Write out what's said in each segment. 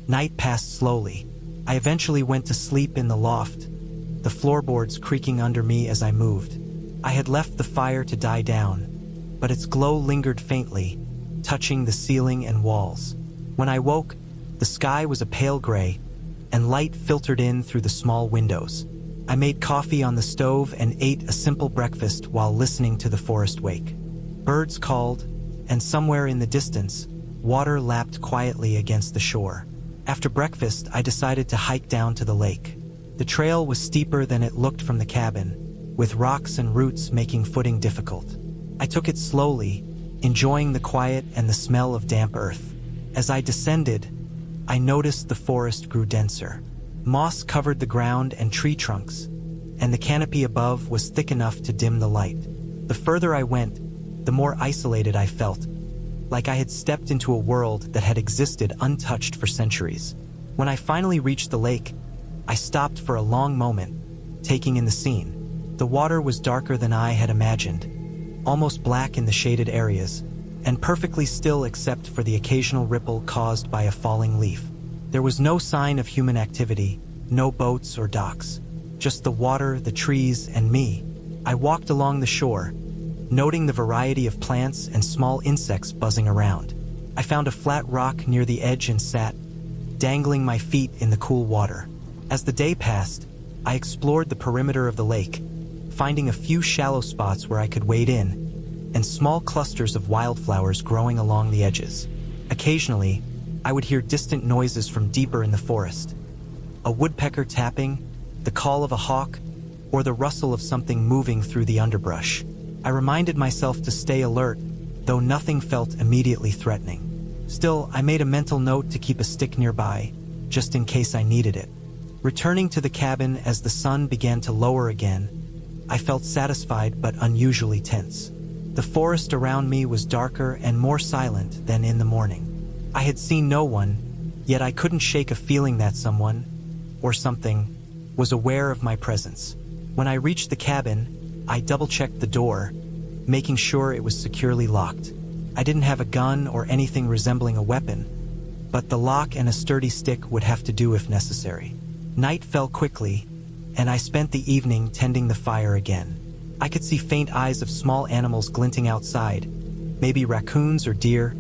Night passed slowly. I eventually went to sleep in the loft, the floorboards creaking under me as I moved. I had left the fire to die down, but its glow lingered faintly, touching the ceiling and walls. When I woke, the sky was a pale gray, and light filtered in through the small windows. I made coffee on the stove and ate a simple breakfast while listening to the forest wake. Birds called, and somewhere in the distance, water lapped quietly against the shore. After breakfast, I decided to hike down to the lake. The trail was steeper than it looked from the cabin, with rocks and roots making footing difficult. I took it slowly, enjoying the quiet and the smell of damp earth. As I descended, I noticed the forest grew denser. Moss covered the ground and tree trunks, and the canopy above was thick enough to dim the light. The further I went, the more isolated I felt, like I had stepped into a world that had existed untouched for centuries. When I finally reached the lake, I stopped for a long moment, taking in the scene. The water was darker than I had imagined, almost black in the shaded areas, and perfectly still except for the occasional ripple caused by a falling leaf. There was no sign of human activity, no boats or docks, just the water, the trees, and me. I walked along the shore, noting the variety of plants and small insects buzzing around. I found a flat rock near the edge and sat, dangling my feet in the cool water. As the day passed, I explored the perimeter of the lake, finding a few shallow spots where I could wade in, and small clusters of wildflowers growing along the edges. Occasionally, I would hear distant noises from deeper in the forest. A woodpecker tapping, the call of a hawk, or the rustle of something moving through the underbrush. I reminded myself to stay alert, though nothing felt immediately threatening. Still, I made a mental note to keep a stick nearby, just in case I needed it. Returning to the cabin as the sun began to lower again, I felt satisfied but unusually tense. The forest around me was darker and more silent than in the morning. I had seen no one, yet I couldn't shake a feeling that someone, or something, was aware of my presence. When I reached the cabin, I double-checked the door, making sure it was securely locked. I didn't have a gun or anything resembling a weapon, but the lock and a sturdy stick would have to do if necessary. Night fell quickly, and I spent the evening tending the fire again. I could see faint eyes of small animals glinting outside, maybe raccoons or deer,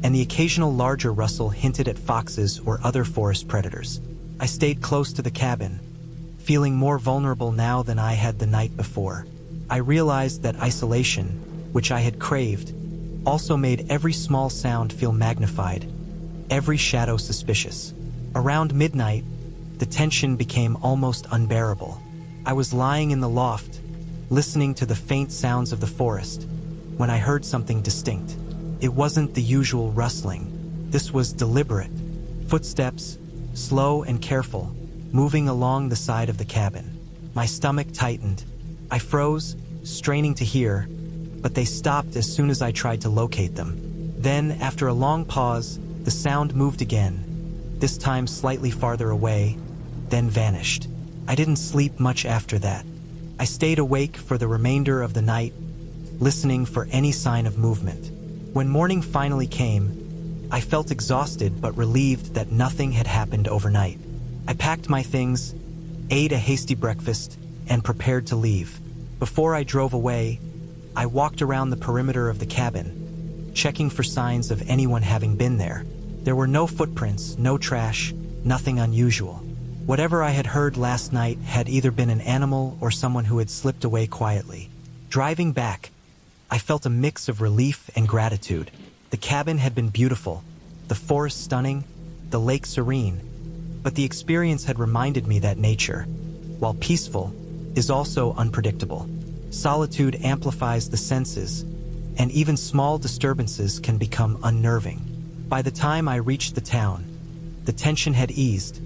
and the occasional larger rustle hinted at foxes or other forest predators. I stayed close to the cabin, feeling more vulnerable now than I had the night before. I realized that isolation, which I had craved, also made every small sound feel magnified, every shadow suspicious. Around midnight, the tension became almost unbearable. I was lying in the loft, listening to the faint sounds of the forest, when I heard something distinct. It wasn't the usual rustling. This was deliberate. Footsteps, slow and careful, moving along the side of the cabin. My stomach tightened. I froze, straining to hear, but they stopped as soon as I tried to locate them. Then, after a long pause, the sound moved again, this time slightly farther away, then vanished. I didn't sleep much after that. I stayed awake for the remainder of the night, listening for any sign of movement. When morning finally came, I felt exhausted but relieved that nothing had happened overnight. I packed my things, ate a hasty breakfast, and prepared to leave. Before I drove away, I walked around the perimeter of the cabin, checking for signs of anyone having been there. There were no footprints, no trash, nothing unusual. Whatever I had heard last night had either been an animal or someone who had slipped away quietly. Driving back, I felt a mix of relief and gratitude. The cabin had been beautiful, the forest stunning, the lake serene, but the experience had reminded me that nature, while peaceful, is also unpredictable. Solitude amplifies the senses, and even small disturbances can become unnerving. By the time I reached the town, the tension had eased,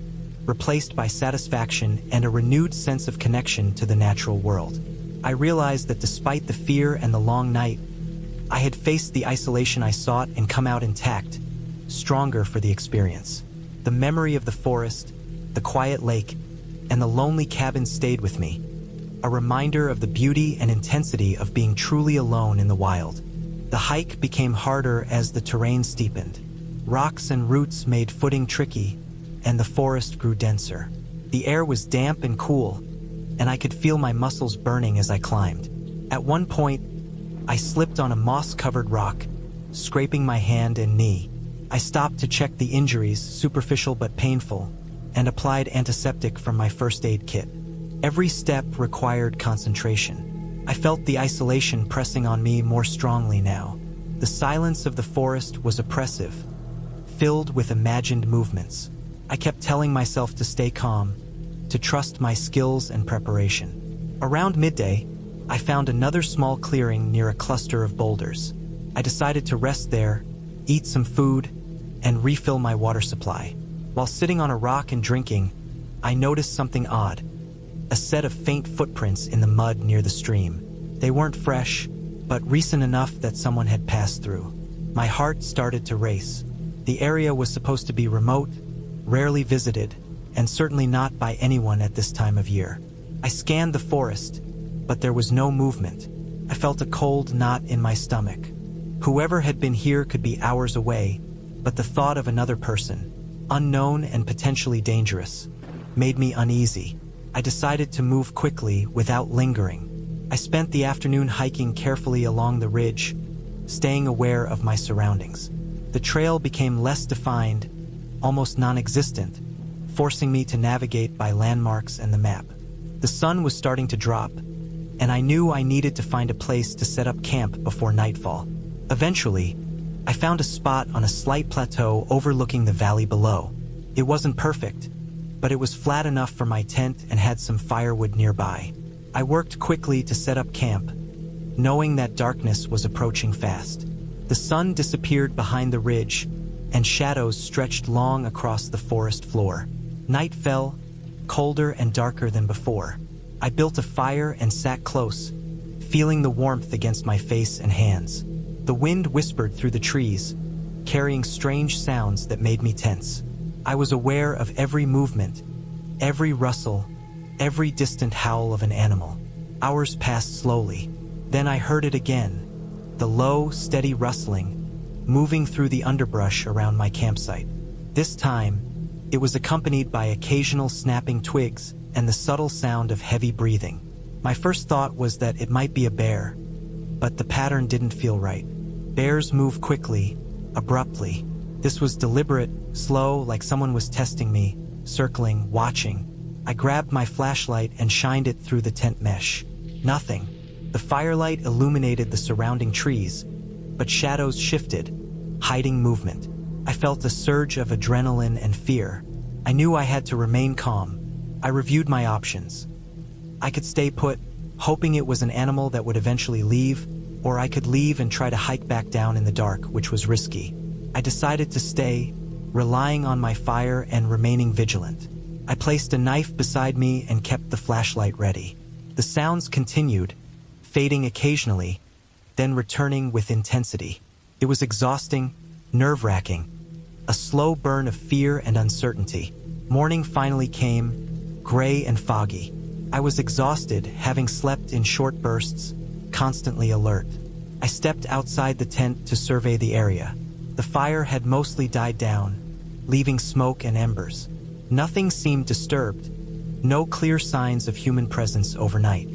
replaced by satisfaction and a renewed sense of connection to the natural world. I realized that despite the fear and the long night, I had faced the isolation I sought and come out intact, stronger for the experience. The memory of the forest, the quiet lake, and the lonely cabin stayed with me, a reminder of the beauty and intensity of being truly alone in the wild. The hike became harder as the terrain steepened. Rocks and roots made footing tricky, and the forest grew denser. The air was damp and cool, and I could feel my muscles burning as I climbed. At one point, I slipped on a moss-covered rock, scraping my hand and knee. I stopped to check the injuries, superficial but painful, and applied antiseptic from my first aid kit. Every step required concentration. I felt the isolation pressing on me more strongly now. The silence of the forest was oppressive, filled with imagined movements. I kept telling myself to stay calm, to trust my skills and preparation. Around midday, I found another small clearing near a cluster of boulders. I decided to rest there, eat some food, and refill my water supply. While sitting on a rock and drinking, I noticed something odd. A set of faint footprints in the mud near the stream. They weren't fresh, but recent enough that someone had passed through. My heart started to race. The area was supposed to be remote, rarely visited, and certainly not by anyone at this time of year. I scanned the forest, but there was no movement. I felt a cold knot in my stomach. Whoever had been here could be hours away, but the thought of another person, unknown and potentially dangerous, made me uneasy. I decided to move quickly without lingering. I spent the afternoon hiking carefully along the ridge, staying aware of my surroundings. The trail became less defined, almost non-existent, forcing me to navigate by landmarks and the map. The sun was starting to drop, and I knew I needed to find a place to set up camp before nightfall. Eventually, I found a spot on a slight plateau overlooking the valley below. It wasn't perfect, but it was flat enough for my tent and had some firewood nearby. I worked quickly to set up camp, knowing that darkness was approaching fast. The sun disappeared behind the ridge, and shadows stretched long across the forest floor. Night fell, colder and darker than before. I built a fire and sat close, feeling the warmth against my face and hands. The wind whispered through the trees, carrying strange sounds that made me tense. I was aware of every movement, every rustle, every distant howl of an animal. Hours passed slowly. Then I heard it again, the low, steady rustling, moving through the underbrush around my campsite. This time, it was accompanied by occasional snapping twigs and the subtle sound of heavy breathing. My first thought was that it might be a bear, but the pattern didn't feel right. Bears move quickly, abruptly. This was deliberate, slow, like someone was testing me, circling, watching. I grabbed my flashlight and shined it through the tent mesh. Nothing. The firelight illuminated the surrounding trees, but shadows shifted, hiding movement. I felt a surge of adrenaline and fear. I knew I had to remain calm. I reviewed my options. I could stay put, hoping it was an animal that would eventually leave, or I could leave and try to hike back down in the dark, which was risky. I decided to stay, relying on my fire and remaining vigilant. I placed a knife beside me and kept the flashlight ready. The sounds continued, fading occasionally, then returning with intensity. It was exhausting, nerve-wracking, a slow burn of fear and uncertainty. Morning finally came, gray and foggy. I was exhausted, having slept in short bursts, constantly alert. I stepped outside the tent to survey the area. The fire had mostly died down, leaving smoke and embers. Nothing seemed disturbed, no clear signs of human presence overnight.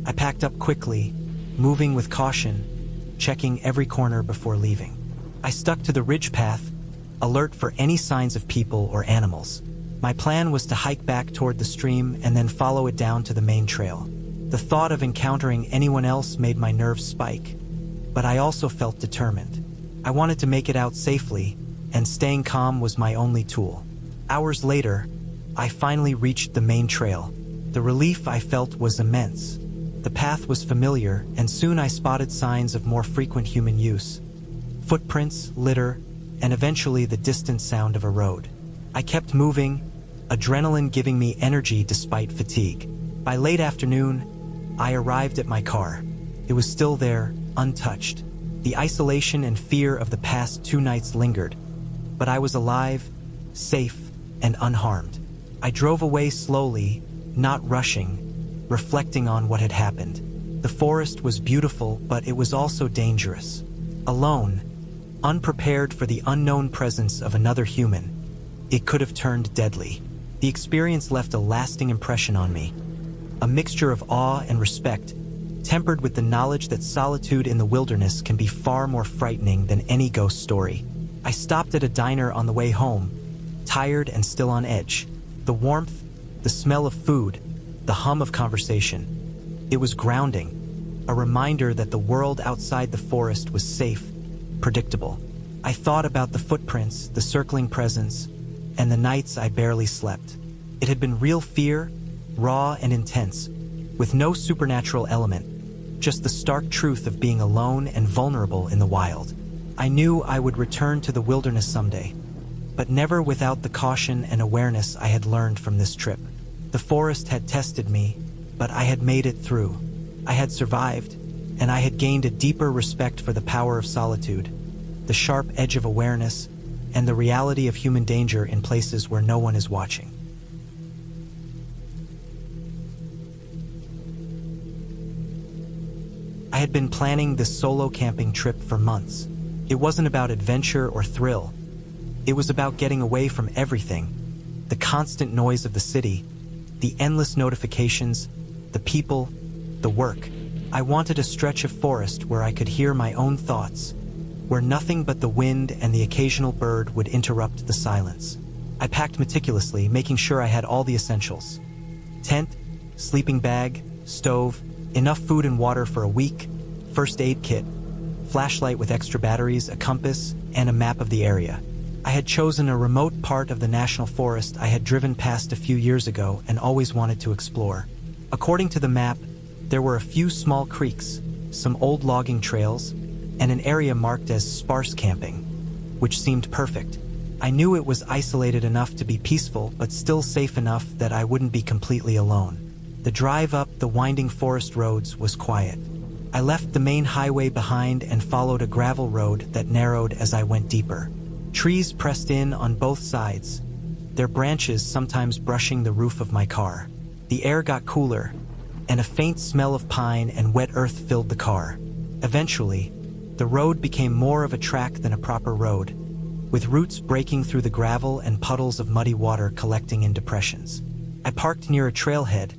I packed up quickly, moving with caution, checking every corner before leaving. I stuck to the ridge path, alert for any signs of people or animals. My plan was to hike back toward the stream and then follow it down to the main trail. The thought of encountering anyone else made my nerves spike, but I also felt determined. I wanted to make it out safely, and staying calm was my only tool. Hours later, I finally reached the main trail. The relief I felt was immense. The path was familiar, and soon I spotted signs of more frequent human use. Footprints, litter, and eventually the distant sound of a road. I kept moving, adrenaline giving me energy despite fatigue. By late afternoon, I arrived at my car. It was still there, untouched. The isolation and fear of the past 2 nights lingered, but I was alive, safe, and unharmed. I drove away slowly, not rushing, reflecting on what had happened. The forest was beautiful, but it was also dangerous. Alone, unprepared for the unknown presence of another human, it could have turned deadly. The experience left a lasting impression on me, a mixture of awe and respect, tempered with the knowledge that solitude in the wilderness can be far more frightening than any ghost story. I stopped at a diner on the way home, tired and still on edge. The warmth, the smell of food, the hum of conversation. It was grounding, a reminder that the world outside the forest was safe, predictable. I thought about the footprints, the circling presence, and the nights I barely slept. It had been real fear, raw and intense, with no supernatural element, just the stark truth of being alone and vulnerable in the wild. I knew I would return to the wilderness someday, but never without the caution and awareness I had learned from this trip. The forest had tested me, but I had made it through. I had survived, and I had gained a deeper respect for the power of solitude, the sharp edge of awareness, and the reality of human danger in places where no one is watching. I had been planning this solo camping trip for months. It wasn't about adventure or thrill. It was about getting away from everything, the constant noise of the city, the endless notifications, the people, the work. I wanted a stretch of forest where I could hear my own thoughts, where nothing but the wind and the occasional bird would interrupt the silence. I packed meticulously, making sure I had all the essentials: tent, sleeping bag, stove, enough food and water for a week, first aid kit, flashlight with extra batteries, a compass, and a map of the area. I had chosen a remote part of the national forest I had driven past a few years ago and always wanted to explore. According to the map, there were a few small creeks, some old logging trails, and an area marked as sparse camping, which seemed perfect. I knew it was isolated enough to be peaceful, but still safe enough that I wouldn't be completely alone. The drive up the winding forest roads was quiet. I left the main highway behind and followed a gravel road that narrowed as I went deeper. Trees pressed in on both sides, their branches sometimes brushing the roof of my car. The air got cooler, and a faint smell of pine and wet earth filled the car. Eventually, the road became more of a track than a proper road, with roots breaking through the gravel and puddles of muddy water collecting in depressions. I parked near a trailhead,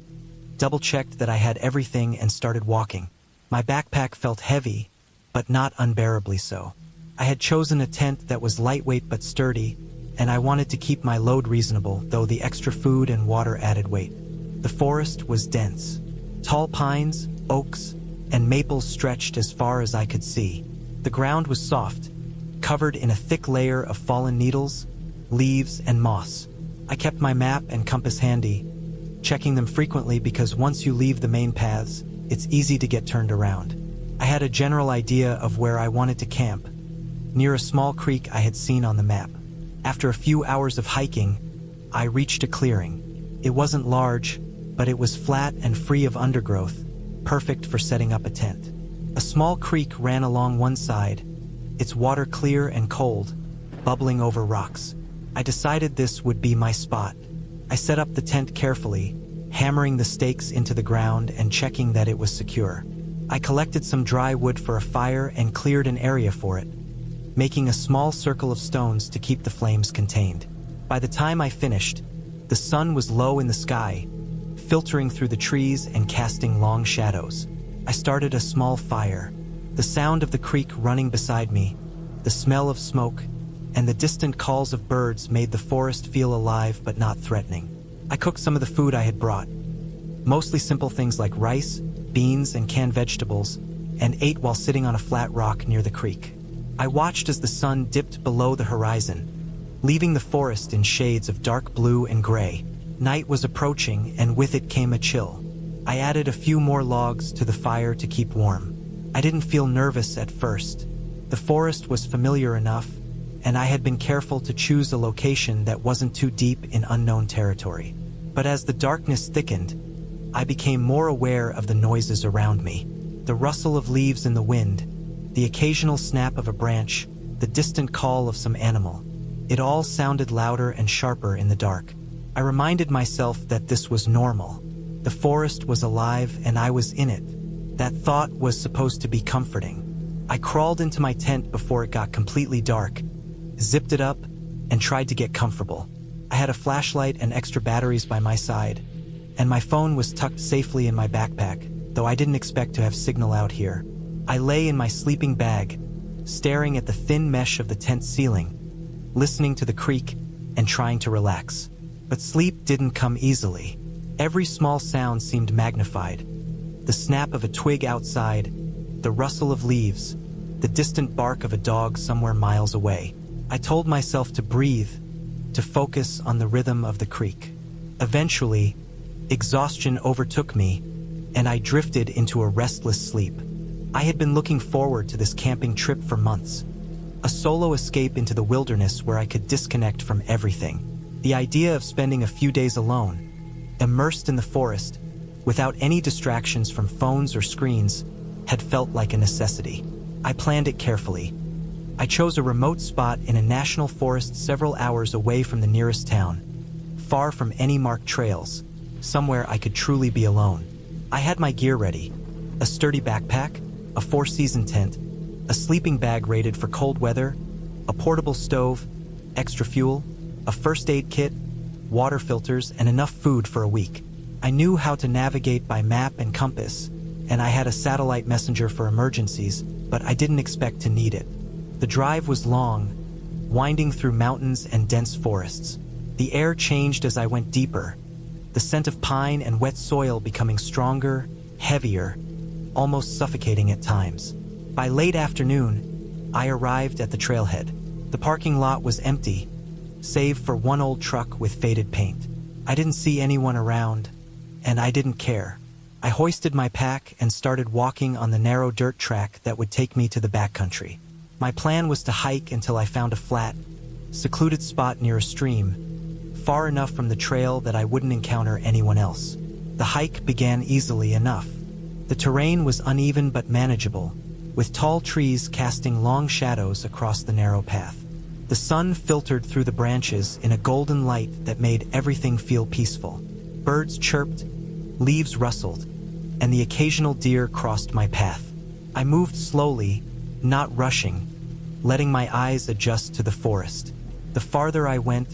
double-checked that I had everything, and started walking. My backpack felt heavy, but not unbearably so. I had chosen a tent that was lightweight but sturdy, and I wanted to keep my load reasonable, though the extra food and water added weight. The forest was dense. Tall pines, oaks, and maples stretched as far as I could see. The ground was soft, covered in a thick layer of fallen needles, leaves, and moss. I kept my map and compass handy, checking them frequently because once you leave the main paths, it's easy to get turned around. I had a general idea of where I wanted to camp, near a small creek I had seen on the map. After a few hours of hiking, I reached a clearing. It wasn't large, but it was flat and free of undergrowth, perfect for setting up a tent. A small creek ran along one side, its water clear and cold, bubbling over rocks. I decided this would be my spot. I set up the tent carefully, hammering the stakes into the ground and checking that it was secure. I collected some dry wood for a fire and cleared an area for it, making a small circle of stones to keep the flames contained. By the time I finished, the sun was low in the sky, filtering through the trees and casting long shadows. I started a small fire. The sound of the creek running beside me, the smell of smoke, and the distant calls of birds made the forest feel alive but not threatening. I cooked some of the food I had brought, mostly simple things like rice, beans, and canned vegetables, and ate while sitting on a flat rock near the creek. I watched as the sun dipped below the horizon, leaving the forest in shades of dark blue and gray. Night was approaching, and with it came a chill. I added a few more logs to the fire to keep warm. I didn't feel nervous at first. The forest was familiar enough, and I had been careful to choose a location that wasn't too deep in unknown territory. But as the darkness thickened, I became more aware of the noises around me. The rustle of leaves in the wind, the occasional snap of a branch, the distant call of some animal. It all sounded louder and sharper in the dark. I reminded myself that this was normal. The forest was alive and I was in it. That thought was supposed to be comforting. I crawled into my tent before it got completely dark, zipped it up, and tried to get comfortable. had a flashlight and extra batteries by my side, and my phone was tucked safely in my backpack, though I didn't expect to have signal out here. I lay in my sleeping bag, staring at the thin mesh of the tent ceiling, listening to the creak and trying to relax. But sleep didn't come easily. Every small sound seemed magnified. The snap of a twig outside, the rustle of leaves, the distant bark of a dog somewhere miles away. I told myself to breathe, to focus on the rhythm of the creek. Eventually, exhaustion overtook me, and I drifted into a restless sleep. I had been looking forward to this camping trip for months. A solo escape into the wilderness where I could disconnect from everything. The idea of spending a few days alone, immersed in the forest, without any distractions from phones or screens, had felt like a necessity. I planned it carefully. I chose a remote spot in a national forest several hours away from the nearest town, far from any marked trails, somewhere I could truly be alone. I had my gear ready: a sturdy backpack, a four-season tent, a sleeping bag rated for cold weather, a portable stove, extra fuel, a first aid kit, water filters, and enough food for a week. I knew how to navigate by map and compass, and I had a satellite messenger for emergencies, but I didn't expect to need it. The drive was long, winding through mountains and dense forests. The air changed as I went deeper, the scent of pine and wet soil becoming stronger, heavier, almost suffocating at times. By late afternoon, I arrived at the trailhead. The parking lot was empty, save for one old truck with faded paint. I didn't see anyone around, and I didn't care. I hoisted my pack and started walking on the narrow dirt track that would take me to the backcountry. My plan was to hike until I found a flat, secluded spot near a stream, far enough from the trail that I wouldn't encounter anyone else. The hike began easily enough. The terrain was uneven but manageable, with tall trees casting long shadows across the narrow path. The sun filtered through the branches in a golden light that made everything feel peaceful. Birds chirped, leaves rustled, and the occasional deer crossed my path. I moved slowly, not rushing, letting my eyes adjust to the forest. The farther I went,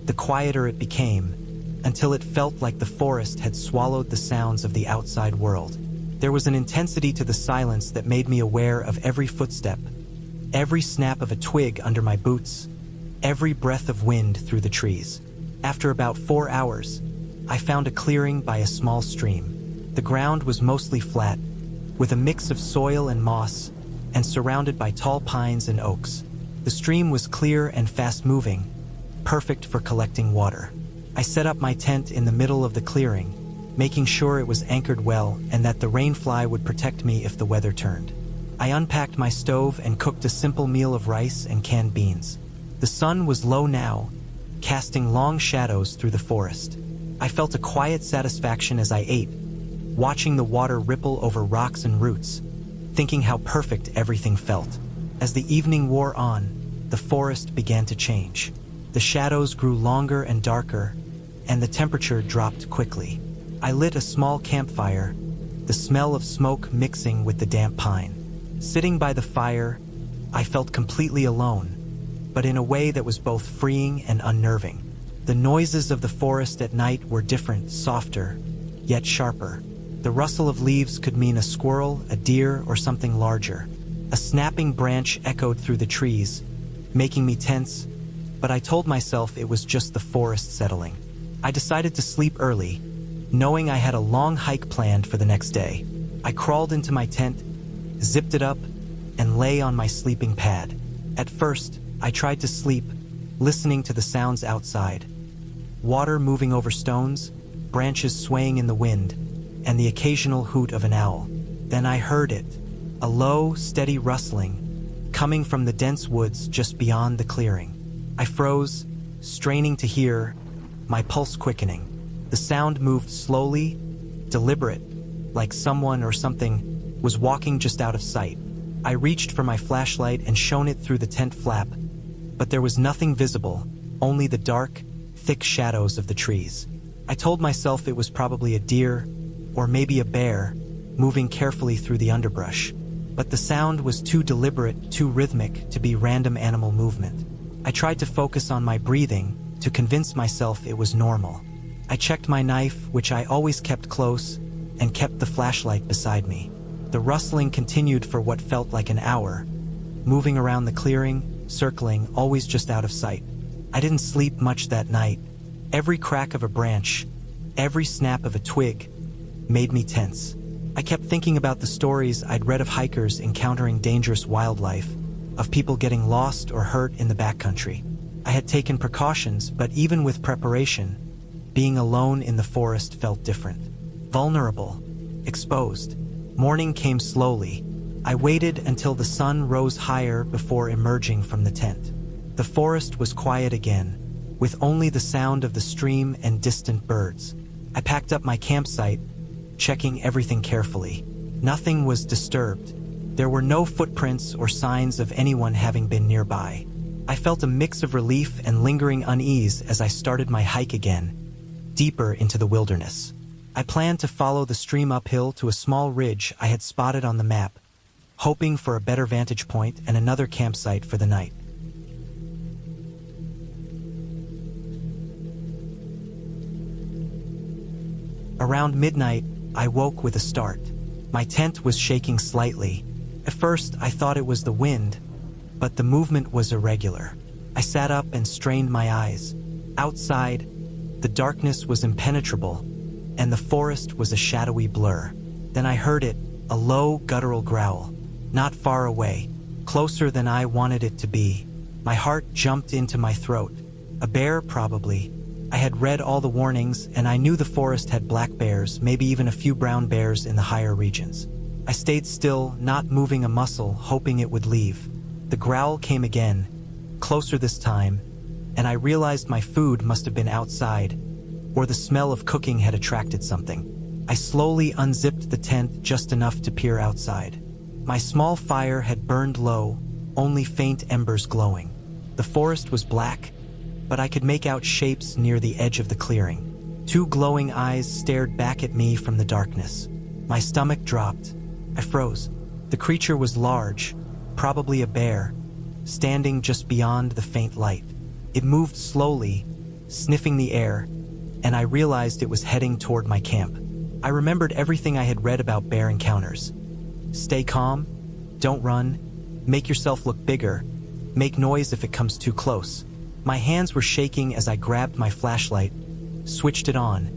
the quieter it became, until it felt like the forest had swallowed the sounds of the outside world. There was an intensity to the silence that made me aware of every footstep, every snap of a twig under my boots, every breath of wind through the trees. After about 4 hours, I found a clearing by a small stream. The ground was mostly flat, with a mix of soil and moss, and surrounded by tall pines and oaks. The stream was clear and fast-moving, perfect for collecting water. I set up my tent in the middle of the clearing, making sure it was anchored well and that the rainfly would protect me if the weather turned. I unpacked my stove and cooked a simple meal of rice and canned beans. The sun was low now, casting long shadows through the forest. I felt a quiet satisfaction as I ate, watching the water ripple over rocks and roots, thinking how perfect everything felt. As the evening wore on, the forest began to change. The shadows grew longer and darker, and the temperature dropped quickly. I lit a small campfire, the smell of smoke mixing with the damp pine. Sitting by the fire, I felt completely alone, but in a way that was both freeing and unnerving. The noises of the forest at night were different, softer, yet sharper. The rustle of leaves could mean a squirrel, a deer, or something larger. A snapping branch echoed through the trees, making me tense, but I told myself it was just the forest settling. I decided to sleep early, knowing I had a long hike planned for the next day. I crawled into my tent, zipped it up, and lay on my sleeping pad. At first, I tried to sleep, listening to the sounds outside. Water moving over stones, branches swaying in the wind, and the occasional hoot of an owl. Then I heard it, a low, steady rustling, coming from the dense woods just beyond the clearing. I froze, straining to hear, my pulse quickening. The sound moved slowly, deliberate, like someone or something was walking just out of sight. I reached for my flashlight and shone it through the tent flap, but there was nothing visible, only the dark, thick shadows of the trees. I told myself it was probably a deer, or maybe a bear, moving carefully through the underbrush. But the sound was too deliberate, too rhythmic to be random animal movement. I tried to focus on my breathing, to convince myself it was normal. I checked my knife, which I always kept close, and kept the flashlight beside me. The rustling continued for what felt like an hour, moving around the clearing, circling, always just out of sight. I didn't sleep much that night. Every crack of a branch, every snap of a twig, made me tense. I kept thinking about the stories I'd read of hikers encountering dangerous wildlife, of people getting lost or hurt in the backcountry. I had taken precautions, but even with preparation, being alone in the forest felt different. Vulnerable, exposed. Morning came slowly. I waited until the sun rose higher before emerging from the tent. The forest was quiet again, with only the sound of the stream and distant birds. I packed up my campsite, checking everything carefully. Nothing was disturbed. There were no footprints or signs of anyone having been nearby. I felt a mix of relief and lingering unease as I started my hike again, deeper into the wilderness. I planned to follow the stream uphill to a small ridge I had spotted on the map, hoping for a better vantage point and another campsite for the night. Around midnight, I woke with a start. My tent was shaking slightly. At first, I thought it was the wind, but the movement was irregular. I sat up and strained my eyes. Outside, the darkness was impenetrable, and the forest was a shadowy blur. Then I heard it, a low, guttural growl. Not far away, closer than I wanted it to be. My heart jumped into my throat. A bear, probably. I had read all the warnings, and I knew the forest had black bears, maybe even a few brown bears in the higher regions. I stayed still, not moving a muscle, hoping it would leave. The growl came again, closer this time, and I realized my food must have been outside, or the smell of cooking had attracted something. I slowly unzipped the tent just enough to peer outside. My small fire had burned low, only faint embers glowing. The forest was black, but I could make out shapes near the edge of the clearing. Two glowing eyes stared back at me from the darkness. My stomach dropped. I froze. The creature was large, probably a bear, standing just beyond the faint light. It moved slowly, sniffing the air, and I realized it was heading toward my camp. I remembered everything I had read about bear encounters. Stay calm, don't run, make yourself look bigger, make noise if it comes too close. My hands were shaking as I grabbed my flashlight, switched it on,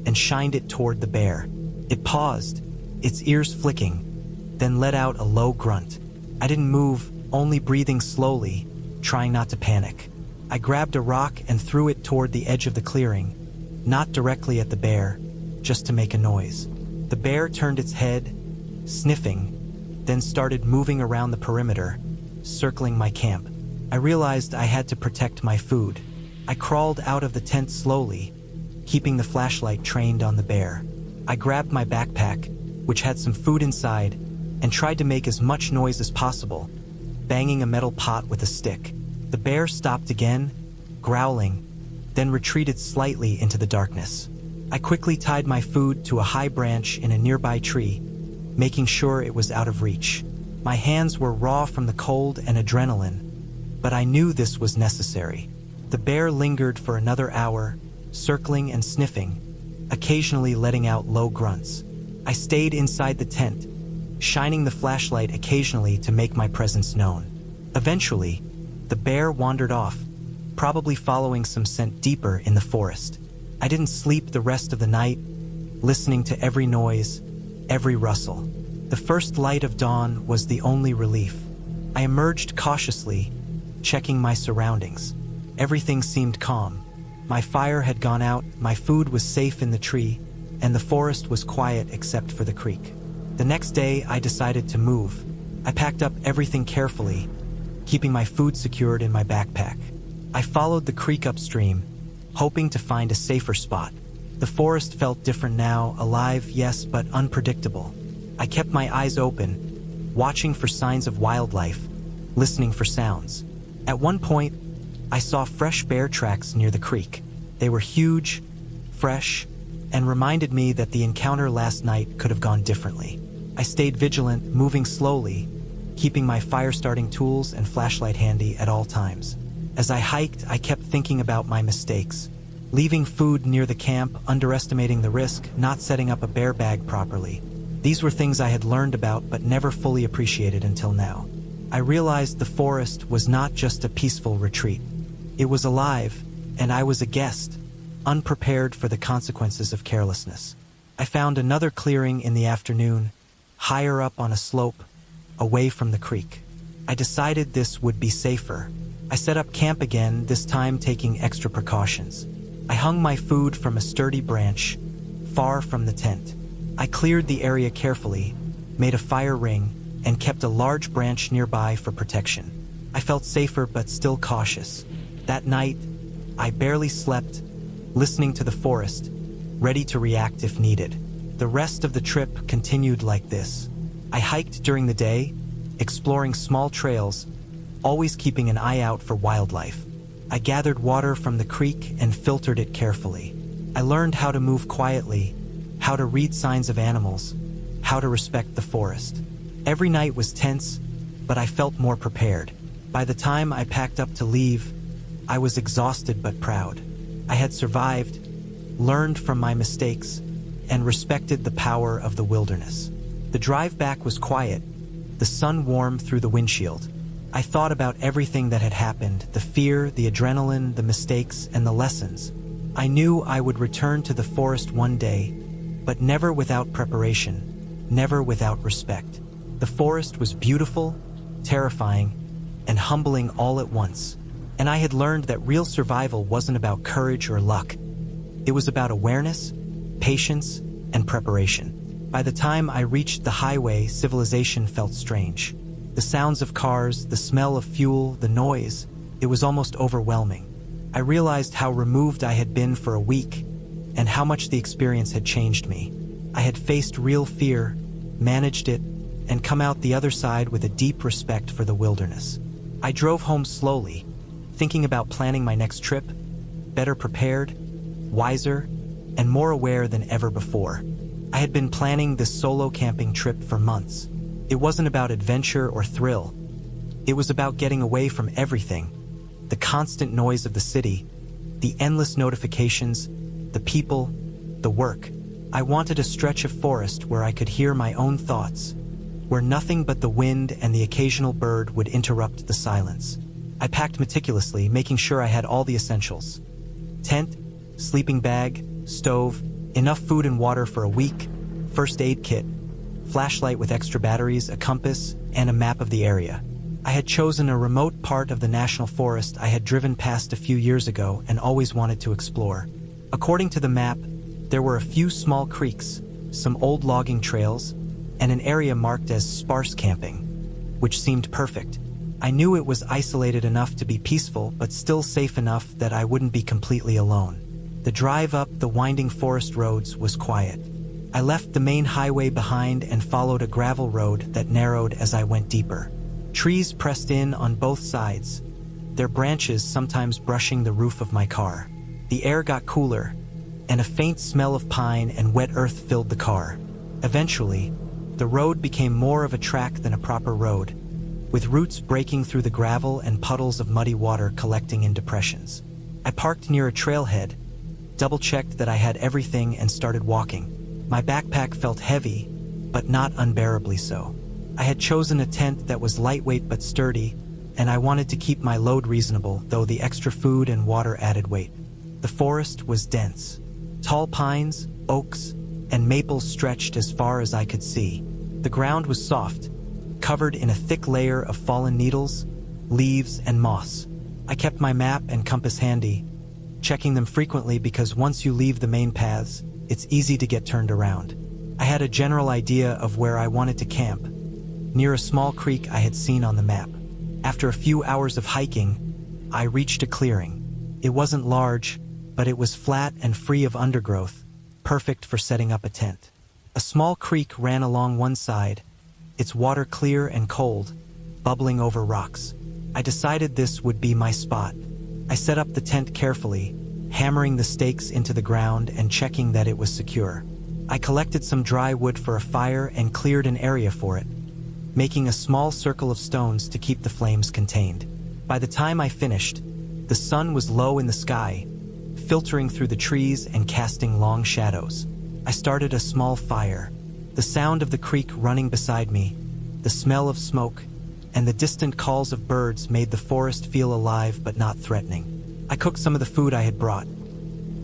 and shined it toward the bear. It paused, its ears flicking, then let out a low grunt. I didn't move, only breathing slowly, trying not to panic. I grabbed a rock and threw it toward the edge of the clearing, not directly at the bear, just to make a noise. The bear turned its head, sniffing, then started moving around the perimeter, circling my camp. I realized I had to protect my food. I crawled out of the tent slowly, keeping the flashlight trained on the bear. I grabbed my backpack, which had some food inside, and tried to make as much noise as possible, banging a metal pot with a stick. The bear stopped again, growling, then retreated slightly into the darkness. I quickly tied my food to a high branch in a nearby tree, making sure it was out of reach. My hands were raw from the cold and adrenaline, but I knew this was necessary. The bear lingered for another hour, circling and sniffing, occasionally letting out low grunts. I stayed inside the tent, shining the flashlight occasionally to make my presence known. Eventually, the bear wandered off, probably following some scent deeper in the forest. I didn't sleep the rest of the night, listening to every noise, every rustle. The first light of dawn was the only relief. I emerged cautiously, checking my surroundings. Everything seemed calm. My fire had gone out, my food was safe in the tree, and the forest was quiet except for the creek. The next day, I decided to move. I packed up everything carefully, keeping my food secured in my backpack. I followed the creek upstream, hoping to find a safer spot. The forest felt different now, alive, yes, but unpredictable. I kept my eyes open, watching for signs of wildlife, listening for sounds. At one point, I saw fresh bear tracks near the creek. They were huge, fresh, and reminded me that the encounter last night could have gone differently. I stayed vigilant, moving slowly, keeping my fire-starting tools and flashlight handy at all times. As I hiked, I kept thinking about my mistakes. Leaving food near the camp, underestimating the risk, not setting up a bear bag properly. These were things I had learned about but never fully appreciated until now. I realized the forest was not just a peaceful retreat. It was alive, and I was a guest, unprepared for the consequences of carelessness. I found another clearing in the afternoon, higher up on a slope, away from the creek. I decided this would be safer. I set up camp again, this time taking extra precautions. I hung my food from a sturdy branch, far from the tent. I cleared the area carefully, made a fire ring, and kept a large branch nearby for protection. I felt safer but still cautious. That night, I barely slept, listening to the forest, ready to react if needed. The rest of the trip continued like this. I hiked during the day, exploring small trails, always keeping an eye out for wildlife. I gathered water from the creek and filtered it carefully. I learned how to move quietly, how to read signs of animals, how to respect the forest. Every night was tense, but I felt more prepared. By the time I packed up to leave, I was exhausted but proud. I had survived, learned from my mistakes, and respected the power of the wilderness. The drive back was quiet, the sun warmed through the windshield. I thought about everything that had happened, the fear, the adrenaline, the mistakes, and the lessons. I knew I would return to the forest one day, but never without preparation, never without respect. The forest was beautiful, terrifying, and humbling all at once. And I had learned that real survival wasn't about courage or luck. It was about awareness, patience, and preparation. By the time I reached the highway, civilization felt strange. The sounds of cars, the smell of fuel, the noise, it was almost overwhelming. I realized how removed I had been for a week, and how much the experience had changed me. I had faced real fear, managed it, and come out the other side with a deep respect for the wilderness. I drove home slowly, thinking about planning my next trip, better prepared, wiser, and more aware than ever before. I had been planning this solo camping trip for months. It wasn't about adventure or thrill. It was about getting away from everything. The constant noise of the city, the endless notifications, the people, the work. I wanted a stretch of forest where I could hear my own thoughts, where nothing but the wind and the occasional bird would interrupt the silence. I packed meticulously, making sure I had all the essentials. Tent, sleeping bag, stove, enough food and water for a week, first aid kit, flashlight with extra batteries, a compass, and a map of the area. I had chosen a remote part of the national forest I had driven past a few years ago and always wanted to explore. According to the map, there were a few small creeks, some old logging trails, and an area marked as sparse camping, which seemed perfect. I knew it was isolated enough to be peaceful, but still safe enough that I wouldn't be completely alone. The drive up the winding forest roads was quiet. I left the main highway behind and followed a gravel road that narrowed as I went deeper. Trees pressed in on both sides, their branches sometimes brushing the roof of my car. The air got cooler, and a faint smell of pine and wet earth filled the car. Eventually, the road became more of a track than a proper road, with roots breaking through the gravel and puddles of muddy water collecting in depressions. I parked near a trailhead, double-checked that I had everything, and started walking. My backpack felt heavy, but not unbearably so. I had chosen a tent that was lightweight but sturdy, and I wanted to keep my load reasonable, though the extra food and water added weight. The forest was dense. Tall pines, oaks, and maples stretched as far as I could see. The ground was soft, covered in a thick layer of fallen needles, leaves, and moss. I kept my map and compass handy, checking them frequently because once you leave the main paths, it's easy to get turned around. I had a general idea of where I wanted to camp, near a small creek I had seen on the map. After a few hours of hiking, I reached a clearing. It wasn't large, but it was flat and free of undergrowth, perfect for setting up a tent. A small creek ran along one side, its water clear and cold, bubbling over rocks. I decided this would be my spot. I set up the tent carefully, hammering the stakes into the ground and checking that it was secure. I collected some dry wood for a fire and cleared an area for it, making a small circle of stones to keep the flames contained. By the time I finished, The sun was low in the sky, filtering through the trees and casting long shadows. I started a small fire. The sound of the creek running beside me, the smell of smoke, and the distant calls of birds made the forest feel alive but not threatening. I cooked some of the food I had brought,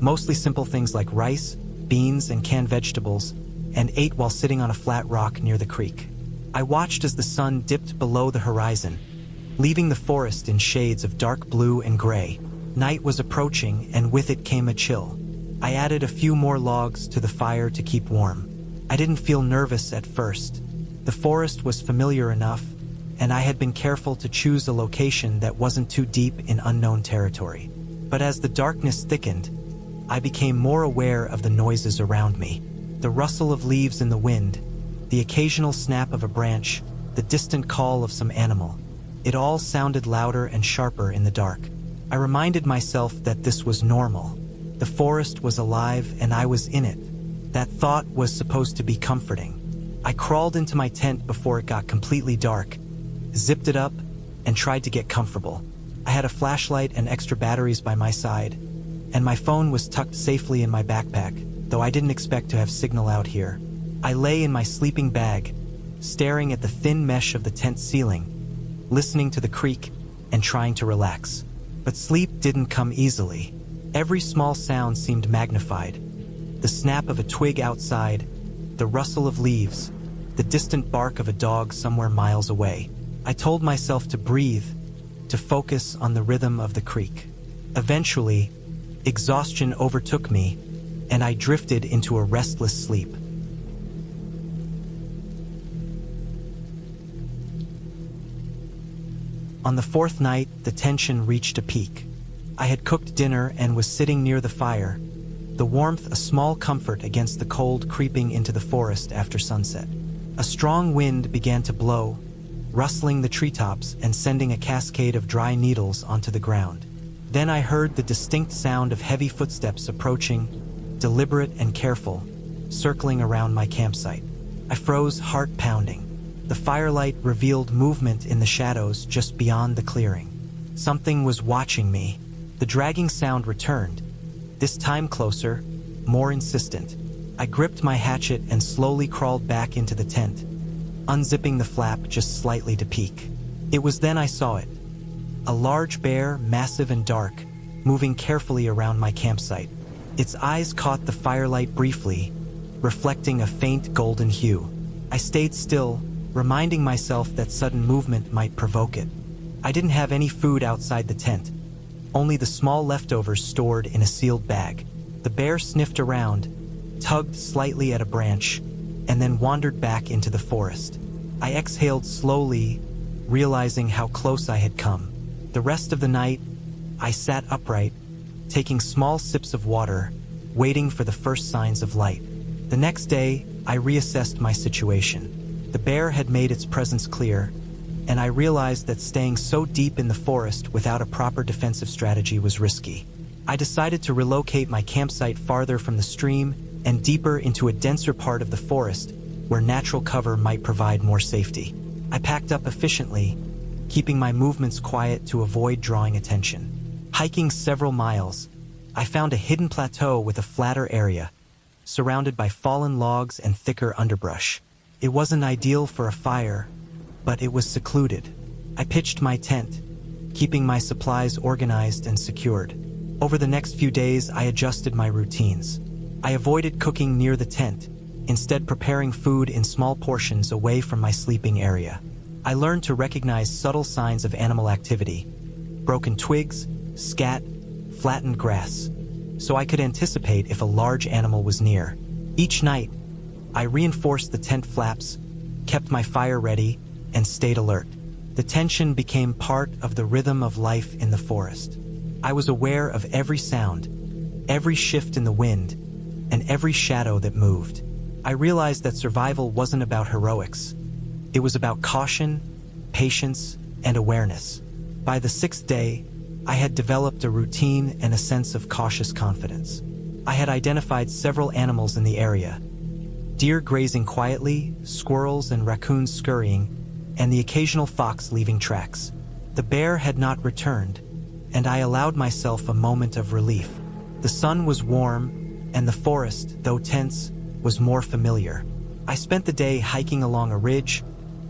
mostly simple things like rice, beans, and canned vegetables, and ate while sitting on a flat rock near the creek. I watched as the sun dipped below the horizon, leaving the forest in shades of dark blue and gray. Night was approaching, and with it came a chill. I added a few more logs to the fire to keep warm. I didn't feel nervous at first. The forest was familiar enough, and I had been careful to choose a location that wasn't too deep in unknown territory. But as the darkness thickened, I became more aware of the noises around me. The rustle of leaves in the wind, the occasional snap of a branch, the distant call of some animal. It all sounded louder and sharper in the dark. I reminded myself that this was normal. The forest was alive and I was in it. That thought was supposed to be comforting. I crawled into my tent before it got completely dark, zipped it up, and tried to get comfortable. I had a flashlight and extra batteries by my side, and my phone was tucked safely in my backpack, though I didn't expect to have signal out here. I lay in my sleeping bag, staring at the thin mesh of the tent ceiling, listening to the creek and trying to relax. But sleep didn't come easily. Every small sound seemed magnified. The snap of a twig outside, the rustle of leaves, the distant bark of a dog somewhere miles away. I told myself to breathe, to focus on the rhythm of the creek. Eventually, exhaustion overtook me, and I drifted into a restless sleep. On the fourth night, the tension reached a peak. I had cooked dinner and was sitting near the fire, the warmth a small comfort against the cold creeping into the forest after sunset. A strong wind began to blow, rustling the treetops and sending a cascade of dry needles onto the ground. Then I heard the distinct sound of heavy footsteps approaching, deliberate and careful, circling around my campsite. I froze, heart pounding. The firelight revealed movement in the shadows just beyond the clearing. Something was watching me. The dragging sound returned, this time closer, more insistent. I gripped my hatchet and slowly crawled back into the tent, unzipping the flap just slightly to peek. It was then I saw it. A large bear, massive and dark, moving carefully around my campsite. Its eyes caught the firelight briefly, reflecting a faint golden hue. I stayed still, reminding myself that sudden movement might provoke it. I didn't have any food outside the tent, only the small leftovers stored in a sealed bag. The bear sniffed around, tugged slightly at a branch, and then wandered back into the forest. I exhaled slowly, realizing how close I had come. The rest of the night, I sat upright, taking small sips of water, waiting for the first signs of light. The next day, I reassessed my situation. The bear had made its presence clear, and I realized that staying so deep in the forest without a proper defensive strategy was risky. I decided to relocate my campsite farther from the stream and deeper into a denser part of the forest where natural cover might provide more safety. I packed up efficiently, keeping my movements quiet to avoid drawing attention. Hiking several miles, I found a hidden plateau with a flatter area, surrounded by fallen logs and thicker underbrush. It wasn't ideal for a fire, but it was secluded. I pitched my tent, keeping my supplies organized and secured. Over the next few days, I adjusted my routines. I avoided cooking near the tent, instead preparing food in small portions away from my sleeping area. I learned to recognize subtle signs of animal activity, broken twigs, scat, flattened grass, so I could anticipate if a large animal was near. Each night, I reinforced the tent flaps, kept my fire ready, and stayed alert. The tension became part of the rhythm of life in the forest. I was aware of every sound, every shift in the wind, and every shadow that moved. I realized that survival wasn't about heroics. It was about caution, patience, and awareness. By the sixth day, I had developed a routine and a sense of cautious confidence. I had identified several animals in the area: deer grazing quietly, squirrels and raccoons scurrying, and the occasional fox leaving tracks. The bear had not returned, and I allowed myself a moment of relief. The sun was warm, and the forest, though tense, was more familiar. I spent the day hiking along a ridge,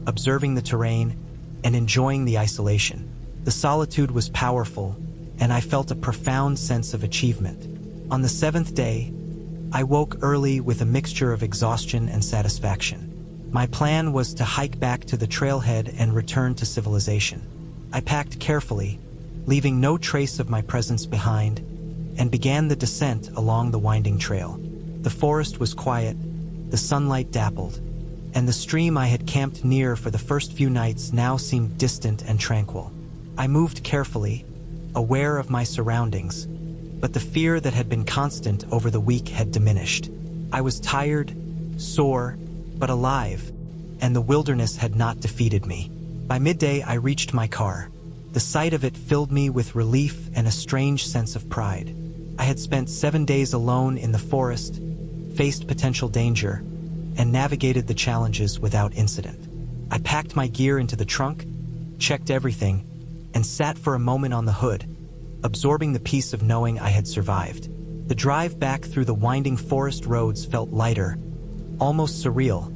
observing the terrain, and enjoying the isolation. The solitude was powerful, and I felt a profound sense of achievement. On the seventh day, I woke early with a mixture of exhaustion and satisfaction. My plan was to hike back to the trailhead and return to civilization. I packed carefully, leaving no trace of my presence behind, and began the descent along the winding trail. The forest was quiet, the sunlight dappled, and the stream I had camped near for the first few nights now seemed distant and tranquil. I moved carefully, aware of my surroundings, but the fear that had been constant over the week had diminished. I was tired, sore, but alive, and the wilderness had not defeated me. By midday, I reached my car. The sight of it filled me with relief and a strange sense of pride. I had spent 7 days alone in the forest, faced potential danger, and navigated the challenges without incident. I packed my gear into the trunk, checked everything, and sat for a moment on the hood, absorbing the peace of knowing I had survived. The drive back through the winding forest roads felt lighter, almost surreal,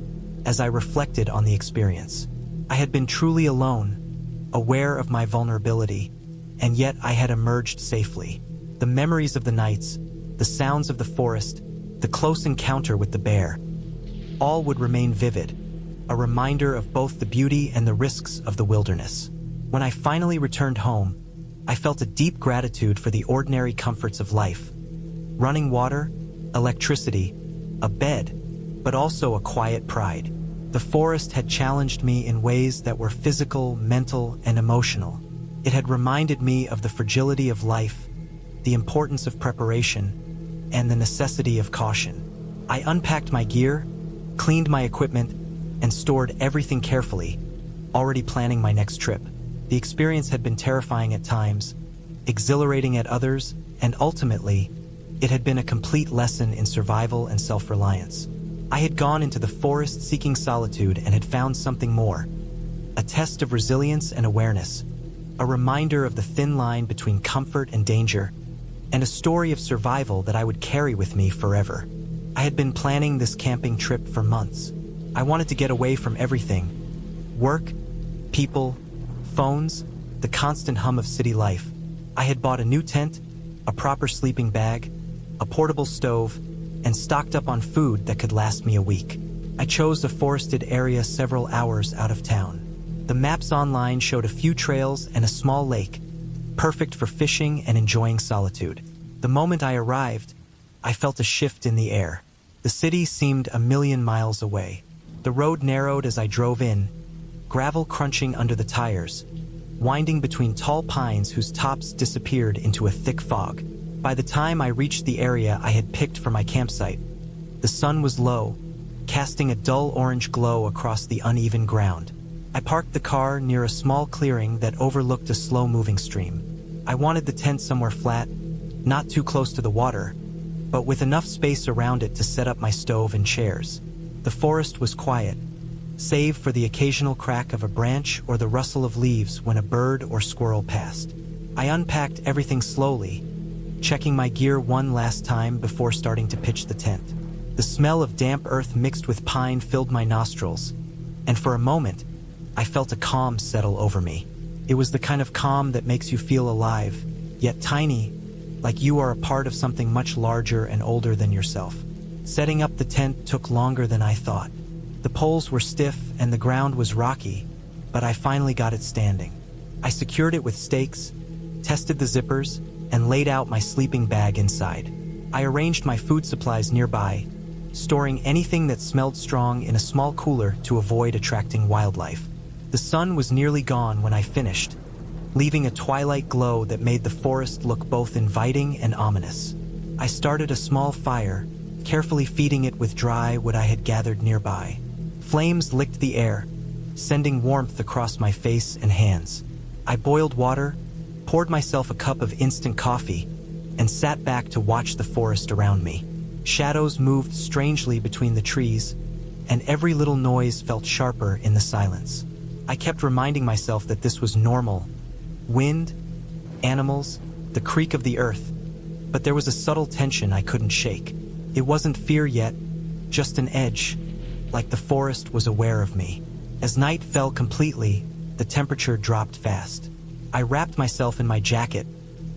as I reflected on the experience. I had been truly alone, aware of my vulnerability, and yet I had emerged safely. The memories of the nights, the sounds of the forest, the close encounter with the bear, all would remain vivid, a reminder of both the beauty and the risks of the wilderness. When I finally returned home, I felt a deep gratitude for the ordinary comforts of life. Running water, electricity, a bed, but also a quiet pride. The forest had challenged me in ways that were physical, mental, and emotional. It had reminded me of the fragility of life, the importance of preparation, and the necessity of caution. I unpacked my gear, cleaned my equipment, and stored everything carefully, already planning my next trip. The experience had been terrifying at times, exhilarating at others, and ultimately, it had been a complete lesson in survival and self-reliance. I had gone into the forest seeking solitude and had found something more, a test of resilience and awareness, a reminder of the thin line between comfort and danger, and a story of survival that I would carry with me forever. I had been planning this camping trip for months. I wanted to get away from everything: work, people, phones, the constant hum of city life. I had bought a new tent, a proper sleeping bag, a portable stove, and stocked up on food that could last me a week. I chose a forested area several hours out of town. The maps online showed a few trails and a small lake, perfect for fishing and enjoying solitude. The moment I arrived, I felt a shift in the air. The city seemed a million miles away. The road narrowed as I drove in, gravel crunching under the tires, winding between tall pines whose tops disappeared into a thick fog. By the time I reached the area I had picked for my campsite, the sun was low, casting a dull orange glow across the uneven ground. I parked the car near a small clearing that overlooked a slow-moving stream. I wanted the tent somewhere flat, not too close to the water, but with enough space around it to set up my stove and chairs. The forest was quiet, save for the occasional crack of a branch or the rustle of leaves when a bird or squirrel passed. I unpacked everything slowly, checking my gear one last time before starting to pitch the tent. The smell of damp earth mixed with pine filled my nostrils, and for a moment, I felt a calm settle over me. It was the kind of calm that makes you feel alive, yet tiny, like you are a part of something much larger and older than yourself. Setting up the tent took longer than I thought. The poles were stiff and the ground was rocky, but I finally got it standing. I secured it with stakes, tested the zippers, and laid out my sleeping bag inside. I arranged my food supplies nearby, storing anything that smelled strong in a small cooler to avoid attracting wildlife. The sun was nearly gone when I finished, leaving a twilight glow that made the forest look both inviting and ominous. I started a small fire, carefully feeding it with dry wood I had gathered nearby. Flames licked the air, sending warmth across my face and hands. I boiled water, poured myself a cup of instant coffee, and sat back to watch the forest around me. Shadows moved strangely between the trees, and every little noise felt sharper in the silence. I kept reminding myself that this was normal. Wind, animals, the creak of the earth. But there was a subtle tension I couldn't shake. It wasn't fear yet, just an edge, like the forest was aware of me. As night fell completely, the temperature dropped fast. I wrapped myself in my jacket,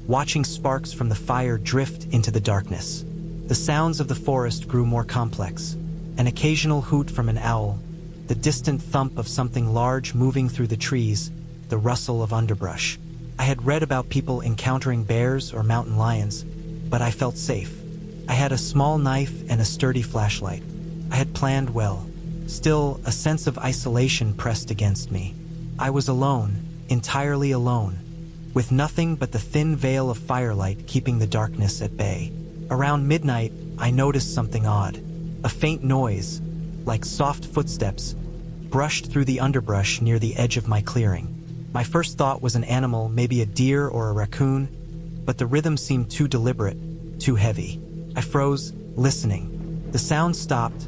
watching sparks from the fire drift into the darkness. The sounds of the forest grew more complex. An occasional hoot from an owl, the distant thump of something large moving through the trees, the rustle of underbrush. I had read about people encountering bears or mountain lions, but I felt safe. I had a small knife and a sturdy flashlight. I had planned well. Still, a sense of isolation pressed against me. I was alone, entirely alone, with nothing but the thin veil of firelight keeping the darkness at bay. Around midnight, I noticed something odd. A faint noise, like soft footsteps, brushed through the underbrush near the edge of my clearing. My first thought was an animal, maybe a deer or a raccoon, but the rhythm seemed too deliberate, too heavy. I froze, listening. The sound stopped,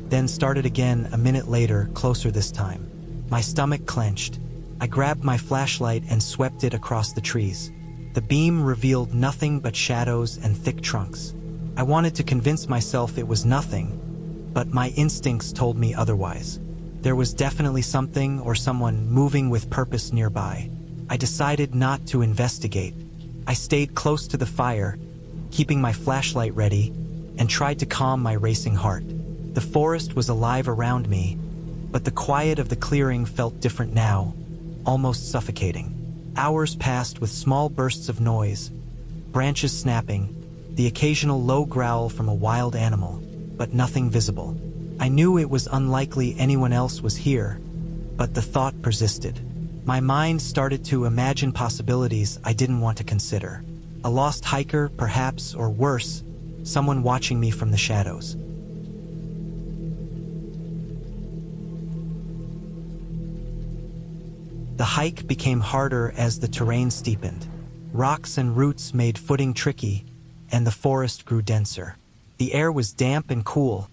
then started again a minute later, closer this time. My stomach clenched. I grabbed my flashlight and swept it across the trees. The beam revealed nothing but shadows and thick trunks. I wanted to convince myself it was nothing, but my instincts told me otherwise. There was definitely something or someone moving with purpose nearby. I decided not to investigate. I stayed close to the fire, keeping my flashlight ready, and tried to calm my racing heart. The forest was alive around me, but the quiet of the clearing felt different now, almost suffocating. Hours passed with small bursts of noise, branches snapping, the occasional low growl from a wild animal, but nothing visible. I knew it was unlikely anyone else was here, but the thought persisted. My mind started to imagine possibilities I didn't want to consider. A lost hiker, perhaps, or worse, someone watching me from the shadows. The hike became harder as the terrain steepened. Rocks and roots made footing tricky, and the forest grew denser. The air was damp and cool,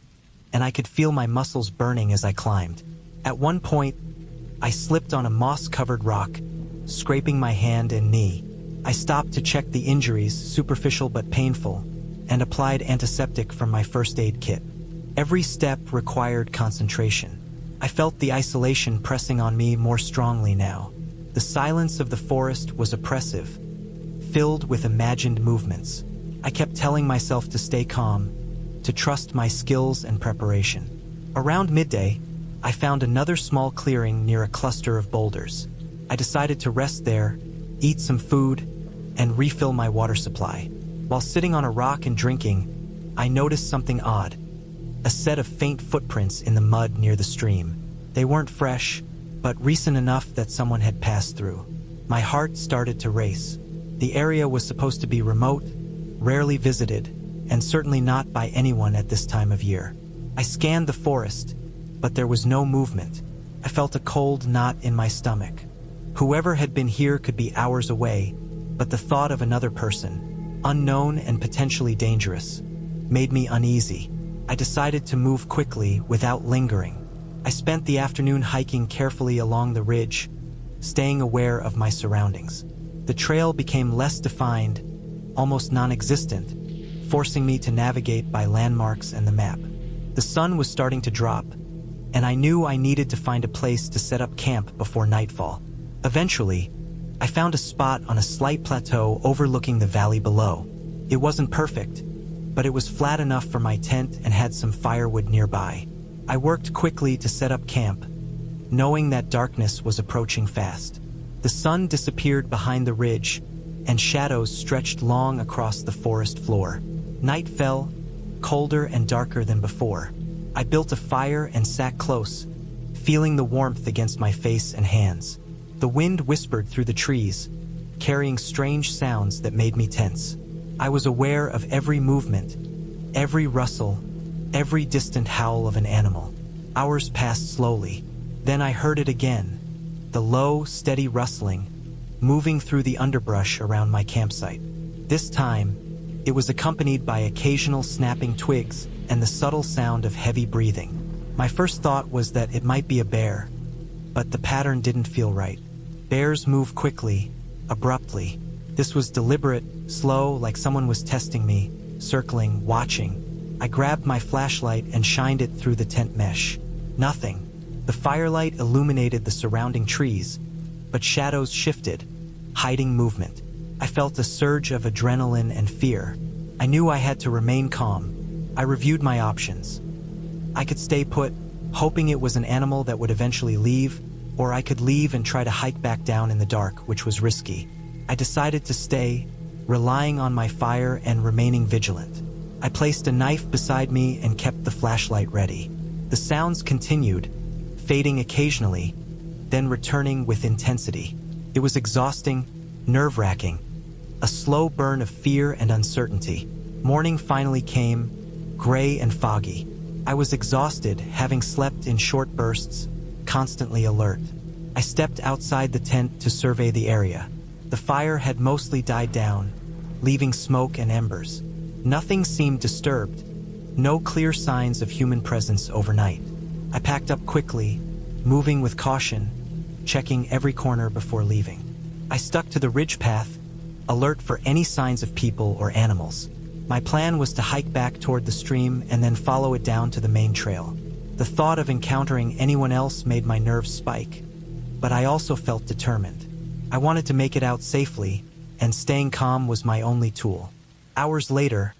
and I could feel my muscles burning as I climbed. At one point, I slipped on a moss-covered rock, scraping my hand and knee. I stopped to check the injuries, superficial but painful, and applied antiseptic from my first aid kit. Every step required concentration. I felt the isolation pressing on me more strongly now. The silence of the forest was oppressive, filled with imagined movements. I kept telling myself to stay calm, to trust my skills and preparation. Around midday, I found another small clearing near a cluster of boulders. I decided to rest there, eat some food, and refill my water supply. While sitting on a rock and drinking, I noticed something odd. A set of faint footprints in the mud near the stream. They weren't fresh, but recent enough that someone had passed through. My heart started to race. The area was supposed to be remote, rarely visited, and certainly not by anyone at this time of year. I scanned the forest, but there was no movement. I felt a cold knot in my stomach. Whoever had been here could be hours away, but the thought of another person, unknown and potentially dangerous, made me uneasy. I decided to move quickly without lingering. I spent the afternoon hiking carefully along the ridge, staying aware of my surroundings. The trail became less defined, almost non-existent, forcing me to navigate by landmarks and the map. The sun was starting to drop, and I knew I needed to find a place to set up camp before nightfall. Eventually, I found a spot on a slight plateau overlooking the valley below. It wasn't perfect, but it was flat enough for my tent and had some firewood nearby. I worked quickly to set up camp, knowing that darkness was approaching fast. The sun disappeared behind the ridge, and shadows stretched long across the forest floor. Night fell, colder and darker than before. I built a fire and sat close, feeling the warmth against my face and hands. The wind whispered through the trees, carrying strange sounds that made me tense. I was aware of every movement, every rustle, every distant howl of an animal. Hours passed slowly. Then I heard it again, the low, steady rustling, moving through the underbrush around my campsite. This time, it was accompanied by occasional snapping twigs and the subtle sound of heavy breathing. My first thought was that it might be a bear, but the pattern didn't feel right. Bears move quickly, abruptly, This was deliberate, slow, like someone was testing me, circling, watching. I grabbed my flashlight and shined it through the tent mesh. Nothing. The firelight illuminated the surrounding trees, but shadows shifted, hiding movement. I felt a surge of adrenaline and fear. I knew I had to remain calm. I reviewed my options. I could stay put, hoping it was an animal that would eventually leave, or I could leave and try to hike back down in the dark, which was risky. I decided to stay, relying on my fire and remaining vigilant. I placed a knife beside me and kept the flashlight ready. The sounds continued, fading occasionally, then returning with intensity. It was exhausting, nerve-wracking, a slow burn of fear and uncertainty. Morning finally came, gray and foggy. I was exhausted, having slept in short bursts, constantly alert. I stepped outside the tent to survey the area. The fire had mostly died down, leaving smoke and embers. Nothing seemed disturbed, no clear signs of human presence overnight. I packed up quickly, moving with caution, checking every corner before leaving. I stuck to the ridge path, alert for any signs of people or animals. My plan was to hike back toward the stream and then follow it down to the main trail. The thought of encountering anyone else made my nerves spike, but I also felt determined. I wanted to make it out safely, and staying calm was my only tool. Hours later,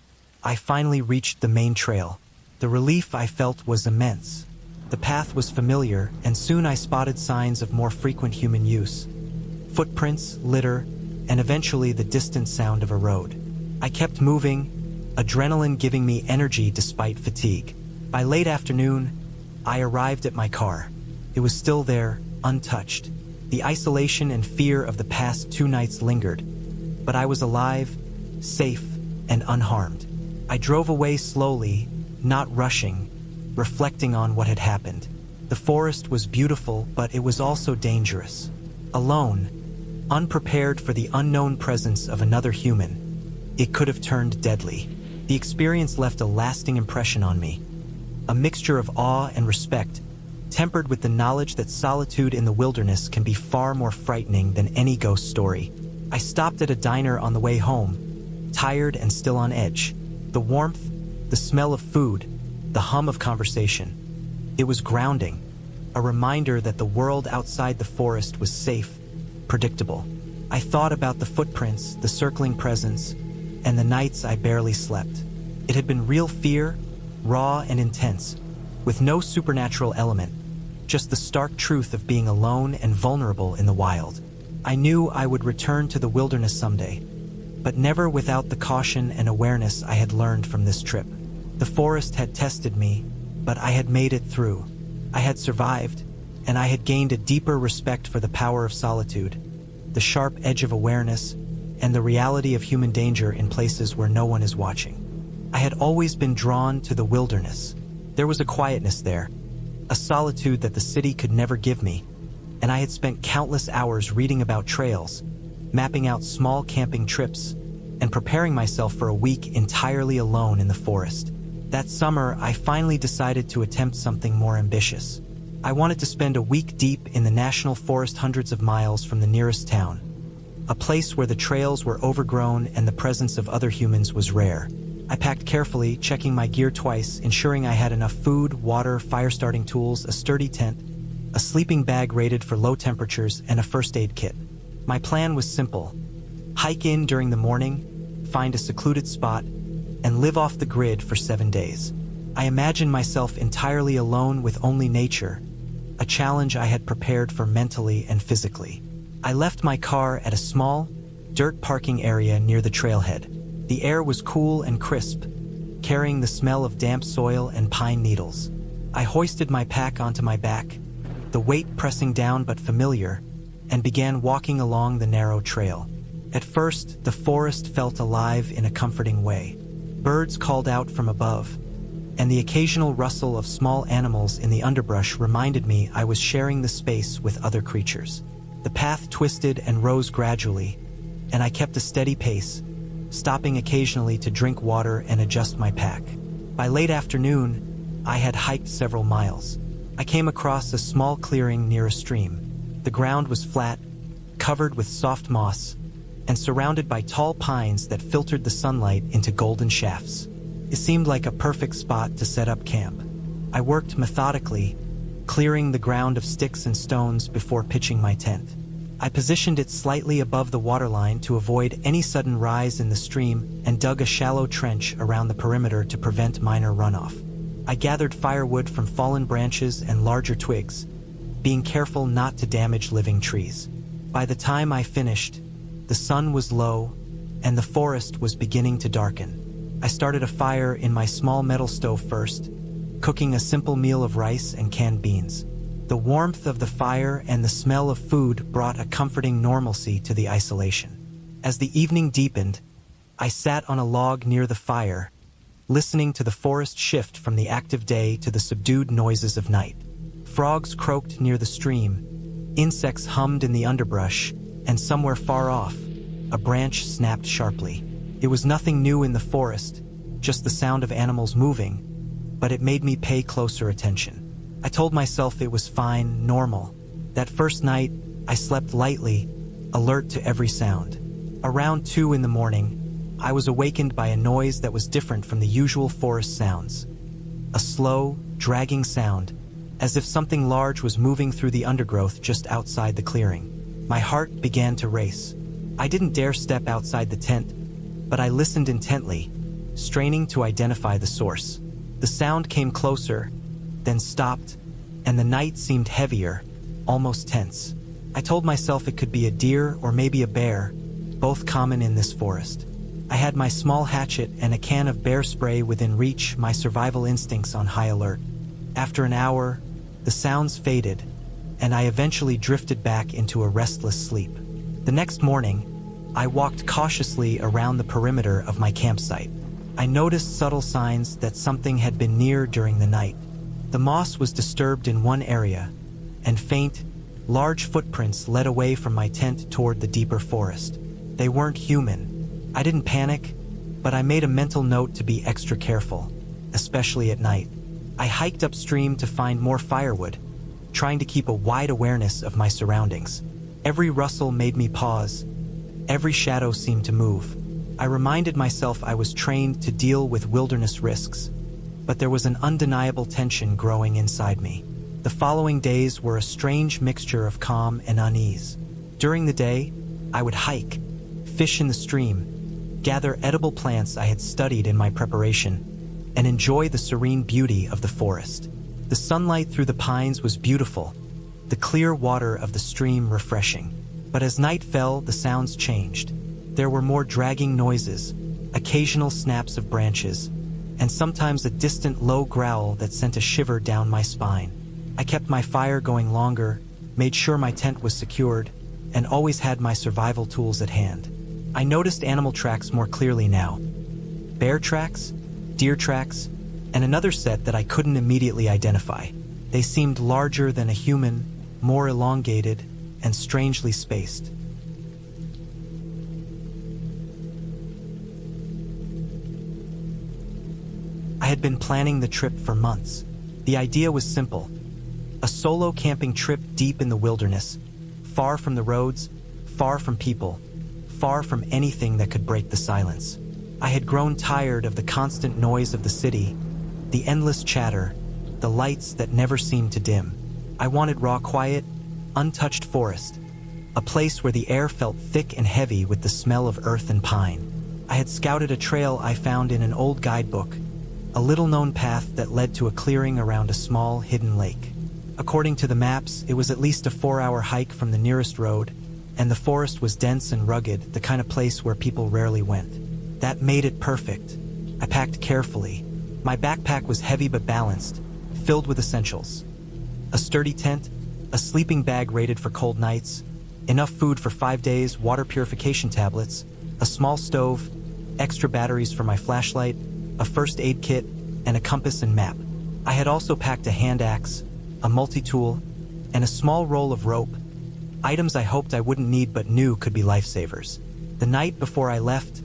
I finally reached the main trail. The relief I felt was immense. The path was familiar, and soon I spotted signs of more frequent human use. Footprints, litter, and eventually the distant sound of a road. I kept moving, adrenaline giving me energy despite fatigue. By late afternoon, I arrived at my car. It was still there, untouched. The isolation and fear of the past 2 nights lingered, but I was alive, safe, and unharmed. I drove away slowly, not rushing, reflecting on what had happened. The forest was beautiful, but it was also dangerous. Alone, unprepared for the unknown presence of another human, it could have turned deadly. The experience left a lasting impression on me, a mixture of awe and respect, tempered with the knowledge that solitude in the wilderness can be far more frightening than any ghost story. I stopped at a diner on the way home, tired and still on edge. The warmth, the smell of food, the hum of conversation. It was grounding, a reminder that the world outside the forest was safe, predictable. I thought about the footprints, the circling presence, and the nights I barely slept. It had been real fear, raw and intense, with no supernatural element, just the stark truth of being alone and vulnerable in the wild. I knew I would return to the wilderness someday, but never without the caution and awareness I had learned from this trip. The forest had tested me, but I had made it through. I had survived, and I had gained a deeper respect for the power of solitude, the sharp edge of awareness, and the reality of human danger in places where no one is watching. I had always been drawn to the wilderness. There was a quietness there, a solitude that the city could never give me, and I had spent countless hours reading about trails, mapping out small camping trips, and preparing myself for a week entirely alone in the forest. That summer, I finally decided to attempt something more ambitious. I wanted to spend a week deep in the national forest hundreds of miles from the nearest town, a place where the trails were overgrown and the presence of other humans was rare. I packed carefully, checking my gear twice, ensuring I had enough food, water, fire-starting tools, a sturdy tent, a sleeping bag rated for low temperatures, and a first aid kit. My plan was simple: hike in during the morning, find a secluded spot, and live off the grid for 7 days. I imagined myself entirely alone with only nature, a challenge I had prepared for mentally and physically. I left my car at a small, dirt parking area near the trailhead. The air was cool and crisp, carrying the smell of damp soil and pine needles. I hoisted my pack onto my back, the weight pressing down but familiar, and began walking along the narrow trail. At first, the forest felt alive in a comforting way. Birds called out from above, and the occasional rustle of small animals in the underbrush reminded me I was sharing the space with other creatures. The path twisted and rose gradually, and I kept a steady pace, stopping occasionally to drink water and adjust my pack. By late afternoon, I had hiked several miles. I came across a small clearing near a stream. The ground was flat, covered with soft moss, and surrounded by tall pines that filtered the sunlight into golden shafts. It seemed like a perfect spot to set up camp. I worked methodically, clearing the ground of sticks and stones before pitching my tent. I positioned it slightly above the waterline to avoid any sudden rise in the stream and dug a shallow trench around the perimeter to prevent minor runoff. I gathered firewood from fallen branches and larger twigs, being careful not to damage living trees. By the time I finished, the sun was low and the forest was beginning to darken. I started a fire in my small metal stove first, cooking a simple meal of rice and canned beans. The warmth of the fire and the smell of food brought a comforting normalcy to the isolation. As the evening deepened, I sat on a log near the fire, listening to the forest shift from the active day to the subdued noises of night. Frogs croaked near the stream, insects hummed in the underbrush, and somewhere far off, a branch snapped sharply. It was nothing new in the forest, just the sound of animals moving, but it made me pay closer attention. I told myself it was fine, normal. That first night, I slept lightly, alert to every sound. Around 2 in the morning, I was awakened by a noise that was different from the usual forest sounds. A slow, dragging sound, as if something large was moving through the undergrowth just outside the clearing. My heart began to race. I didn't dare step outside the tent, but I listened intently, straining to identify the source. The sound came closer, then stopped, and the night seemed heavier, almost tense. I told myself it could be a deer or maybe a bear, both common in this forest. I had my small hatchet and a can of bear spray within reach, my survival instincts on high alert. After an hour, the sounds faded, and I eventually drifted back into a restless sleep. The next morning, I walked cautiously around the perimeter of my campsite. I noticed subtle signs that something had been near during the night. The moss was disturbed in one area, and faint, large footprints led away from my tent toward the deeper forest. They weren't human. I didn't panic, but I made a mental note to be extra careful, especially at night. I hiked upstream to find more firewood, trying to keep a wide awareness of my surroundings. Every rustle made me pause. Every shadow seemed to move. I reminded myself I was trained to deal with wilderness risks, but there was an undeniable tension growing inside me. The following days were a strange mixture of calm and unease. During the day, I would hike, fish in the stream, gather edible plants I had studied in my preparation, and enjoy the serene beauty of the forest. The sunlight through the pines was beautiful, the clear water of the stream refreshing. But as night fell, the sounds changed. There were more dragging noises, occasional snaps of branches, and sometimes a distant low growl that sent a shiver down my spine. I kept my fire going longer, made sure my tent was secured, and always had my survival tools at hand. I noticed animal tracks more clearly now. Bear tracks, deer tracks, and another set that I couldn't immediately identify. They seemed larger than a human, more elongated, and strangely spaced. I had been planning the trip for months. The idea was simple: a solo camping trip deep in the wilderness, far from the roads, far from people, far from anything that could break the silence. I had grown tired of the constant noise of the city, the endless chatter, the lights that never seemed to dim. I wanted raw, quiet, untouched forest, a place where the air felt thick and heavy with the smell of earth and pine. I had scouted a trail I found in an old guidebook, a little-known path that led to a clearing around a small, hidden lake. According to the maps, it was at least a 4-hour hike from the nearest road, and the forest was dense and rugged, the kind of place where people rarely went. That made it perfect. I packed carefully. My backpack was heavy but balanced, filled with essentials: a sturdy tent, a sleeping bag rated for cold nights, enough food for 5 days, water purification tablets, a small stove, extra batteries for my flashlight, a first aid kit, and a compass and map. I had also packed a hand axe, a multi-tool, and a small roll of rope, items I hoped I wouldn't need but knew could be lifesavers. The night before I left,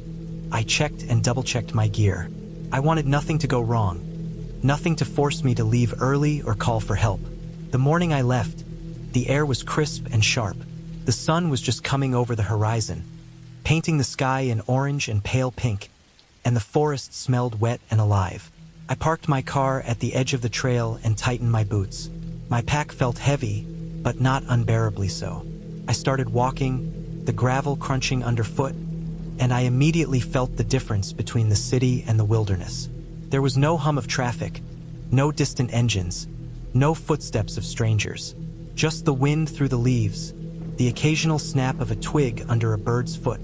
I checked and double-checked my gear. I wanted nothing to go wrong, nothing to force me to leave early or call for help. The morning I left, the air was crisp and sharp. The sun was just coming over the horizon, painting the sky in orange and pale pink, and the forest smelled wet and alive. I parked my car at the edge of the trail and tightened my boots. My pack felt heavy, but not unbearably so. I started walking, the gravel crunching underfoot, and I immediately felt the difference between the city and the wilderness. There was no hum of traffic, no distant engines, no footsteps of strangers. Just the wind through the leaves, the occasional snap of a twig under a bird's foot,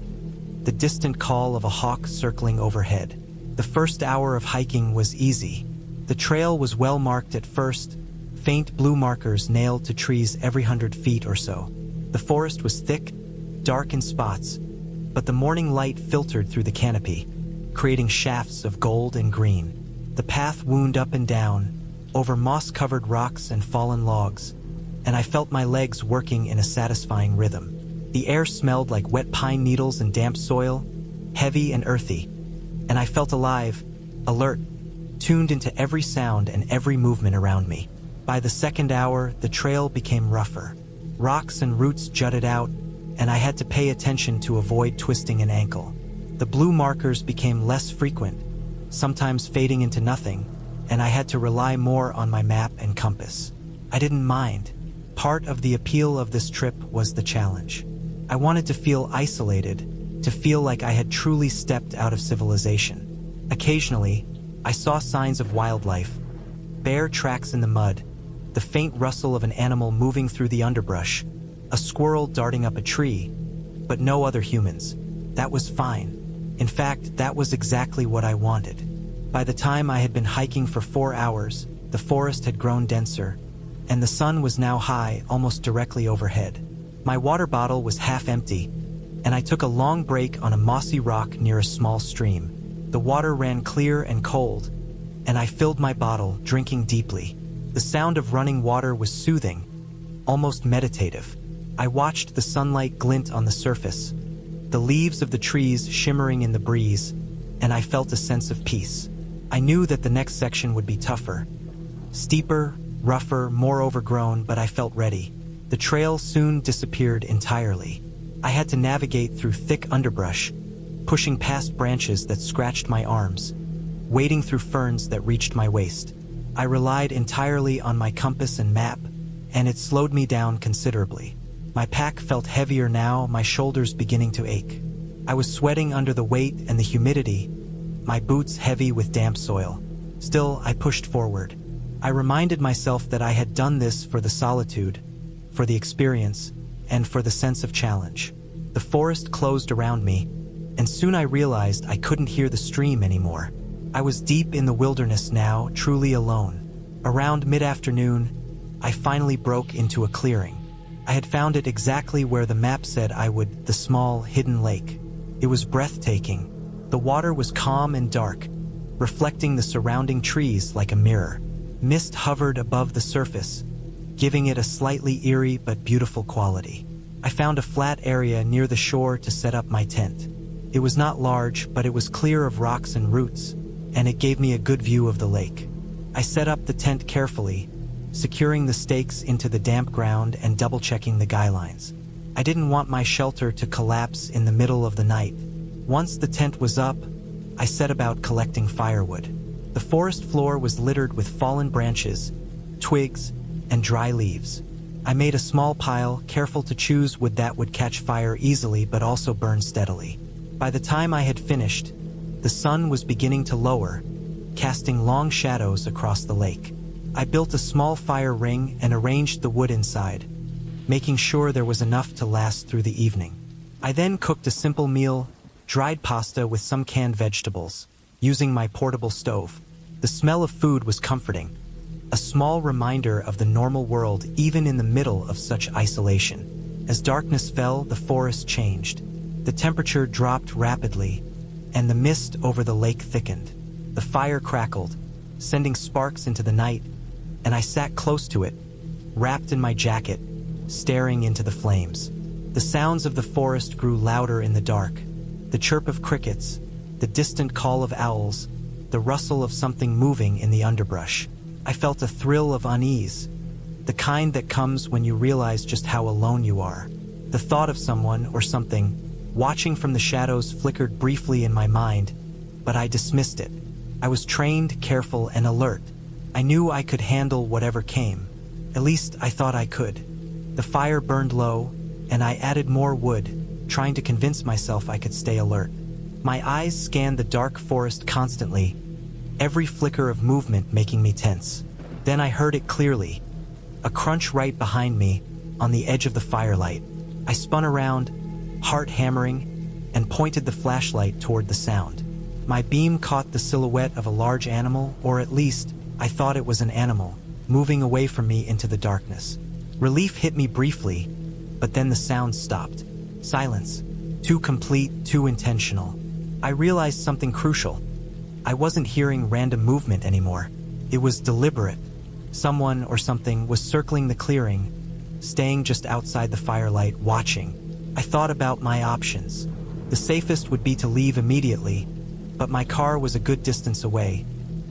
the distant call of a hawk circling overhead. The first hour of hiking was easy. The trail was well marked at first, faint blue markers nailed to trees every 100 feet or so. The forest was thick, dark in spots, but the morning light filtered through the canopy, creating shafts of gold and green. The path wound up and down, over moss-covered rocks and fallen logs, and I felt my legs working in a satisfying rhythm. The air smelled like wet pine needles and damp soil, heavy and earthy, and I felt alive, alert, tuned into every sound and every movement around me. By the second hour, the trail became rougher. Rocks and roots jutted out, and I had to pay attention to avoid twisting an ankle. The blue markers became less frequent, sometimes fading into nothing, and I had to rely more on my map and compass. I didn't mind. Part of the appeal of this trip was the challenge. I wanted to feel isolated, to feel like I had truly stepped out of civilization. Occasionally, I saw signs of wildlife, bare tracks in the mud, the faint rustle of an animal moving through the underbrush, a squirrel darting up a tree, but no other humans. That was fine. In fact, that was exactly what I wanted. By the time I had been hiking for 4 hours, the forest had grown denser, and the sun was now high, almost directly overhead. My water bottle was half empty, and I took a long break on a mossy rock near a small stream. The water ran clear and cold, and I filled my bottle, drinking deeply. The sound of running water was soothing, almost meditative. I watched the sunlight glint on the surface, the leaves of the trees shimmering in the breeze, and I felt a sense of peace. I knew that the next section would be tougher, steeper, rougher, more overgrown, but I felt ready. The trail soon disappeared entirely. I had to navigate through thick underbrush, pushing past branches that scratched my arms, wading through ferns that reached my waist. I relied entirely on my compass and map, and it slowed me down considerably. My pack felt heavier now, my shoulders beginning to ache. I was sweating under the weight and the humidity, my boots heavy with damp soil. Still, I pushed forward. I reminded myself that I had done this for the solitude, for the experience, and for the sense of challenge. The forest closed around me, and soon I realized I couldn't hear the stream anymore. I was deep in the wilderness now, truly alone. Around mid-afternoon, I finally broke into a clearing. I had found it exactly where the map said I would, the small, hidden lake. It was breathtaking. The water was calm and dark, reflecting the surrounding trees like a mirror. Mist hovered above the surface, giving it a slightly eerie but beautiful quality. I found a flat area near the shore to set up my tent. It was not large, but it was clear of rocks and roots, and it gave me a good view of the lake. I set up the tent carefully, securing the stakes into the damp ground and double-checking the guy lines. I didn't want my shelter to collapse in the middle of the night. Once the tent was up, I set about collecting firewood. The forest floor was littered with fallen branches, twigs, and dry leaves. I made a small pile, careful to choose wood that would catch fire easily but also burn steadily. By the time I had finished, the sun was beginning to lower, casting long shadows across the lake. I built a small fire ring and arranged the wood inside, making sure there was enough to last through the evening. I then cooked a simple meal, dried pasta with some canned vegetables, using my portable stove. The smell of food was comforting, a small reminder of the normal world even in the middle of such isolation. As darkness fell, the forest changed. The temperature dropped rapidly, and the mist over the lake thickened. The fire crackled, sending sparks into the night, and I sat close to it, wrapped in my jacket, staring into the flames. The sounds of the forest grew louder in the dark. The chirp of crickets, the distant call of owls, the rustle of something moving in the underbrush. I felt a thrill of unease, the kind that comes when you realize just how alone you are. The thought of someone or something Watching from the shadows flickered briefly in my mind, but I dismissed it. I was trained, careful, and alert. I knew I could handle whatever came. At least I thought I could. The fire burned low, and I added more wood, trying to convince myself I could stay alert. My eyes scanned the dark forest constantly, every flicker of movement making me tense. Then I heard it clearly, a crunch right behind me, on the edge of the firelight. I spun around, heart hammering, and pointed the flashlight toward the sound. My beam caught the silhouette of a large animal, or at least, I thought it was an animal, moving away from me into the darkness. Relief hit me briefly, but then the sound stopped. Silence. Too complete, too intentional. I realized something crucial. I wasn't hearing random movement anymore. It was deliberate. Someone or something was circling the clearing, staying just outside the firelight, watching. I thought about my options. The safest would be to leave immediately, but my car was a good distance away,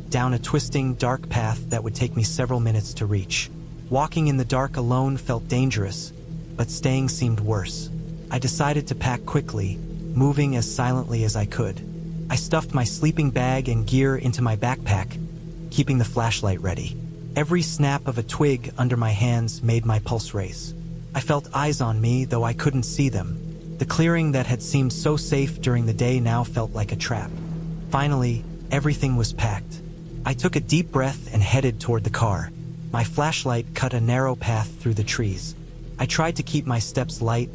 down a twisting, dark path that would take me several minutes to reach. Walking in the dark alone felt dangerous, but staying seemed worse. I decided to pack quickly, moving as silently as I could. I stuffed my sleeping bag and gear into my backpack, keeping the flashlight ready. Every snap of a twig under my hands made my pulse race. I felt eyes on me, though I couldn't see them. The clearing that had seemed so safe during the day now felt like a trap. Finally, everything was packed. I took a deep breath and headed toward the car. My flashlight cut a narrow path through the trees. I tried to keep my steps light,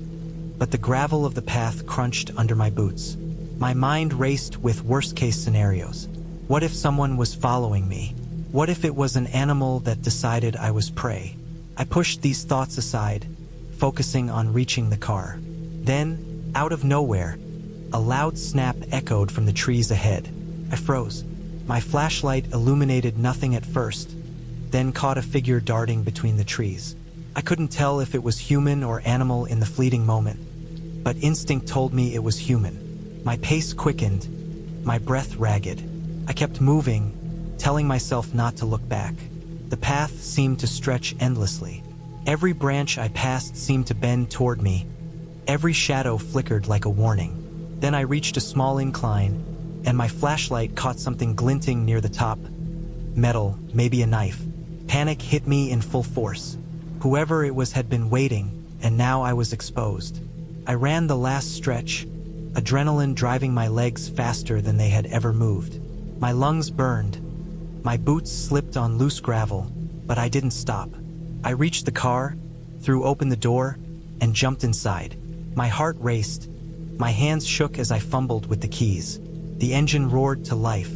but the gravel of the path crunched under my boots. My mind raced with worst-case scenarios. What if someone was following me? What if it was an animal that decided I was prey? I pushed these thoughts aside, focusing on reaching the car. Then, out of nowhere, a loud snap echoed from the trees ahead. I froze. My flashlight illuminated nothing at first, then caught a figure darting between the trees. I couldn't tell if it was human or animal in the fleeting moment, but instinct told me it was human. My pace quickened, my breath ragged. I kept moving, telling myself not to look back. The path seemed to stretch endlessly. Every branch I passed seemed to bend toward me. Every shadow flickered like a warning. Then I reached a small incline, and my flashlight caught something glinting near the top. Metal, maybe a knife. Panic hit me in full force. Whoever it was had been waiting, and now I was exposed. I ran the last stretch, adrenaline driving my legs faster than they had ever moved. My lungs burned. My boots slipped on loose gravel, but I didn't stop. I reached the car, threw open the door, and jumped inside. My heart raced. My hands shook as I fumbled with the keys. The engine roared to life.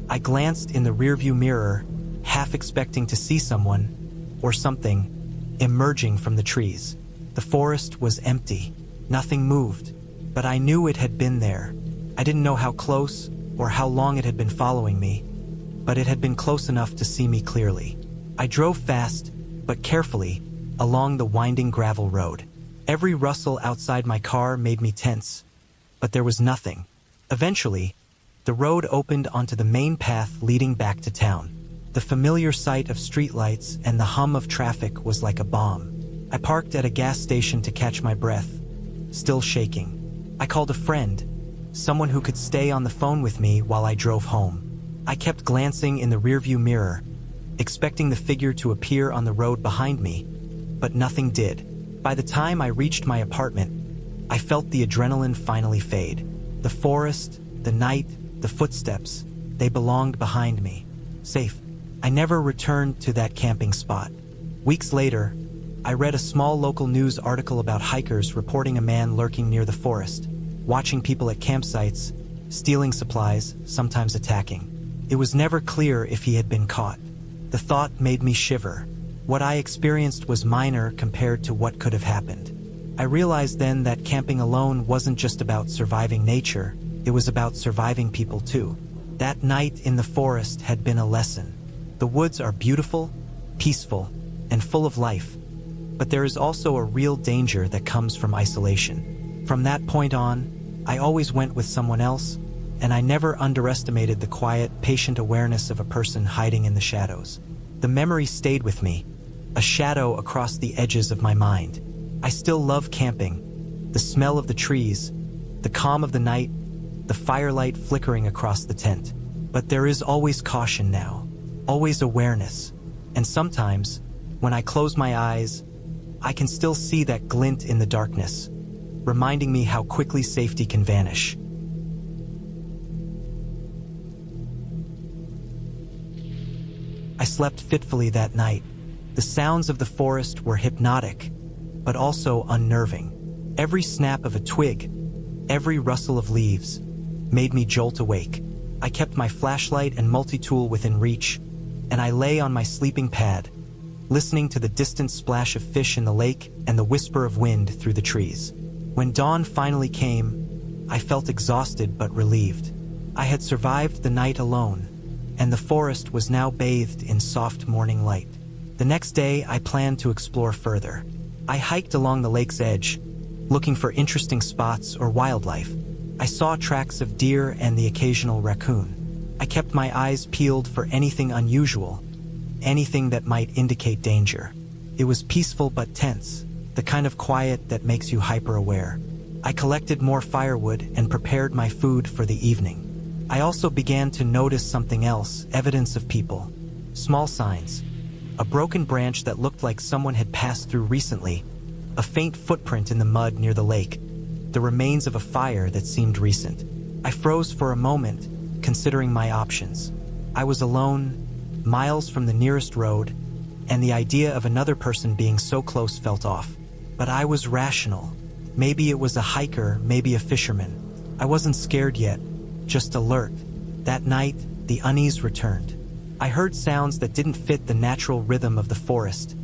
I glanced in the rearview mirror, half expecting to see someone, or something, emerging from the trees. The forest was empty. Nothing moved, but I knew it had been there. I didn't know how close or how long it had been following me, but it had been close enough to see me clearly. I drove fast, but carefully, along the winding gravel road. Every rustle outside my car made me tense, but there was nothing. Eventually, the road opened onto the main path leading back to town. The familiar sight of streetlights and the hum of traffic was like a balm. I parked at a gas station to catch my breath, still shaking. I called a friend, someone who could stay on the phone with me while I drove home. I kept glancing in the rearview mirror, expecting the figure to appear on the road behind me, but nothing did. By the time I reached my apartment, I felt the adrenaline finally fade. The forest, the night, the footsteps, they belonged behind me. Safe. I never returned to that camping spot. Weeks later, I read a small local news article about hikers reporting a man lurking near the forest, watching people at campsites, stealing supplies, sometimes attacking. It was never clear if he had been caught. The thought made me shiver. What I experienced was minor compared to what could have happened. I realized then that camping alone wasn't just about surviving nature, it was about surviving people too. That night in the forest had been a lesson. The woods are beautiful, peaceful, and full of life, but there is also a real danger that comes from isolation. From that point on, I always went with someone else, and I never underestimated the quiet, patient awareness of a person hiding in the shadows. The memory stayed with me, a shadow across the edges of my mind. I still love camping, the smell of the trees, the calm of the night, the firelight flickering across the tent. But there is always caution now, always awareness, and sometimes, when I close my eyes, I can still see that glint in the darkness, reminding me how quickly safety can vanish. I slept fitfully that night. The sounds of the forest were hypnotic, but also unnerving. Every snap of a twig, every rustle of leaves, made me jolt awake. I kept my flashlight and multi-tool within reach, and I lay on my sleeping pad, listening to the distant splash of fish in the lake and the whisper of wind through the trees. When dawn finally came, I felt exhausted but relieved. I had survived the night alone, and the forest was now bathed in soft morning light. The next day, I planned to explore further. I hiked along the lake's edge, looking for interesting spots or wildlife. I saw tracks of deer and the occasional raccoon. I kept my eyes peeled for anything unusual, anything that might indicate danger. It was peaceful but tense, the kind of quiet that makes you hyper-aware. I collected more firewood and prepared my food for the evening. I also began to notice something else, evidence of people. Small signs. A broken branch that looked like someone had passed through recently. A faint footprint in the mud near the lake. The remains of a fire that seemed recent. I froze for a moment, considering my options. I was alone, miles from the nearest road, and the idea of another person being so close felt off. But I was rational. Maybe it was a hiker, maybe a fisherman. I wasn't scared yet, just alert. That night, the unease returned. I heard sounds that didn't fit the natural rhythm of the forest.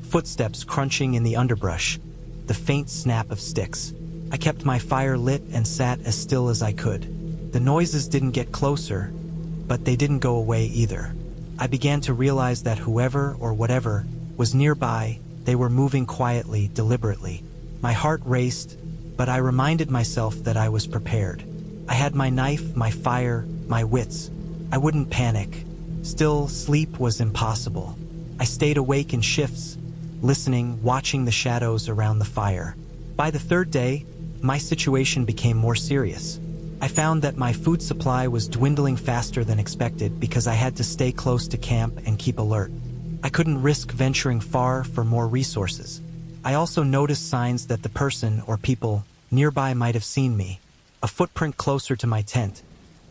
Footsteps crunching in the underbrush, the faint snap of sticks. I kept my fire lit and sat as still as I could. The noises didn't get closer, but they didn't go away either. I began to realize that whoever or whatever was nearby, they were moving quietly, deliberately. My heart raced, but I reminded myself that I was prepared. I had my knife, my fire, my wits. I wouldn't panic. Still, sleep was impossible. I stayed awake in shifts, listening, watching the shadows around the fire. By the third day, my situation became more serious. I found that my food supply was dwindling faster than expected because I had to stay close to camp and keep alert. I couldn't risk venturing far for more resources. I also noticed signs that the person or people nearby might have seen me. A footprint closer to my tent.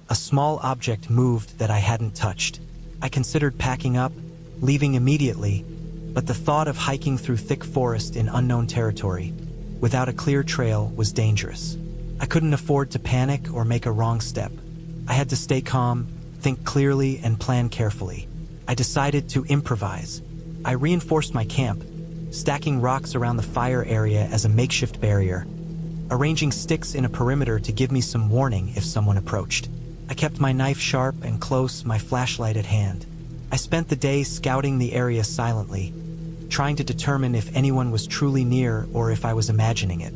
A small object moved that I hadn't touched. I considered packing up, leaving immediately, but the thought of hiking through thick forest in unknown territory, without a clear trail, was dangerous. I couldn't afford to panic or make a wrong step. I had to stay calm, think clearly, and plan carefully. I decided to improvise. I reinforced my camp, stacking rocks around the fire area as a makeshift barrier, arranging sticks in a perimeter to give me some warning if someone approached. I kept my knife sharp and close, my flashlight at hand. I spent the day scouting the area silently, trying to determine if anyone was truly near or if I was imagining it.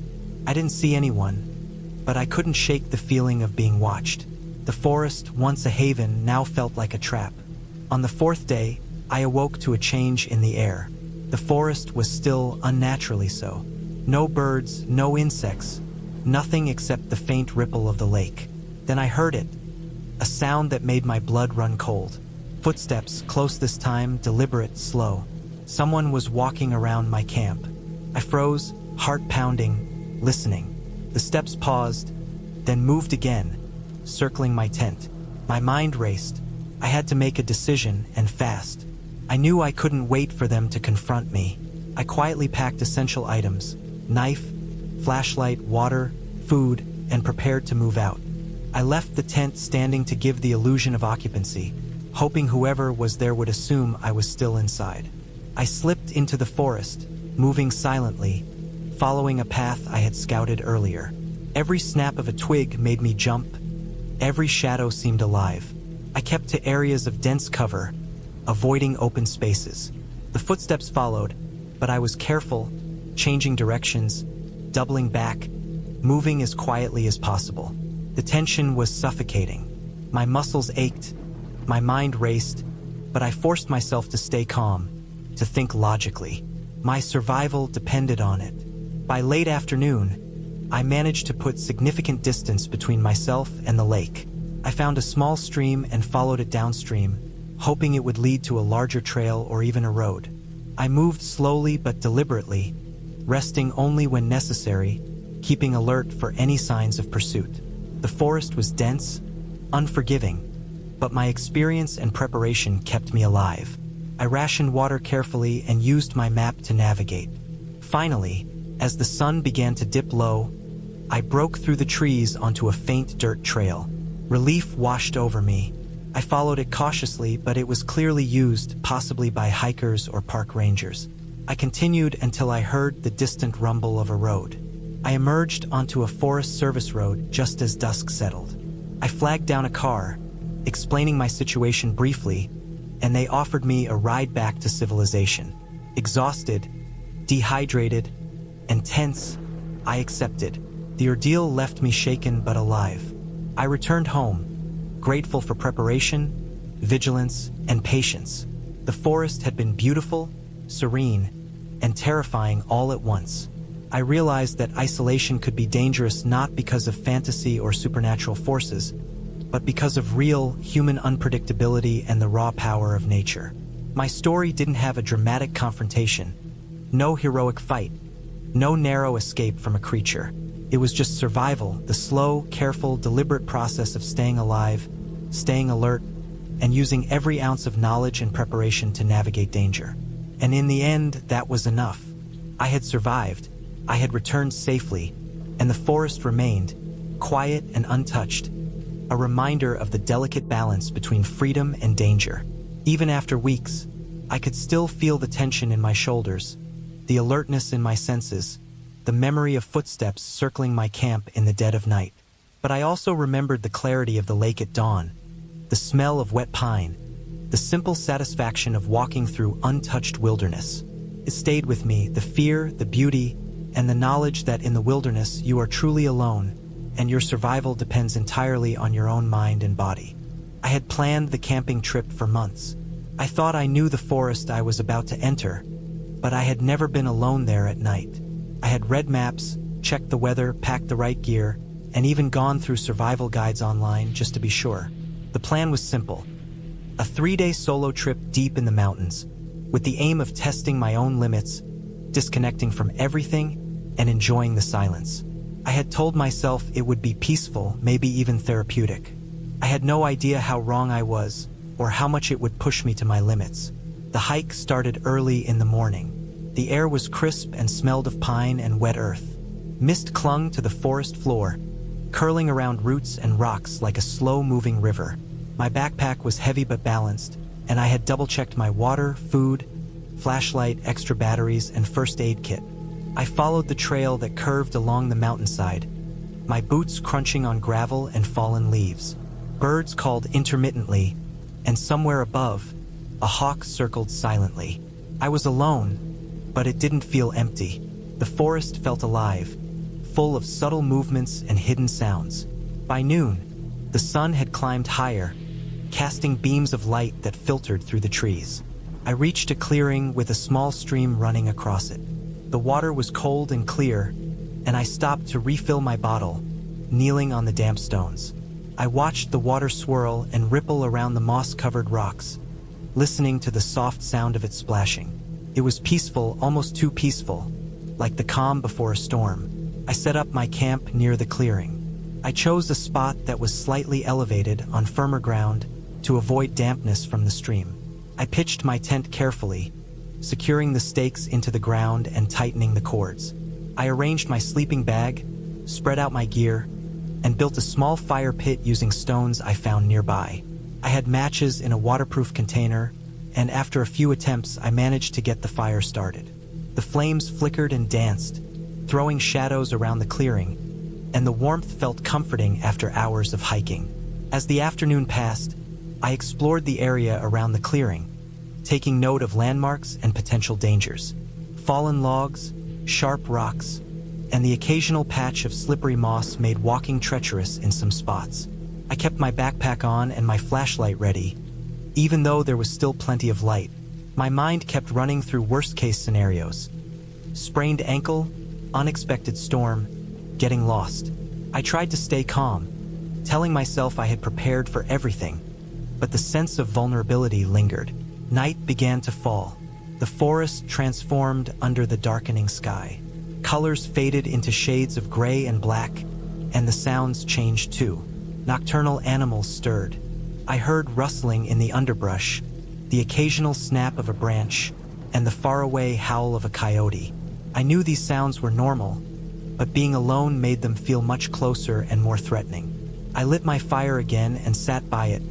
I didn't see anyone, but I couldn't shake the feeling of being watched. The forest, once a haven, now felt like a trap. On the fourth day, I awoke to a change in the air. The forest was still unnaturally so. No birds, no insects, nothing except the faint ripple of the lake. Then I heard it, a sound that made my blood run cold. Footsteps, close this time, deliberate, slow. Someone was walking around my camp. I froze, heart pounding, listening. The steps paused, then moved again, circling my tent. My mind raced. I had to make a decision, and fast. I knew I couldn't wait for them to confront me. I quietly packed essential items, knife, flashlight, water, food, and prepared to move out. I left the tent standing to give the illusion of occupancy, hoping whoever was there would assume I was still inside. I slipped into the forest, moving silently, following a path I had scouted earlier. Every snap of a twig made me jump. Every shadow seemed alive. I kept to areas of dense cover, avoiding open spaces. The footsteps followed, but I was careful, changing directions, doubling back, moving as quietly as possible. The tension was suffocating. My muscles ached, my mind raced, but I forced myself to stay calm, to think logically. My survival depended on it. By late afternoon, I managed to put significant distance between myself and the lake. I found a small stream and followed it downstream, hoping it would lead to a larger trail or even a road. I moved slowly but deliberately, resting only when necessary, keeping alert for any signs of pursuit. The forest was dense, unforgiving, but my experience and preparation kept me alive. I rationed water carefully and used my map to navigate. Finally, as the sun began to dip low, I broke through the trees onto a faint dirt trail. Relief washed over me. I followed it cautiously, but it was clearly used, possibly by hikers or park rangers. I continued until I heard the distant rumble of a road. I emerged onto a Forest Service road just as dusk settled. I flagged down a car, explaining my situation briefly, and they offered me a ride back to civilization. Exhausted, dehydrated, and tense, I accepted. The ordeal left me shaken but alive. I returned home, grateful for preparation, vigilance, and patience. The forest had been beautiful, serene, and terrifying all at once. I realized that isolation could be dangerous not because of fantasy or supernatural forces, but because of real, human unpredictability and the raw power of nature. My story didn't have a dramatic confrontation, no heroic fight, no narrow escape from a creature. It was just survival, the slow, careful, deliberate process of staying alive, staying alert, and using every ounce of knowledge and preparation to navigate danger. And in the end, that was enough. I had survived, I had returned safely, and the forest remained, quiet and untouched, a reminder of the delicate balance between freedom and danger. Even after weeks, I could still feel the tension in my shoulders, the alertness in my senses, the memory of footsteps circling my camp in the dead of night. But I also remembered the clarity of the lake at dawn, the smell of wet pine, the simple satisfaction of walking through untouched wilderness. It stayed with me, the fear, the beauty, and the knowledge that in the wilderness you are truly alone, and your survival depends entirely on your own mind and body. I had planned the camping trip for months. I thought I knew the forest I was about to enter, but I had never been alone there at night. I had read maps, checked the weather, packed the right gear, and even gone through survival guides online just to be sure. The plan was simple: a 3-day solo trip deep in the mountains, with the aim of testing my own limits, disconnecting from everything, and enjoying the silence. I had told myself it would be peaceful, maybe even therapeutic. I had no idea how wrong I was, or how much it would push me to my limits. The hike started early in the morning. The air was crisp and smelled of pine and wet earth. Mist clung to the forest floor, curling around roots and rocks like a slow-moving river. My backpack was heavy but balanced, and I had double-checked my water, food, flashlight, extra batteries, and first aid kit. I followed the trail that curved along the mountainside, my boots crunching on gravel and fallen leaves. Birds called intermittently, and somewhere above, a hawk circled silently. I was alone, but it didn't feel empty. The forest felt alive, full of subtle movements and hidden sounds. By noon, the sun had climbed higher, casting beams of light that filtered through the trees. I reached a clearing with a small stream running across it. The water was cold and clear, and I stopped to refill my bottle, kneeling on the damp stones. I watched the water swirl and ripple around the moss-covered rocks, listening to the soft sound of it splashing. It was peaceful, almost too peaceful, like the calm before a storm. I set up my camp near the clearing. I chose a spot that was slightly elevated on firmer ground to avoid dampness from the stream. I pitched my tent carefully, securing the stakes into the ground and tightening the cords. I arranged my sleeping bag, spread out my gear, and built a small fire pit using stones I found nearby. I had matches in a waterproof container, and after a few attempts I managed to get the fire started. The flames flickered and danced, throwing shadows around the clearing, and the warmth felt comforting after hours of hiking. As the afternoon passed, I explored the area around the clearing, taking note of landmarks and potential dangers. Fallen logs, sharp rocks, and the occasional patch of slippery moss made walking treacherous in some spots. I kept my backpack on and my flashlight ready, even though there was still plenty of light. My mind kept running through worst-case scenarios: sprained ankle, unexpected storm, getting lost. I tried to stay calm, telling myself I had prepared for everything, but the sense of vulnerability lingered. Night began to fall. The forest transformed under the darkening sky. Colors faded into shades of gray and black, and the sounds changed too. Nocturnal animals stirred. I heard rustling in the underbrush, the occasional snap of a branch, and the faraway howl of a coyote. I knew these sounds were normal, but being alone made them feel much closer and more threatening. I lit my fire again and sat by it,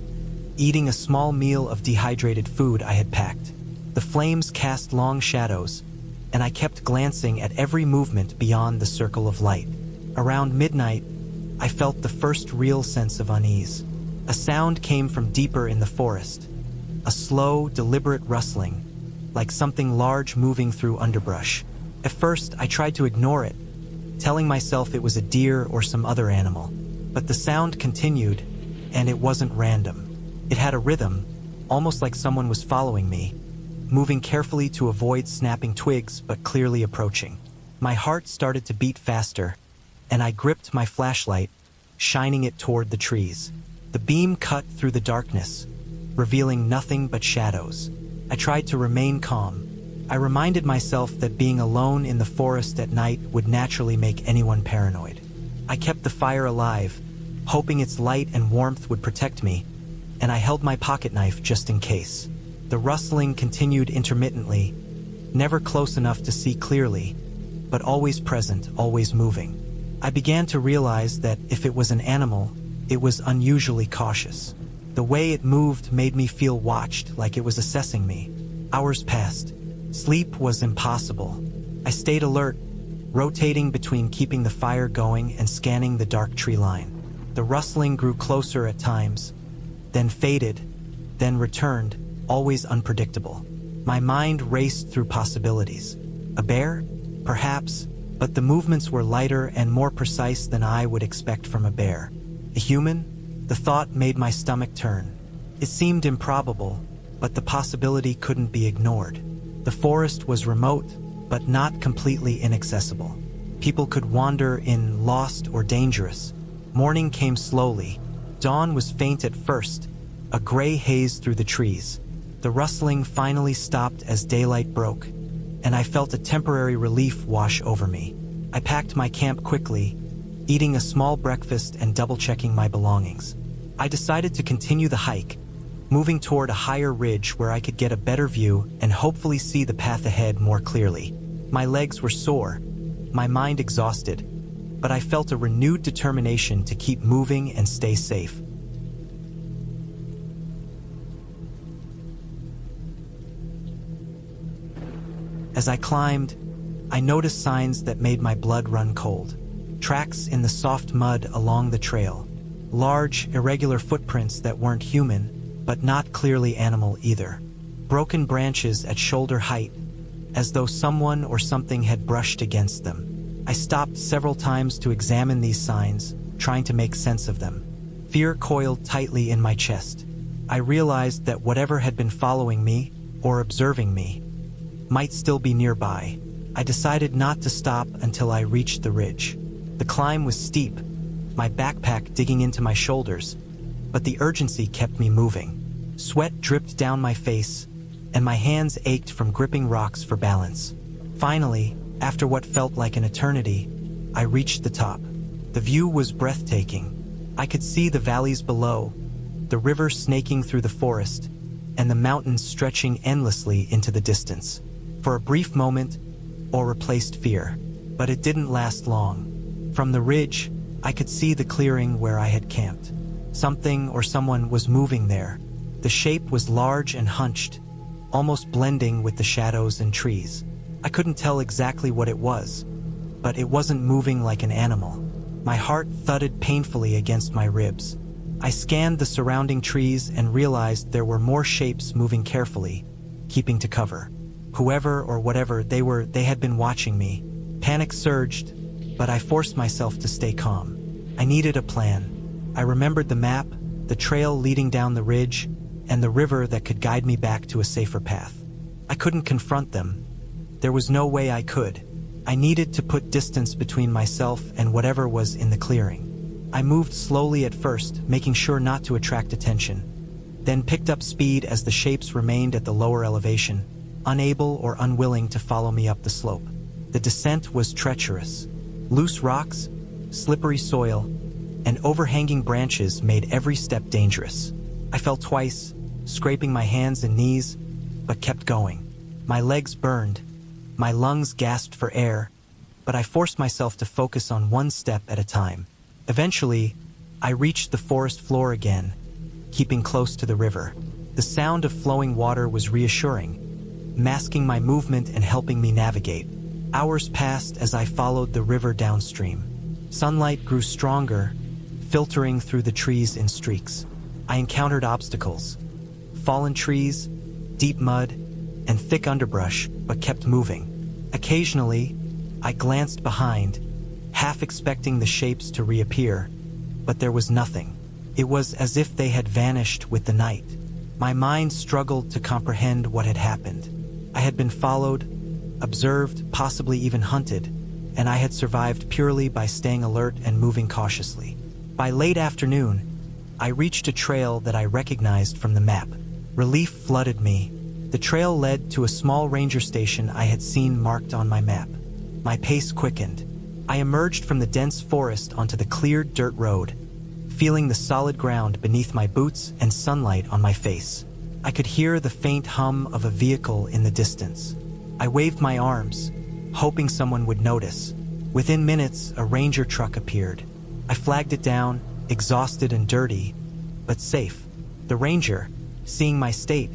eating a small meal of dehydrated food I had packed. The flames cast long shadows, and I kept glancing at every movement beyond the circle of light. Around midnight, I felt the first real sense of unease. A sound came from deeper in the forest, a slow, deliberate rustling, like something large moving through underbrush. At first, I tried to ignore it, telling myself it was a deer or some other animal. But the sound continued, and it wasn't random. It had a rhythm, almost like someone was following me, moving carefully to avoid snapping twigs but clearly approaching. My heart started to beat faster, and I gripped my flashlight, shining it toward the trees. The beam cut through the darkness, revealing nothing but shadows. I tried to remain calm. I reminded myself that being alone in the forest at night would naturally make anyone paranoid. I kept the fire alive, hoping its light and warmth would protect me, and I held my pocket knife just in case. The rustling continued intermittently, never close enough to see clearly, but always present, always moving. I began to realize that if it was an animal, it was unusually cautious. The way it moved made me feel watched, like it was assessing me. Hours passed. Sleep was impossible. I stayed alert, rotating between keeping the fire going and scanning the dark tree line. The rustling grew closer at times, then faded, then returned, always unpredictable. My mind raced through possibilities. A bear? Perhaps, but the movements were lighter and more precise than I would expect from a bear. A human? The thought made my stomach turn. It seemed improbable, but the possibility couldn't be ignored. The forest was remote, but not completely inaccessible. People could wander in, lost or dangerous. Morning came slowly. Dawn was faint at first, a gray haze through the trees. The rustling finally stopped as daylight broke, and I felt a temporary relief wash over me. I packed my camp quickly, eating a small breakfast and double-checking my belongings. I decided to continue the hike, moving toward a higher ridge where I could get a better view and hopefully see the path ahead more clearly. My legs were sore, my mind exhausted, but I felt a renewed determination to keep moving and stay safe. As I climbed, I noticed signs that made my blood run cold. Tracks in the soft mud along the trail. Large, irregular footprints that weren't human, but not clearly animal either. Broken branches at shoulder height, as though someone or something had brushed against them. I stopped several times to examine these signs, trying to make sense of them. Fear coiled tightly in my chest. I realized that whatever had been following me, or observing me, might still be nearby. I decided not to stop until I reached the ridge. The climb was steep, my backpack digging into my shoulders, but the urgency kept me moving. Sweat dripped down my face, and my hands ached from gripping rocks for balance. Finally, after what felt like an eternity, I reached the top. The view was breathtaking. I could see the valleys below, the river snaking through the forest, and the mountains stretching endlessly into the distance. For a brief moment, awe replaced fear, but it didn't last long. From the ridge, I could see the clearing where I had camped. Something or someone was moving there. The shape was large and hunched, almost blending with the shadows and trees. I couldn't tell exactly what it was, but it wasn't moving like an animal. My heart thudded painfully against my ribs. I scanned the surrounding trees and realized there were more shapes moving carefully, keeping to cover. Whoever or whatever they were, they had been watching me. Panic surged, but I forced myself to stay calm. I needed a plan. I remembered the map, the trail leading down the ridge, and the river that could guide me back to a safer path. I couldn't confront them. There was no way I could. I needed to put distance between myself and whatever was in the clearing. I moved slowly at first, making sure not to attract attention, then picked up speed as the shapes remained at the lower elevation, unable or unwilling to follow me up the slope. The descent was treacherous. Loose rocks, slippery soil, and overhanging branches made every step dangerous. I fell twice, scraping my hands and knees, but kept going. My legs burned, my lungs gasped for air, but I forced myself to focus on one step at a time. Eventually, I reached the forest floor again, keeping close to the river. The sound of flowing water was reassuring, masking my movement and helping me navigate. Hours passed as I followed the river downstream. Sunlight grew stronger, filtering through the trees in streaks. I encountered obstacles: fallen trees, deep mud, and thick underbrush, but kept moving. Occasionally, I glanced behind, half expecting the shapes to reappear, but there was nothing. It was as if they had vanished with the night. My mind struggled to comprehend what had happened. I had been followed, observed, possibly even hunted, and I had survived purely by staying alert and moving cautiously. By late afternoon, I reached a trail that I recognized from the map. Relief flooded me. The trail led to a small ranger station I had seen marked on my map. My pace quickened. I emerged from the dense forest onto the cleared dirt road, feeling the solid ground beneath my boots and sunlight on my face. I could hear the faint hum of a vehicle in the distance. I waved my arms, hoping someone would notice. Within minutes, a ranger truck appeared. I flagged it down, exhausted and dirty, but safe. The ranger, seeing my state,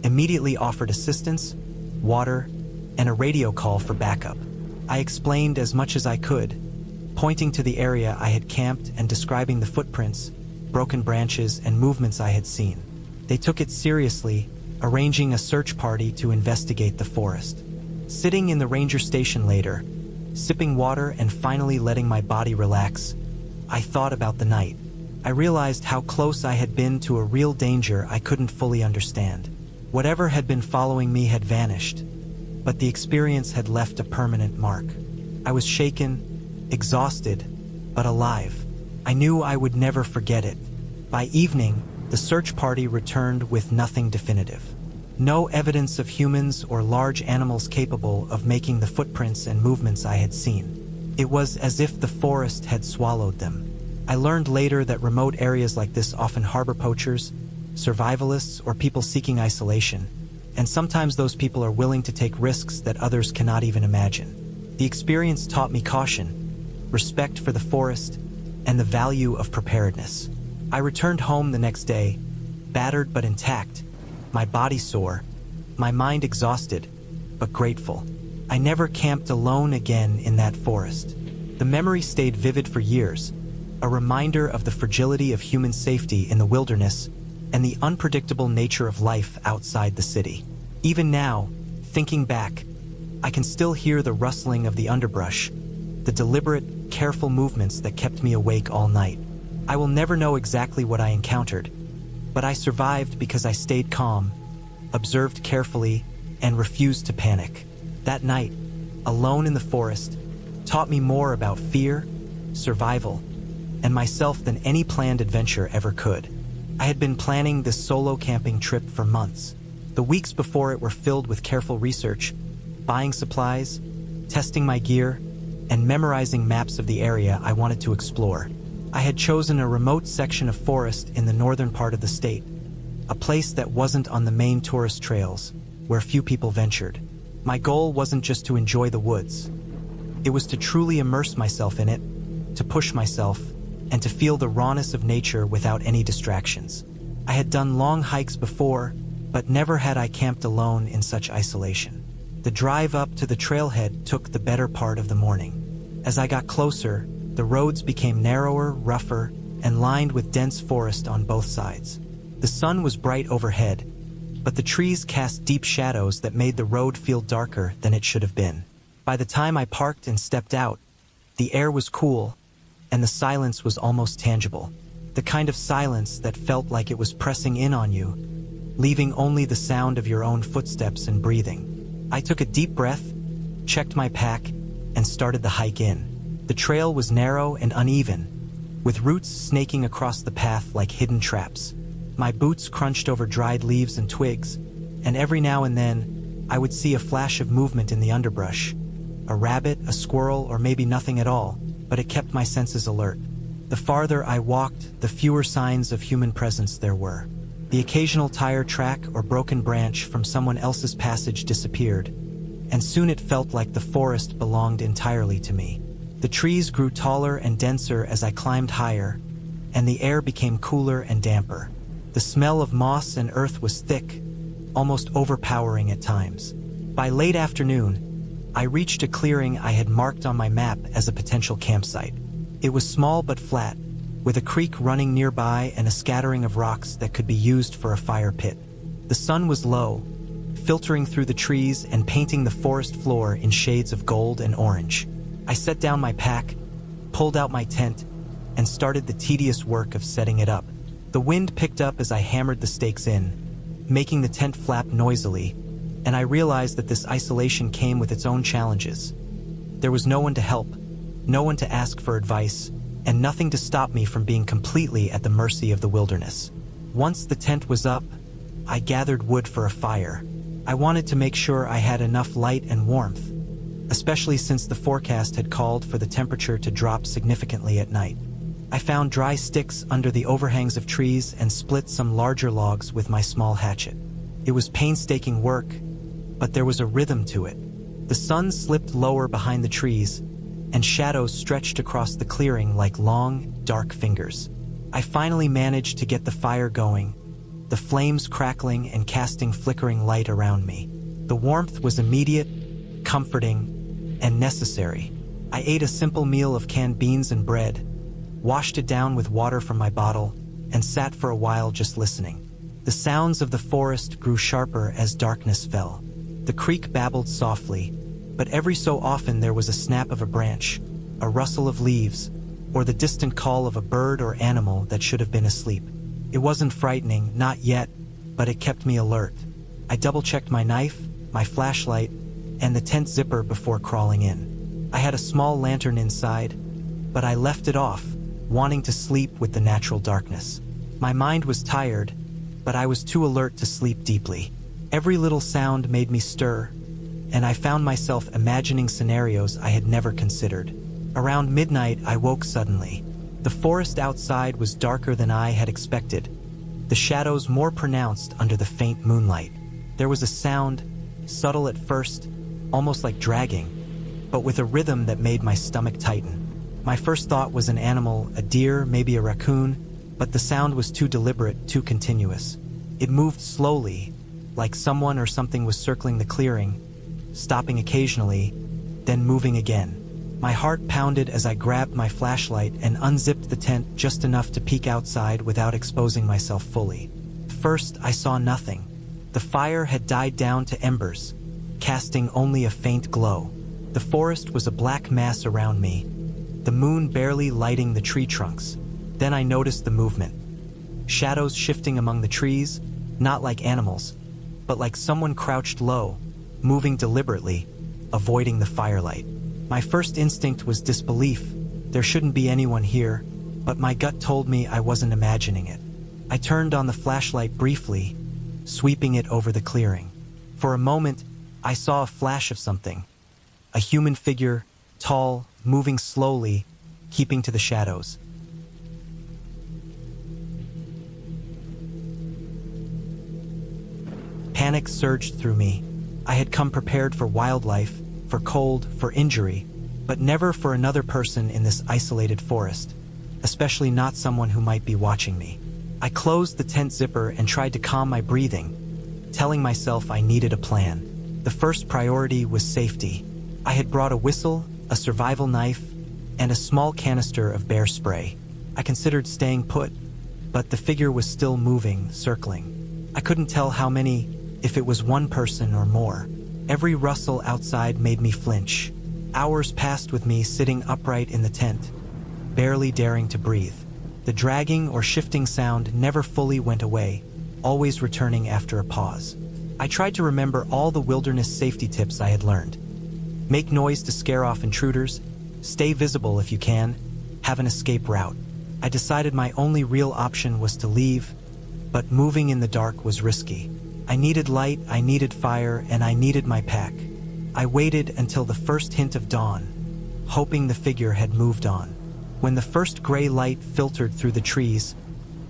immediately offered assistance, water, and a radio call for backup. I explained as much as I could, pointing to the area I had camped and describing the footprints, broken branches, and movements I had seen. They took it seriously, arranging a search party to investigate the forest. Sitting in the ranger station later, sipping water and finally letting my body relax, I thought about the night. I realized how close I had been to a real danger I couldn't fully understand. Whatever had been following me had vanished, but the experience had left a permanent mark. I was shaken, exhausted, but alive. I knew I would never forget it. By evening, the search party returned with nothing definitive. No evidence of humans or large animals capable of making the footprints and movements I had seen. It was as if the forest had swallowed them. I learned later that remote areas like this often harbor poachers, survivalists, or people seeking isolation, and sometimes those people are willing to take risks that others cannot even imagine. The experience taught me caution, respect for the forest, and the value of preparedness. I returned home the next day, battered but intact, my body sore, my mind exhausted, but grateful. I never camped alone again in that forest. The memory stayed vivid for years, a reminder of the fragility of human safety in the wilderness and the unpredictable nature of life outside the city. Even now, thinking back, I can still hear the rustling of the underbrush, the deliberate, careful movements that kept me awake all night. I will never know exactly what I encountered, but I survived because I stayed calm, observed carefully, and refused to panic. That night, alone in the forest, taught me more about fear, survival, and myself than any planned adventure ever could. I had been planning this solo camping trip for months. The weeks before it were filled with careful research, buying supplies, testing my gear, and memorizing maps of the area I wanted to explore. I had chosen a remote section of forest in the northern part of the state, a place that wasn't on the main tourist trails, where few people ventured. My goal wasn't just to enjoy the woods. It was to truly immerse myself in it, to push myself, and to feel the rawness of nature without any distractions. I had done long hikes before, but never had I camped alone in such isolation. The drive up to the trailhead took the better part of the morning. As I got closer, the roads became narrower, rougher, and lined with dense forest on both sides. The sun was bright overhead, but the trees cast deep shadows that made the road feel darker than it should have been. By the time I parked and stepped out, the air was cool, and the silence was almost tangible. The kind of silence that felt like it was pressing in on you, leaving only the sound of your own footsteps and breathing. I took a deep breath, checked my pack, and started the hike in. The trail was narrow and uneven, with roots snaking across the path like hidden traps. My boots crunched over dried leaves and twigs, and every now and then, I would see a flash of movement in the underbrush. A rabbit, a squirrel, or maybe nothing at all, but it kept my senses alert. The farther I walked, the fewer signs of human presence there were. The occasional tire track or broken branch from someone else's passage disappeared, and soon it felt like the forest belonged entirely to me. The trees grew taller and denser as I climbed higher, and the air became cooler and damper. The smell of moss and earth was thick, almost overpowering at times. By late afternoon, I reached a clearing I had marked on my map as a potential campsite. It was small but flat, with a creek running nearby and a scattering of rocks that could be used for a fire pit. The sun was low, filtering through the trees and painting the forest floor in shades of gold and orange. I set down my pack, pulled out my tent, and started the tedious work of setting it up. The wind picked up as I hammered the stakes in, making the tent flap noisily, and I realized that this isolation came with its own challenges. There was no one to help, no one to ask for advice, and nothing to stop me from being completely at the mercy of the wilderness. Once the tent was up, I gathered wood for a fire. I wanted to make sure I had enough light and warmth, especially since the forecast had called for the temperature to drop significantly at night. I found dry sticks under the overhangs of trees and split some larger logs with my small hatchet. It was painstaking work, but there was a rhythm to it. The sun slipped lower behind the trees, and shadows stretched across the clearing like long, dark fingers. I finally managed to get the fire going, the flames crackling and casting flickering light around me. The warmth was immediate, comforting, and necessary. I ate a simple meal of canned beans and bread, washed it down with water from my bottle, and sat for a while just listening. The sounds of the forest grew sharper as darkness fell. The creek babbled softly, but every so often there was a snap of a branch, a rustle of leaves, or the distant call of a bird or animal that should have been asleep. It wasn't frightening, not yet, but it kept me alert. I double-checked my knife, my flashlight, and the tent zipper before crawling in. I had a small lantern inside, but I left it off, wanting to sleep with the natural darkness. My mind was tired, but I was too alert to sleep deeply. Every little sound made me stir, and I found myself imagining scenarios I had never considered. Around midnight, I woke suddenly. The forest outside was darker than I had expected, the shadows more pronounced under the faint moonlight. There was a sound, subtle at first, almost like dragging, but with a rhythm that made my stomach tighten. My first thought was an animal, a deer, maybe a raccoon, but the sound was too deliberate, too continuous. It moved slowly, like someone or something was circling the clearing, stopping occasionally, then moving again. My heart pounded as I grabbed my flashlight and unzipped the tent just enough to peek outside without exposing myself fully. First, I saw nothing. The fire had died down to embers, casting only a faint glow. The forest was a black mass around me, the moon barely lighting the tree trunks. Then I noticed the movement. Shadows shifting among the trees, not like animals, but like someone crouched low, moving deliberately, avoiding the firelight. My first instinct was disbelief. There shouldn't be anyone here, but my gut told me I wasn't imagining it. I turned on the flashlight briefly, sweeping it over the clearing. For a moment, I saw a flash of something. A human figure, tall, moving slowly, keeping to the shadows. Panic surged through me. I had come prepared for wildlife, for cold, for injury, but never for another person in this isolated forest, especially not someone who might be watching me. I closed the tent zipper and tried to calm my breathing, telling myself I needed a plan. The first priority was safety. I had brought a whistle, a survival knife, and a small canister of bear spray. I considered staying put, but the figure was still moving, circling. I couldn't tell how many, if it was one person or more. Every rustle outside made me flinch. Hours passed with me sitting upright in the tent, barely daring to breathe. The dragging or shifting sound never fully went away, always returning after a pause. I tried to remember all the wilderness safety tips I had learned. Make noise to scare off intruders. Stay visible if you can. Have an escape route. I decided my only real option was to leave, but moving in the dark was risky. I needed light, I needed fire, and I needed my pack. I waited until the first hint of dawn, hoping the figure had moved on. When the first gray light filtered through the trees,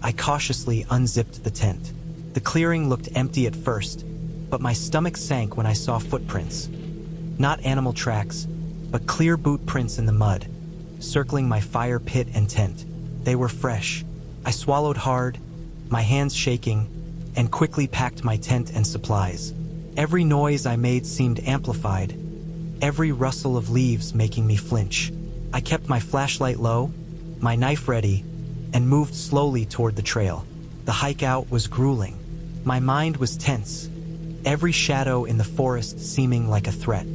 I cautiously unzipped the tent. The clearing looked empty at first, but my stomach sank when I saw footprints. Not animal tracks, but clear boot prints in the mud, circling my fire pit and tent. They were fresh. I swallowed hard, my hands shaking, and quickly packed my tent and supplies. Every noise I made seemed amplified, every rustle of leaves making me flinch. I kept my flashlight low, my knife ready, and moved slowly toward the trail. The hike out was grueling. My mind was tense, every shadow in the forest seeming like a threat.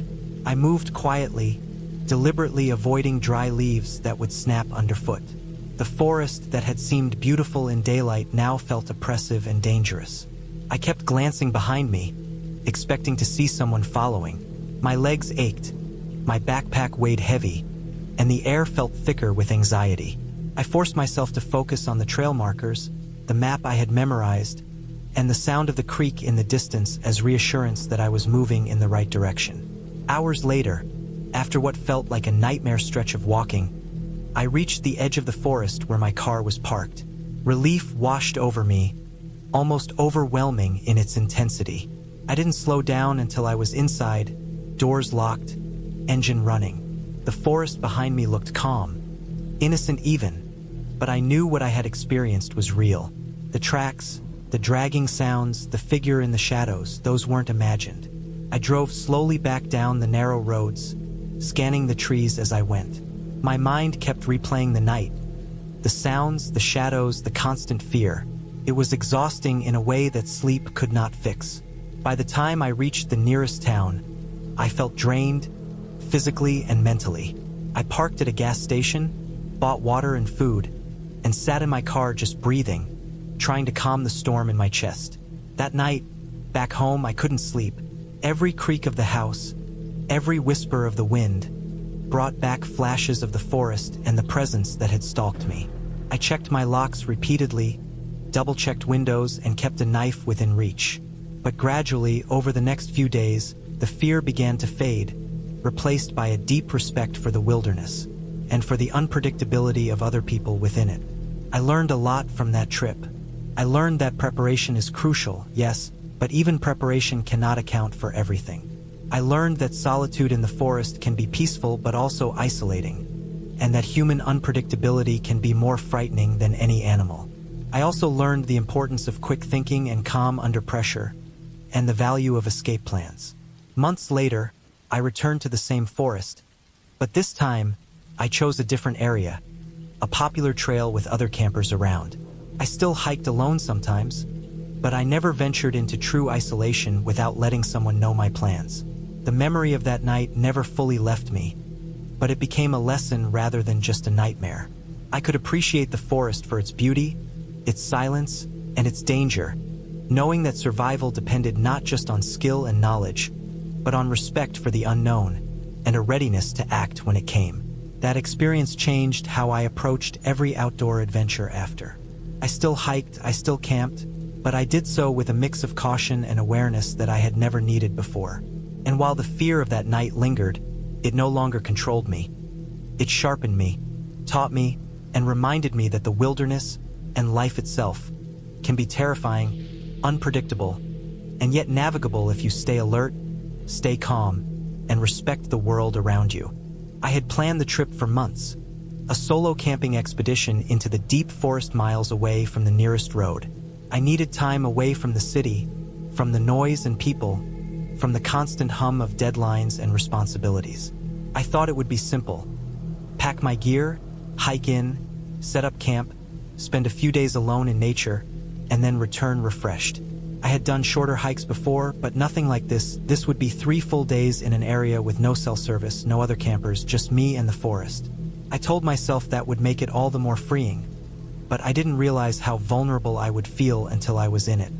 I moved quietly, deliberately avoiding dry leaves that would snap underfoot. The forest that had seemed beautiful in daylight now felt oppressive and dangerous. I kept glancing behind me, expecting to see someone following. My legs ached, my backpack weighed heavy, and the air felt thicker with anxiety. I forced myself to focus on the trail markers, the map I had memorized, and the sound of the creek in the distance as reassurance that I was moving in the right direction. Hours later, after what felt like a nightmare stretch of walking, I reached the edge of the forest where my car was parked. Relief washed over me, almost overwhelming in its intensity. I didn't slow down until I was inside, doors locked, engine running. The forest behind me looked calm, innocent even, but I knew what I had experienced was real. The tracks, the dragging sounds, the figure in the shadows, those weren't imagined. I drove slowly back down the narrow roads, scanning the trees as I went. My mind kept replaying the night, the sounds, the shadows, the constant fear. It was exhausting in a way that sleep could not fix. By the time I reached the nearest town, I felt drained, physically and mentally. I parked at a gas station, bought water and food, and sat in my car just breathing, trying to calm the storm in my chest. That night, back home, I couldn't sleep. Every creak of the house, every whisper of the wind, brought back flashes of the forest and the presence that had stalked me. I checked my locks repeatedly, double-checked windows, and kept a knife within reach. But gradually, over the next few days, the fear began to fade, replaced by a deep respect for the wilderness and for the unpredictability of other people within it. I learned a lot from that trip. I learned that preparation is crucial, yes, but even preparation cannot account for everything. I learned that solitude in the forest can be peaceful but also isolating, and that human unpredictability can be more frightening than any animal. I also learned the importance of quick thinking and calm under pressure, and the value of escape plans. Months later, I returned to the same forest, but this time, I chose a different area, a popular trail with other campers around. I still hiked alone sometimes, but I never ventured into true isolation without letting someone know my plans. The memory of that night never fully left me, but it became a lesson rather than just a nightmare. I could appreciate the forest for its beauty, its silence, and its danger, knowing that survival depended not just on skill and knowledge, but on respect for the unknown and a readiness to act when it came. That experience changed how I approached every outdoor adventure after. I still hiked, I still camped, but I did so with a mix of caution and awareness that I had never needed before. And while the fear of that night lingered, it no longer controlled me. It sharpened me, taught me, and reminded me that the wilderness and life itself can be terrifying, unpredictable, and yet navigable if you stay alert, stay calm, and respect the world around you. I had planned the trip for months, a solo camping expedition into the deep forest miles away from the nearest road. I needed time away from the city, from the noise and people, from the constant hum of deadlines and responsibilities. I thought it would be simple. Pack my gear, hike in, set up camp, spend a few days alone in nature, and then return refreshed. I had done shorter hikes before, but nothing like this. This would be 3 full days in an area with no cell service, no other campers, just me and the forest. I told myself that would make it all the more freeing, but I didn't realize how vulnerable I would feel until I was in it.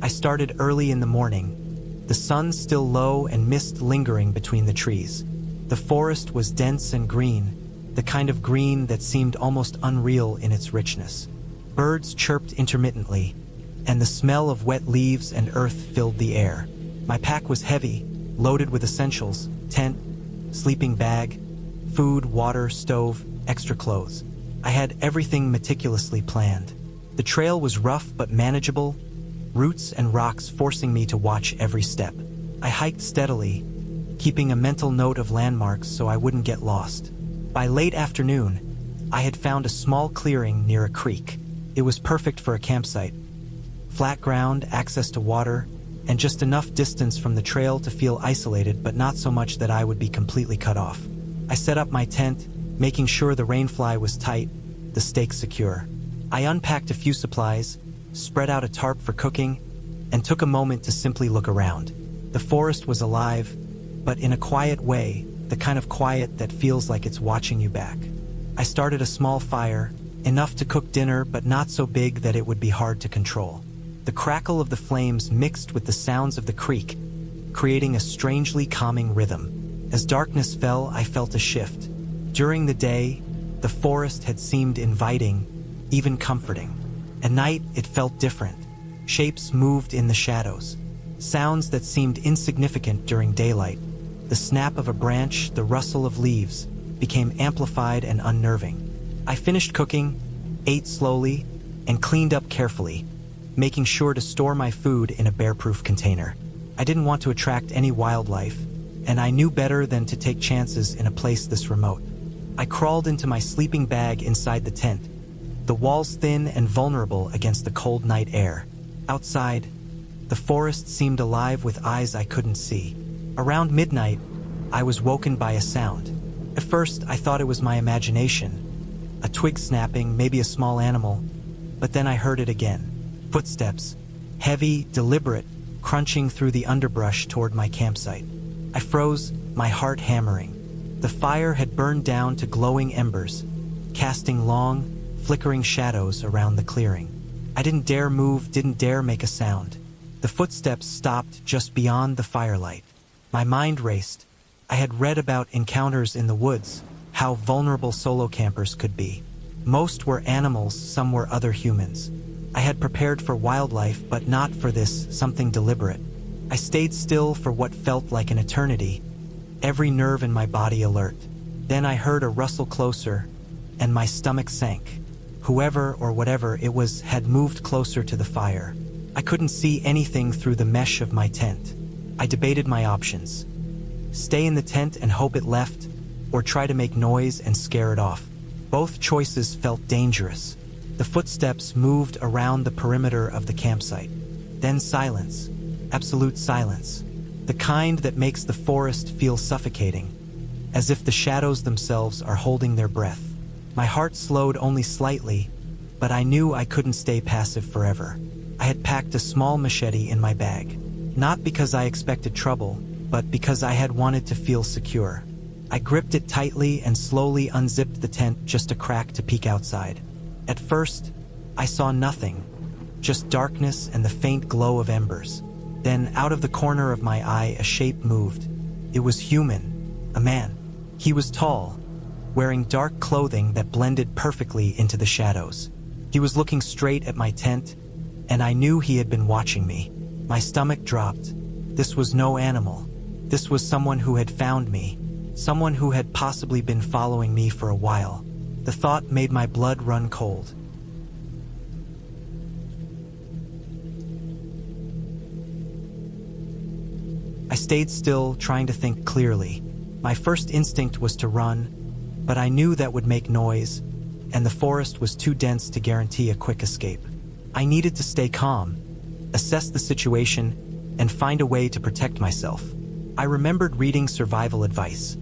I started early in the morning, the sun still low and mist lingering between the trees. The forest was dense and green, the kind of green that seemed almost unreal in its richness. Birds chirped intermittently, and the smell of wet leaves and earth filled the air. My pack was heavy, loaded with essentials: tent, sleeping bag, food, water, stove, extra clothes. I had everything meticulously planned. The trail was rough but manageable, roots and rocks forcing me to watch every step. I hiked steadily, keeping a mental note of landmarks so I wouldn't get lost. By late afternoon, I had found a small clearing near a creek. It was perfect for a campsite. Flat ground, access to water, and just enough distance from the trail to feel isolated, but not so much that I would be completely cut off. I set up my tent, making sure the rainfly was tight, the stakes secure. I unpacked a few supplies, spread out a tarp for cooking, and took a moment to simply look around. The forest was alive, but in a quiet way, the kind of quiet that feels like it's watching you back. I started a small fire, enough to cook dinner but not so big that it would be hard to control. The crackle of the flames mixed with the sounds of the creek, creating a strangely calming rhythm. As darkness fell, I felt a shift. During the day, the forest had seemed inviting, even comforting. At night, it felt different. Shapes moved in the shadows. Sounds that seemed insignificant during daylight. The snap of a branch, the rustle of leaves, became amplified and unnerving. I finished cooking, ate slowly, and cleaned up carefully, making sure to store my food in a bear-proof container. I didn't want to attract any wildlife, and I knew better than to take chances in a place this remote. I crawled into my sleeping bag inside the tent, the walls thin and vulnerable against the cold night air. Outside, the forest seemed alive with eyes I couldn't see. Around midnight, I was woken by a sound. At first, I thought it was my imagination, a twig snapping, maybe a small animal, but then I heard it again. Footsteps, heavy, deliberate, crunching through the underbrush toward my campsite. I froze, my heart hammering. The fire had burned down to glowing embers, casting long, flickering shadows around the clearing. I didn't dare move, didn't dare make a sound. The footsteps stopped just beyond the firelight. My mind raced. I had read about encounters in the woods, how vulnerable solo campers could be. Most were animals, some were other humans. I had prepared for wildlife, but not for this, something deliberate. I stayed still for what felt like an eternity, every nerve in my body alert. Then I heard a rustle closer, and my stomach sank. Whoever or whatever it was had moved closer to the fire. I couldn't see anything through the mesh of my tent. I debated my options. Stay in the tent and hope it left, or try to make noise and scare it off. Both choices felt dangerous. The footsteps moved around the perimeter of the campsite. Then silence. Absolute silence. The kind that makes the forest feel suffocating, as if the shadows themselves are holding their breath. My heart slowed only slightly, but I knew I couldn't stay passive forever. I had packed a small machete in my bag. Not because I expected trouble, but because I had wanted to feel secure. I gripped it tightly and slowly unzipped the tent just a crack to peek outside. At first, I saw nothing, just darkness and the faint glow of embers. Then, out of the corner of my eye, a shape moved. It was human, a man. He was tall, wearing dark clothing that blended perfectly into the shadows. He was looking straight at my tent, and I knew he had been watching me. My stomach dropped. This was no animal. This was someone who had found me, someone who had possibly been following me for a while. The thought made my blood run cold. I stayed still, trying to think clearly. My first instinct was to run, but I knew that would make noise, and the forest was too dense to guarantee a quick escape. I needed to stay calm, assess the situation, and find a way to protect myself. I remembered reading survival advice.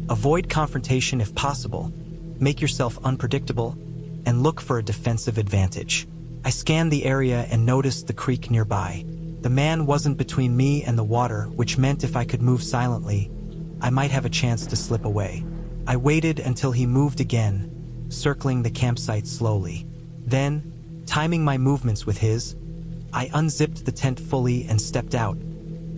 Avoid confrontation if possible, make yourself unpredictable, and look for a defensive advantage. I scanned the area and noticed the creek nearby. The man wasn't between me and the water, which meant if I could move silently, I might have a chance to slip away. I waited until he moved again, circling the campsite slowly. Then, timing my movements with his, I unzipped the tent fully and stepped out,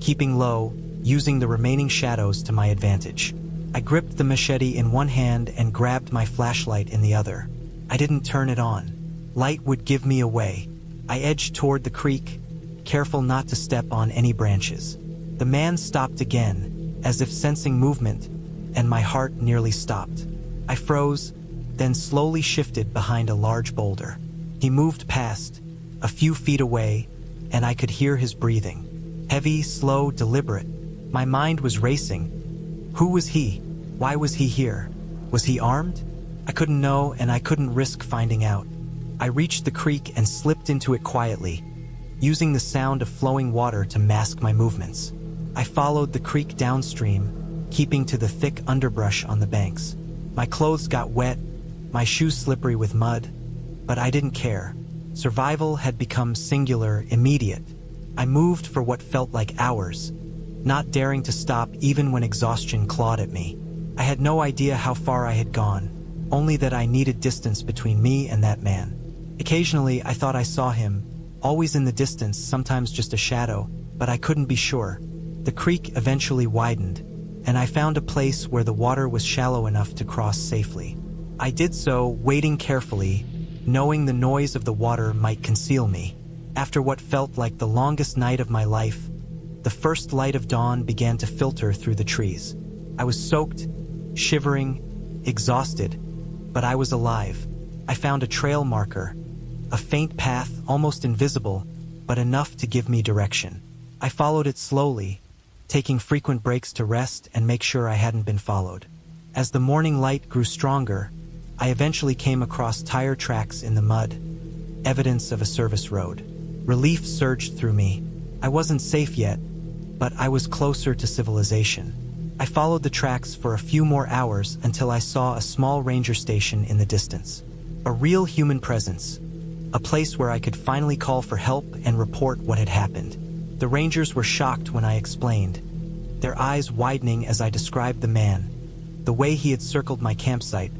keeping low, using the remaining shadows to my advantage. I gripped the machete in one hand and grabbed my flashlight in the other. I didn't turn it on. Light would give me away. I edged toward the creek, careful not to step on any branches. The man stopped again, as if sensing movement, and my heart nearly stopped. I froze, then slowly shifted behind a large boulder. He moved past, a few feet away, and I could hear his breathing. Heavy, slow, deliberate. My mind was racing. Who was he? Why was he here? Was he armed? I couldn't know, and I couldn't risk finding out. I reached the creek and slipped into it quietly, using the sound of flowing water to mask my movements. I followed the creek downstream, keeping to the thick underbrush on the banks. My clothes got wet, my shoes slippery with mud, but I didn't care. Survival had become singular, immediate. I moved for what felt like hours, not daring to stop even when exhaustion clawed at me. I had no idea how far I had gone, only that I needed distance between me and that man. Occasionally, I thought I saw him, always in the distance, sometimes just a shadow, but I couldn't be sure. The creek eventually widened, and I found a place where the water was shallow enough to cross safely. I did so, wading carefully, knowing the noise of the water might conceal me. After what felt like the longest night of my life, the first light of dawn began to filter through the trees. I was soaked, shivering, exhausted, but I was alive. I found a trail marker, a faint path, almost invisible, but enough to give me direction. I followed it slowly, taking frequent breaks to rest and make sure I hadn't been followed. As the morning light grew stronger, I eventually came across tire tracks in the mud, evidence of a service road. Relief surged through me. I wasn't safe yet, but I was closer to civilization. I followed the tracks for a few more hours until I saw a small ranger station in the distance. A real human presence, a place where I could finally call for help and report what had happened. The rangers were shocked when I explained, their eyes widening as I described the man, the way he had circled my campsite,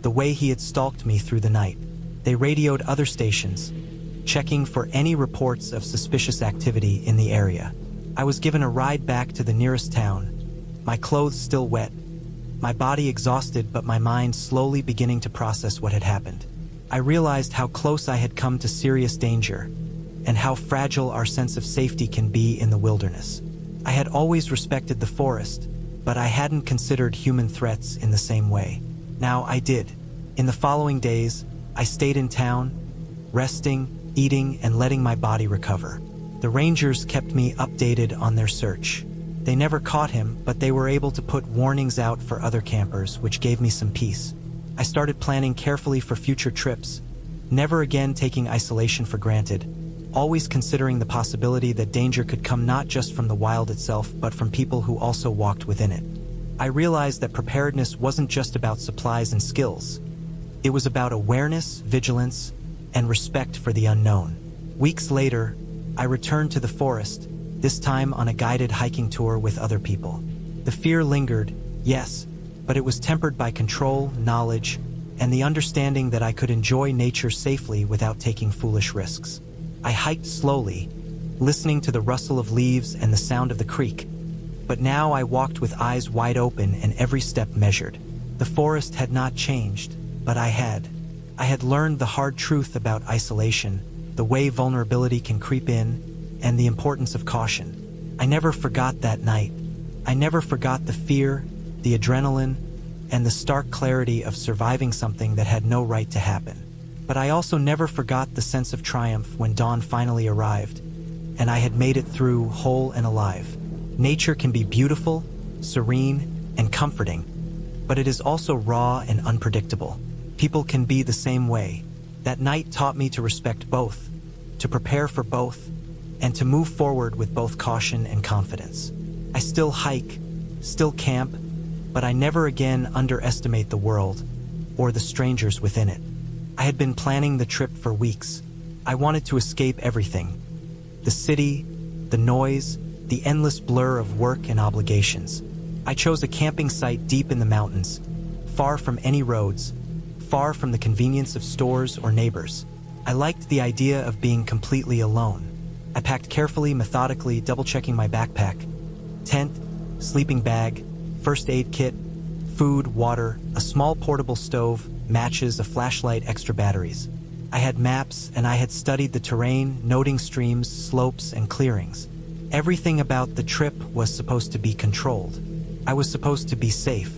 the way he had stalked me through the night. They radioed other stations, checking for any reports of suspicious activity in the area. I was given a ride back to the nearest town, my clothes still wet, my body exhausted but my mind slowly beginning to process what had happened. I realized how close I had come to serious danger, and how fragile our sense of safety can be in the wilderness. I had always respected the forest, but I hadn't considered human threats in the same way. Now I did. In the following days, I stayed in town, resting, eating, and letting my body recover. The rangers kept me updated on their search. They never caught him, but they were able to put warnings out for other campers, which gave me some peace. I started planning carefully for future trips, never again taking isolation for granted, always considering the possibility that danger could come not just from the wild itself, but from people who also walked within it. I realized that preparedness wasn't just about supplies and skills. It was about awareness, vigilance, and respect for the unknown. Weeks later, I returned to the forest, this time on a guided hiking tour with other people. The fear lingered, yes, but it was tempered by control, knowledge, and the understanding that I could enjoy nature safely without taking foolish risks. I hiked slowly, listening to the rustle of leaves and the sound of the creek, but now I walked with eyes wide open and every step measured. The forest had not changed, but I had. I had learned the hard truth about isolation, the way vulnerability can creep in, and the importance of caution. I never forgot that night. I never forgot the fear, the adrenaline, and the stark clarity of surviving something that had no right to happen. But I also never forgot the sense of triumph when dawn finally arrived, and I had made it through whole and alive. Nature can be beautiful, serene, and comforting, but it is also raw and unpredictable. People can be the same way. That night taught me to respect both, to prepare for both, and to move forward with both caution and confidence. I still hike, still camp, but I never again underestimate the world or the strangers within it. I had been planning the trip for weeks. I wanted to escape everything. The city, the noise, the endless blur of work and obligations. I chose a camping site deep in the mountains, far from any roads, far from the convenience of stores or neighbors. I liked the idea of being completely alone. I packed carefully, methodically, double-checking my backpack, tent, sleeping bag, first aid kit, food, water, a small portable stove, matches, a flashlight, extra batteries. I had maps, and I had studied the terrain, noting streams, slopes, and clearings. Everything about the trip was supposed to be controlled. I was supposed to be safe.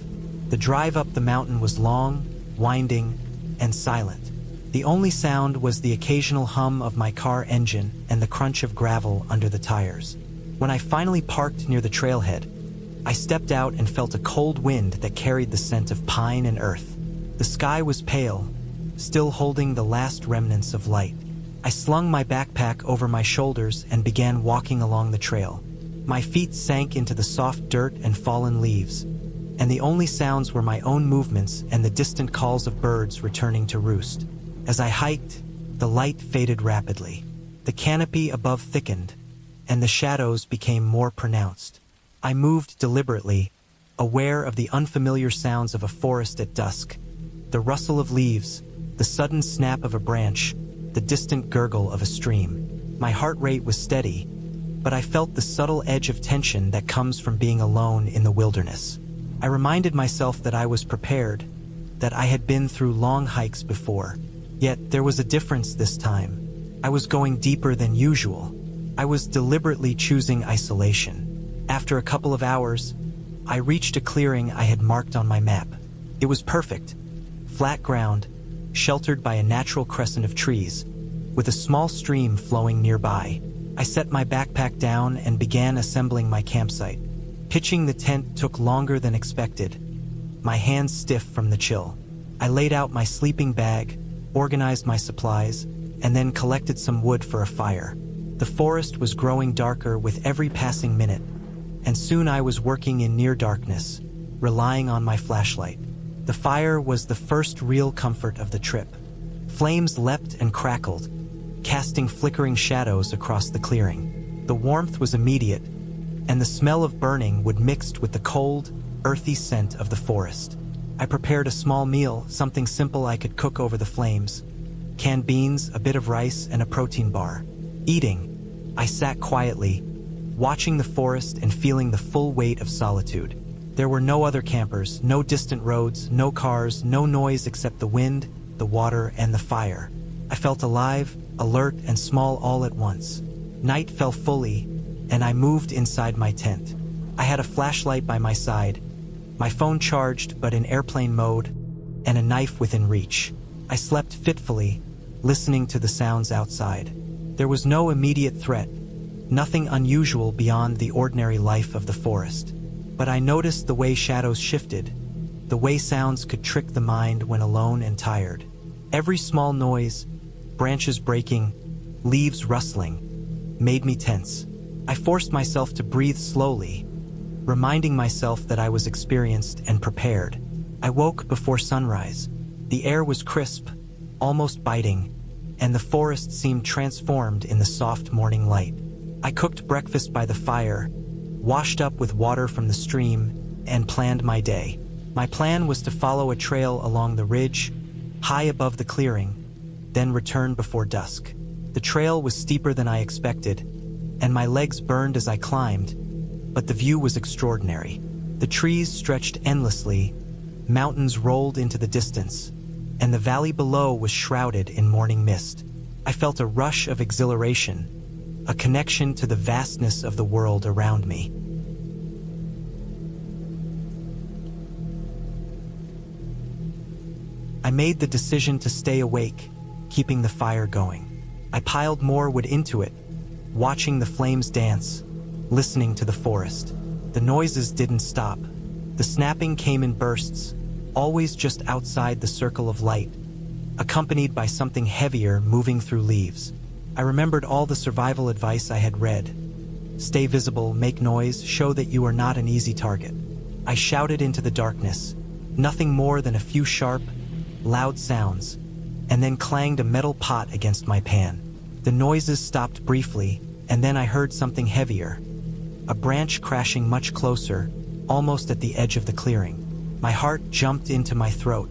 The drive up the mountain was long, winding, and silent. The only sound was the occasional hum of my car engine and the crunch of gravel under the tires. When I finally parked near the trailhead, I stepped out and felt a cold wind that carried the scent of pine and earth. The sky was pale, still holding the last remnants of light. I slung my backpack over my shoulders and began walking along the trail. My feet sank into the soft dirt and fallen leaves, and the only sounds were my own movements and the distant calls of birds returning to roost. As I hiked, the light faded rapidly. The canopy above thickened, and the shadows became more pronounced. I moved deliberately, aware of the unfamiliar sounds of a forest at dusk. The rustle of leaves, the sudden snap of a branch, the distant gurgle of a stream. My heart rate was steady, but I felt the subtle edge of tension that comes from being alone in the wilderness. I reminded myself that I was prepared, that I had been through long hikes before. Yet there was a difference this time. I was going deeper than usual. I was deliberately choosing isolation. After a couple of hours, I reached a clearing I had marked on my map. It was perfect. Flat ground, sheltered by a natural crescent of trees, with a small stream flowing nearby. I set my backpack down and began assembling my campsite. Pitching the tent took longer than expected, my hands stiff from the chill. I laid out my sleeping bag, organized my supplies, and then collected some wood for a fire. The forest was growing darker with every passing minute, and soon I was working in near darkness, relying on my flashlight. The fire was the first real comfort of the trip. Flames leapt and crackled, casting flickering shadows across the clearing. The warmth was immediate, and the smell of burning wood mixed with the cold, earthy scent of the forest. I prepared a small meal, something simple I could cook over the flames. Canned beans, a bit of rice, and a protein bar. Eating, I sat quietly, watching the forest and feeling the full weight of solitude. There were no other campers, no distant roads, no cars, no noise except the wind, the water, and the fire. I felt alive, alert, and small all at once. Night fell fully, and I moved inside my tent. I had a flashlight by my side, my phone charged but in airplane mode, and a knife within reach. I slept fitfully, listening to the sounds outside. There was no immediate threat, nothing unusual beyond the ordinary life of the forest. But I noticed the way shadows shifted, the way sounds could trick the mind when alone and tired. Every small noise, branches breaking, leaves rustling, made me tense. I forced myself to breathe slowly, reminding myself that I was experienced and prepared. I woke before sunrise. The air was crisp, almost biting, and the forest seemed transformed in the soft morning light. I cooked breakfast by the fire, washed up with water from the stream, and planned my day. My plan was to follow a trail along the ridge, high above the clearing, then return before dusk. The trail was steeper than I expected, and my legs burned as I climbed, but the view was extraordinary. The trees stretched endlessly, mountains rolled into the distance, and the valley below was shrouded in morning mist. I felt a rush of exhilaration, a connection to the vastness of the world around me. I made the decision to stay awake, keeping the fire going. I piled more wood into it, watching the flames dance, listening to the forest. The noises didn't stop. The snapping came in bursts, always just outside the circle of light, accompanied by something heavier moving through leaves. I remembered all the survival advice I had read. Stay visible, make noise, show that you are not an easy target. I shouted into the darkness, nothing more than a few sharp, loud sounds, and then clanged a metal pot against my pan. The noises stopped briefly, and then I heard something heavier, a branch crashing much closer, almost at the edge of the clearing. My heart jumped into my throat.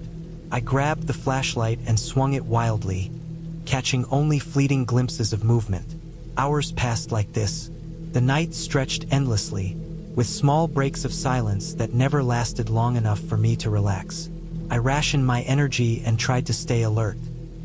I grabbed the flashlight and swung it wildly, catching only fleeting glimpses of movement. Hours passed like this. The night stretched endlessly, with small breaks of silence that never lasted long enough for me to relax. I rationed my energy and tried to stay alert.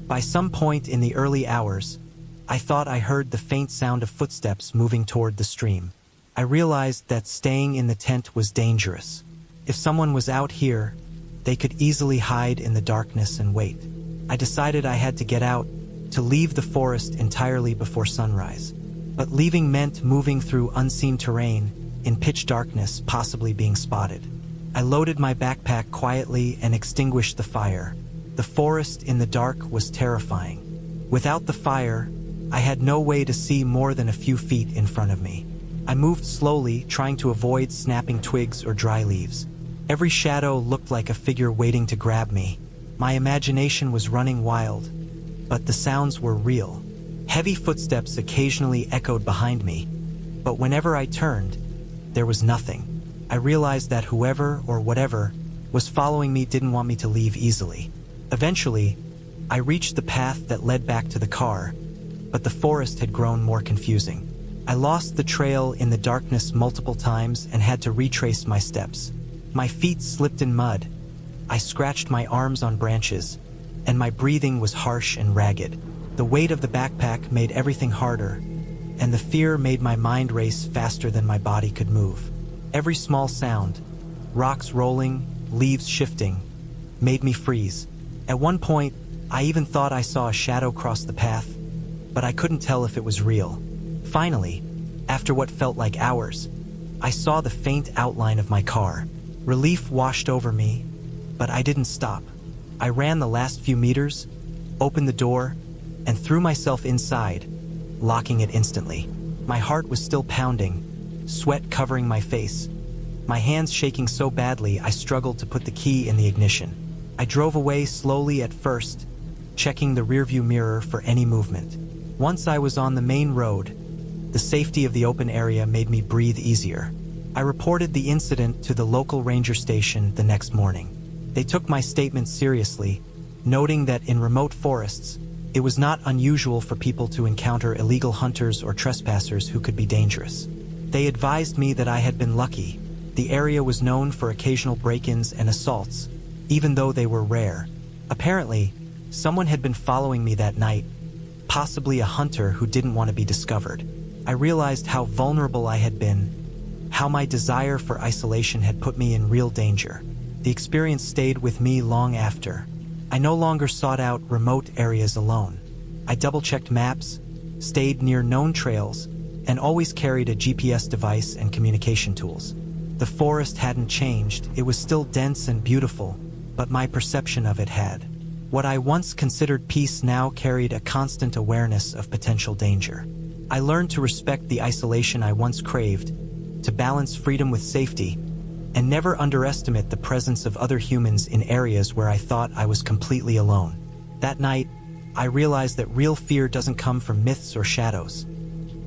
By some point in the early hours, I thought I heard the faint sound of footsteps moving toward the stream. I realized that staying in the tent was dangerous. If someone was out here, they could easily hide in the darkness and wait. I decided I had to get out, to leave the forest entirely before sunrise. But leaving meant moving through unseen terrain, in pitch darkness, possibly being spotted. I loaded my backpack quietly and extinguished the fire. The forest in the dark was terrifying. Without the fire, I had no way to see more than a few feet in front of me. I moved slowly, trying to avoid snapping twigs or dry leaves. Every shadow looked like a figure waiting to grab me. My imagination was running wild, but the sounds were real. Heavy footsteps occasionally echoed behind me, but whenever I turned, there was nothing. I realized that whoever or whatever was following me didn't want me to leave easily. Eventually, I reached the path that led back to the car, but the forest had grown more confusing. I lost the trail in the darkness multiple times and had to retrace my steps. My feet slipped in mud. I scratched my arms on branches, and my breathing was harsh and ragged. The weight of the backpack made everything harder, and the fear made my mind race faster than my body could move. Every small sound, rocks rolling, leaves shifting, made me freeze. At one point, I even thought I saw a shadow cross the path, but I couldn't tell if it was real. Finally, after what felt like hours, I saw the faint outline of my car. Relief washed over me, but I didn't stop. I ran the last few meters, opened the door, and threw myself inside, locking it instantly. My heart was still pounding, sweat covering my face. My hands shaking so badly I struggled to put the key in the ignition. I drove away slowly at first, checking the rearview mirror for any movement. Once I was on the main road, the safety of the open area made me breathe easier. I reported the incident to the local ranger station the next morning. They took my statement seriously, noting that in remote forests, it was not unusual for people to encounter illegal hunters or trespassers who could be dangerous. They advised me that I had been lucky. The area was known for occasional break-ins and assaults, even though they were rare. Apparently, someone had been following me that night, possibly a hunter who didn't want to be discovered. I realized how vulnerable I had been, how my desire for isolation had put me in real danger. The experience stayed with me long after. I no longer sought out remote areas alone. I double-checked maps, stayed near known trails, and always carried a GPS device and communication tools. The forest hadn't changed, it was still dense and beautiful, but my perception of it had. What I once considered peace now carried a constant awareness of potential danger. I learned to respect the isolation I once craved, to balance freedom with safety, and never underestimate the presence of other humans in areas where I thought I was completely alone. That night, I realized that real fear doesn't come from myths or shadows.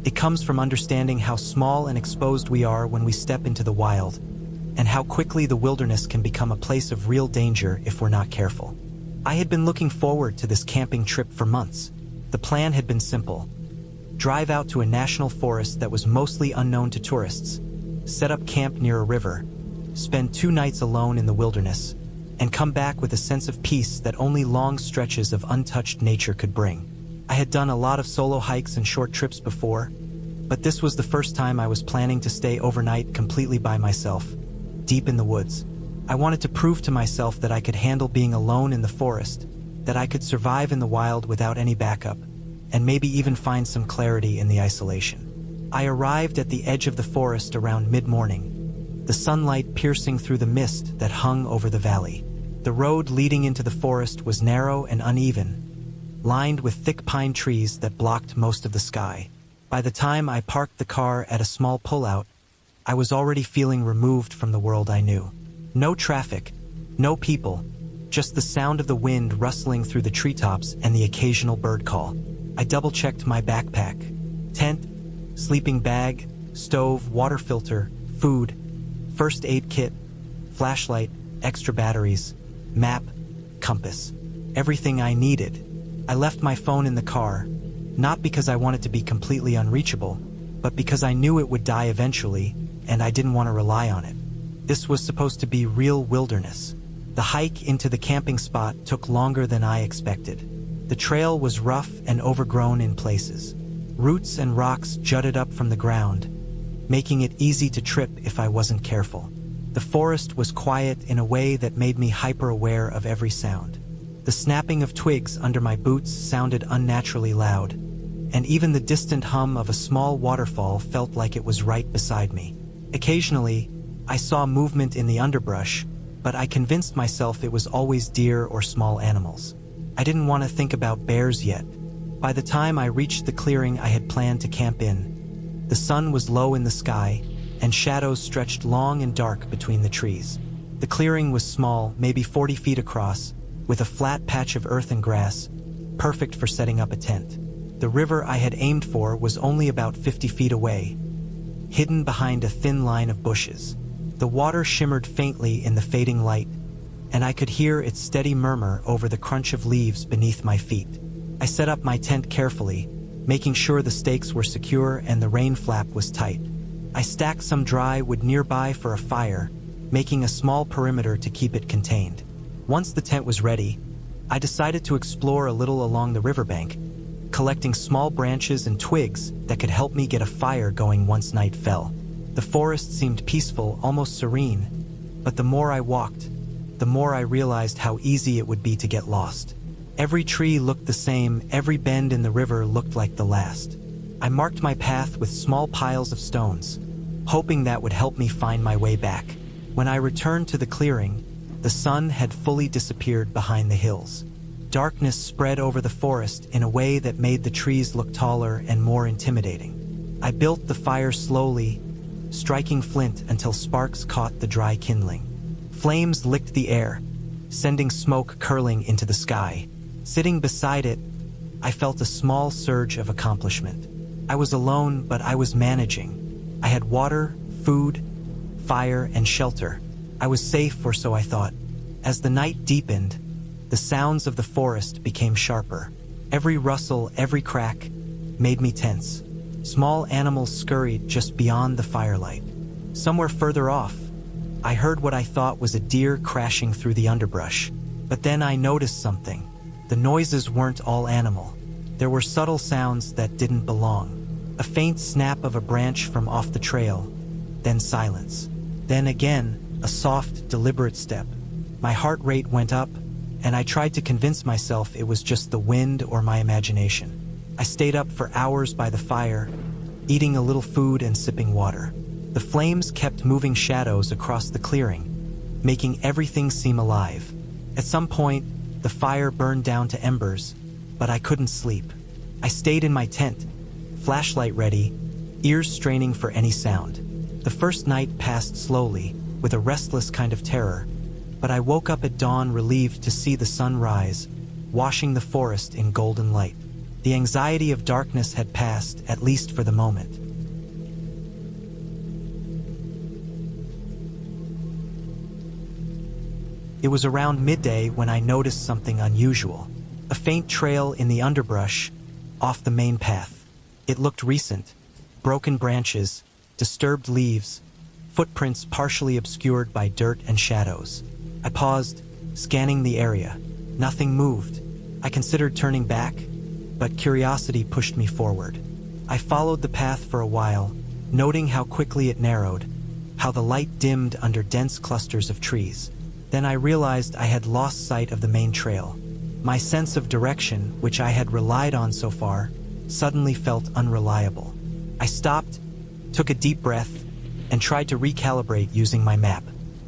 It comes from understanding how small and exposed we are when we step into the wild, and how quickly the wilderness can become a place of real danger if we're not careful. I had been looking forward to this camping trip for months. The plan had been simple: drive out to a national forest that was mostly unknown to tourists, set up camp near a river, spend 2 nights alone in the wilderness, and come back with a sense of peace that only long stretches of untouched nature could bring. I had done a lot of solo hikes and short trips before, but this was the first time I was planning to stay overnight completely by myself, deep in the woods. I wanted to prove to myself that I could handle being alone in the forest, that I could survive in the wild without any backup, and maybe even find some clarity in the isolation. I arrived at the edge of the forest around mid-morning, the sunlight piercing through the mist that hung over the valley. The road leading into the forest was narrow and uneven, lined with thick pine trees that blocked most of the sky. By the time I parked the car at a small pullout, I was already feeling removed from the world I knew. No traffic, no people, just the sound of the wind rustling through the treetops and the occasional bird call. I double-checked my backpack. Tent, sleeping bag, stove, water filter, food, first aid kit, flashlight, extra batteries, map, compass. Everything I needed. I left my phone in the car, not because I wanted to be completely unreachable, but because I knew it would die eventually, and I didn't want to rely on it. This was supposed to be real wilderness. The hike into the camping spot took longer than I expected. The trail was rough and overgrown in places. Roots and rocks jutted up from the ground, making it easy to trip if I wasn't careful. The forest was quiet in a way that made me hyper-aware of every sound. The snapping of twigs under my boots sounded unnaturally loud, and even the distant hum of a small waterfall felt like it was right beside me. Occasionally, I saw movement in the underbrush, but I convinced myself it was always deer or small animals. I didn't want to think about bears yet. By the time I reached the clearing I had planned to camp in, the sun was low in the sky, and shadows stretched long and dark between the trees. The clearing was small, maybe 40 feet across, with a flat patch of earth and grass, perfect for setting up a tent. The river I had aimed for was only about 50 feet away, hidden behind a thin line of bushes. The water shimmered faintly in the fading light, and I could hear its steady murmur over the crunch of leaves beneath my feet. I set up my tent carefully, making sure the stakes were secure and the rain flap was tight. I stacked some dry wood nearby for a fire, making a small perimeter to keep it contained. Once the tent was ready, I decided to explore a little along the riverbank, collecting small branches and twigs that could help me get a fire going once night fell. The forest seemed peaceful, almost serene, but the more I walked, the more I realized how easy it would be to get lost. Every tree looked the same, every bend in the river looked like the last. I marked my path with small piles of stones, hoping that would help me find my way back. When I returned to the clearing, the sun had fully disappeared behind the hills. Darkness spread over the forest in a way that made the trees look taller and more intimidating. I built the fire slowly, striking flint until sparks caught the dry kindling. Flames licked the air, sending smoke curling into the sky. Sitting beside it, I felt a small surge of accomplishment. I was alone, but I was managing. I had water, food, fire, and shelter. I was safe, or so I thought. As the night deepened, the sounds of the forest became sharper. Every rustle, every crack, made me tense. Small animals scurried just beyond the firelight. Somewhere further off, I heard what I thought was a deer crashing through the underbrush. But then I noticed something. The noises weren't all animal. There were subtle sounds that didn't belong. A faint snap of a branch from off the trail, then silence. Then again, a soft, deliberate step. My heart rate went up, and I tried to convince myself it was just the wind or my imagination. I stayed up for hours by the fire, eating a little food and sipping water. The flames kept moving shadows across the clearing, making everything seem alive. At some point, the fire burned down to embers, but I couldn't sleep. I stayed in my tent, flashlight ready, ears straining for any sound. The first night passed slowly, with a restless kind of terror, but I woke up at dawn relieved to see the sun rise, washing the forest in golden light. The anxiety of darkness had passed, at least for the moment. It was around midday when I noticed something unusual. A faint trail in the underbrush, off the main path. It looked recent. Broken branches, disturbed leaves, footprints partially obscured by dirt and shadows. I paused, scanning the area. Nothing moved. I considered turning back, but curiosity pushed me forward. I followed the path for a while, noting how quickly it narrowed, how the light dimmed under dense clusters of trees. Then I realized I had lost sight of the main trail. My sense of direction, which I had relied on so far, suddenly felt unreliable. I stopped, took a deep breath, and tried to recalibrate using my map.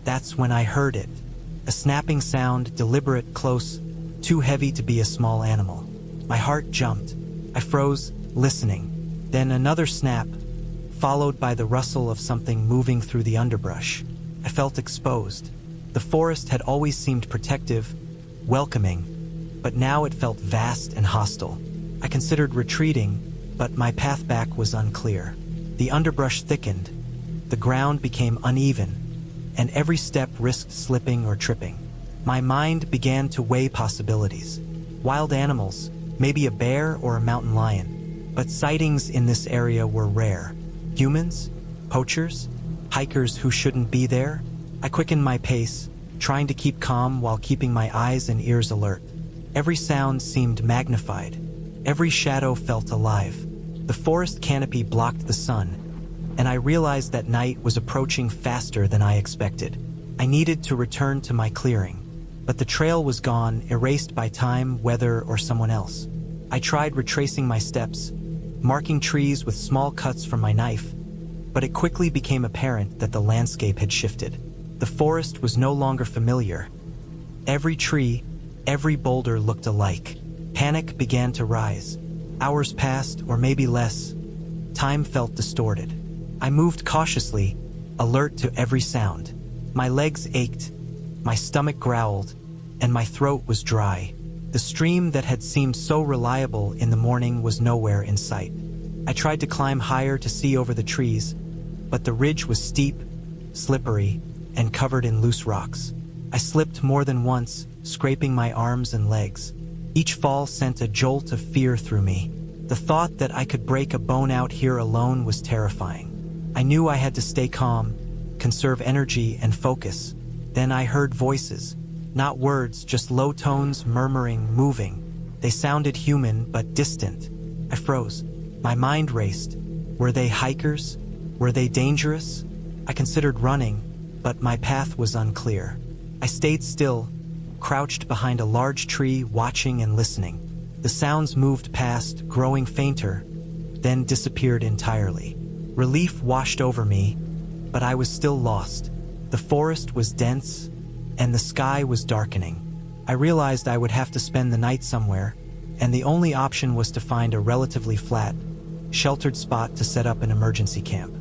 That's when I heard it. A snapping sound, deliberate, close, too heavy to be a small animal. My heart jumped. I froze, listening. Then another snap, followed by the rustle of something moving through the underbrush. I felt exposed. The forest had always seemed protective, welcoming, but now it felt vast and hostile. I considered retreating, but my path back was unclear. The underbrush thickened, the ground became uneven, and every step risked slipping or tripping. My mind began to weigh possibilities. Wild animals, maybe a bear or a mountain lion, but sightings in this area were rare. Humans? Poachers? Hikers who shouldn't be there? I quickened my pace, trying to keep calm while keeping my eyes and ears alert. Every sound seemed magnified. Every shadow felt alive. The forest canopy blocked the sun, and I realized that night was approaching faster than I expected. I needed to return to my clearing, but the trail was gone, erased by time, weather, or someone else. I tried retracing my steps, marking trees with small cuts from my knife, but it quickly became apparent that the landscape had shifted. The forest was no longer familiar. Every tree, every boulder looked alike. Panic began to rise. Hours passed, or maybe less. Time felt distorted. I moved cautiously, alert to every sound. My legs ached, my stomach growled, and my throat was dry. The stream that had seemed so reliable in the morning was nowhere in sight. I tried to climb higher to see over the trees, but the ridge was steep, slippery, and covered in loose rocks. I slipped more than once, scraping my arms and legs. Each fall sent a jolt of fear through me. The thought that I could break a bone out here alone was terrifying. I knew I had to stay calm, conserve energy and focus. Then I heard voices. Not words, just low tones, murmuring, moving. They sounded human, but distant. I froze. My mind raced. Were they hikers? Were they dangerous? I considered running, but my path was unclear. I stayed still, crouched behind a large tree, watching and listening. The sounds moved past, growing fainter, then disappeared entirely. Relief washed over me, but I was still lost. The forest was dense, and the sky was darkening. I realized I would have to spend the night somewhere, and the only option was to find a relatively flat, sheltered spot to set up an emergency camp.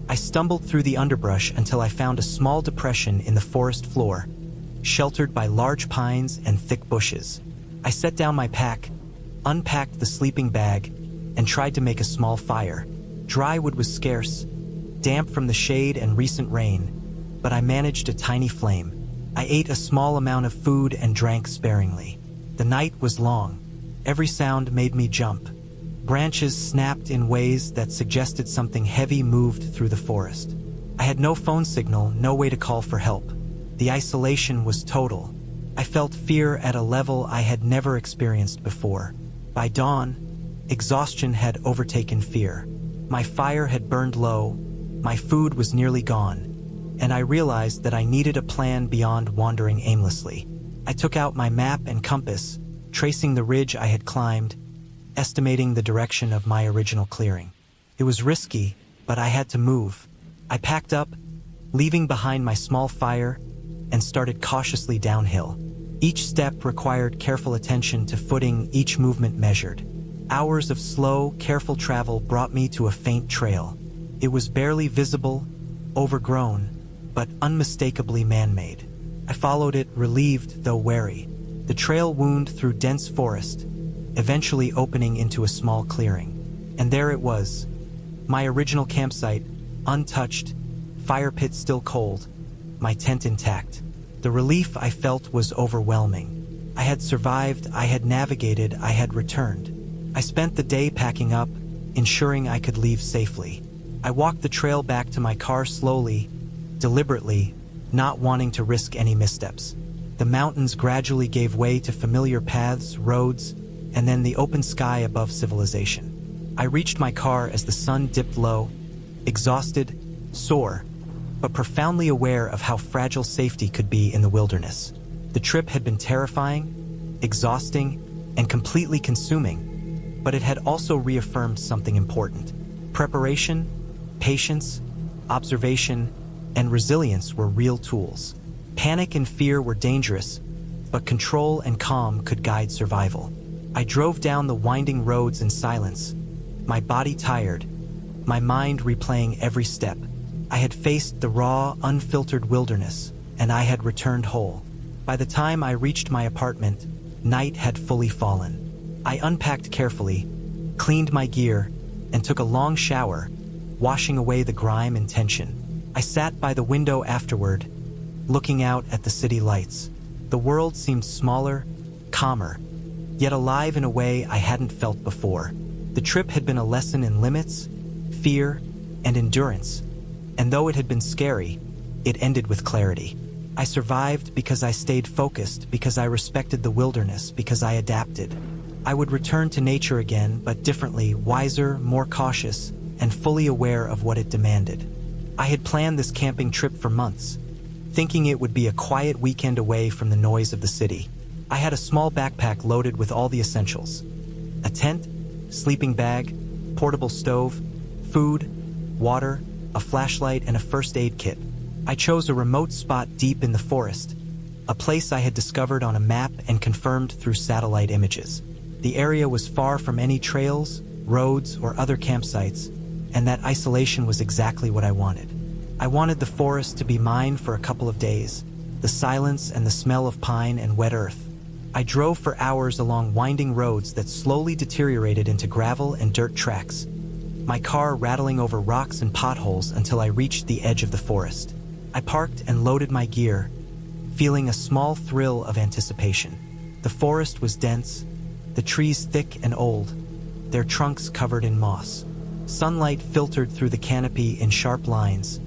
I stumbled through the underbrush until I found a small depression in the forest floor, sheltered by large pines and thick bushes. I set down my pack, unpacked the sleeping bag, and tried to make a small fire. Dry wood was scarce, damp from the shade and recent rain, but I managed a tiny flame. I ate a small amount of food and drank sparingly. The night was long. Every sound made me jump. Branches snapped in ways that suggested something heavy moved through the forest. I had no phone signal, no way to call for help. The isolation was total. I felt fear at a level I had never experienced before. By dawn, exhaustion had overtaken fear. My fire had burned low, my food was nearly gone, and I realized that I needed a plan beyond wandering aimlessly. I took out my map and compass, tracing the ridge I had climbed, estimating the direction of my original clearing. It was risky, but I had to move. I packed up, leaving behind my small fire, and started cautiously downhill. Each step required careful attention to footing, each movement measured. Hours of slow, careful travel brought me to a faint trail. It was barely visible, overgrown, but unmistakably man-made. I followed it, relieved though wary. The trail wound through dense forest, eventually opening into a small clearing. And there it was, my original campsite, untouched, fire pit still cold, my tent intact. The relief I felt was overwhelming. I had survived, I had navigated, I had returned. I spent the day packing up, ensuring I could leave safely. I walked the trail back to my car slowly, deliberately, not wanting to risk any missteps. The mountains gradually gave way to familiar paths, roads, and then the open sky above civilization. I reached my car as the sun dipped low, exhausted, sore, but profoundly aware of how fragile safety could be in the wilderness. The trip had been terrifying, exhausting, and completely consuming, but it had also reaffirmed something important. Preparation, patience, observation, and resilience were real tools. Panic and fear were dangerous, but control and calm could guide survival. I drove down the winding roads in silence, my body tired, my mind replaying every step. I had faced the raw, unfiltered wilderness, and I had returned whole. By the time I reached my apartment, night had fully fallen. I unpacked carefully, cleaned my gear, and took a long shower, washing away the grime and tension. I sat by the window afterward, looking out at the city lights. The world seemed smaller, calmer, yet alive in a way I hadn't felt before. The trip had been a lesson in limits, fear, and endurance, And though it had been scary, it ended with clarity. I survived because I stayed focused, because I respected the wilderness, because I adapted. I would return to nature again, but differently, wiser, more cautious, and fully aware of what it demanded. I had planned this camping trip for months, thinking it would be a quiet weekend away from the noise of the city. I had a small backpack loaded with all the essentials: a tent, sleeping bag, portable stove, food, water, a flashlight, and a first aid kit. I chose a remote spot deep in the forest, a place I had discovered on a map and confirmed through satellite images. The area was far from any trails, roads, or other campsites, and that isolation was exactly what I wanted. I wanted the forest to be mine for a couple of days, the silence and the smell of pine and wet earth. I drove for hours along winding roads that slowly deteriorated into gravel and dirt tracks, my car rattling over rocks and potholes until I reached the edge of the forest. I parked and loaded my gear, feeling a small thrill of anticipation. The forest was dense, the trees thick and old, their trunks covered in moss. Sunlight filtered through the canopy in sharp lines,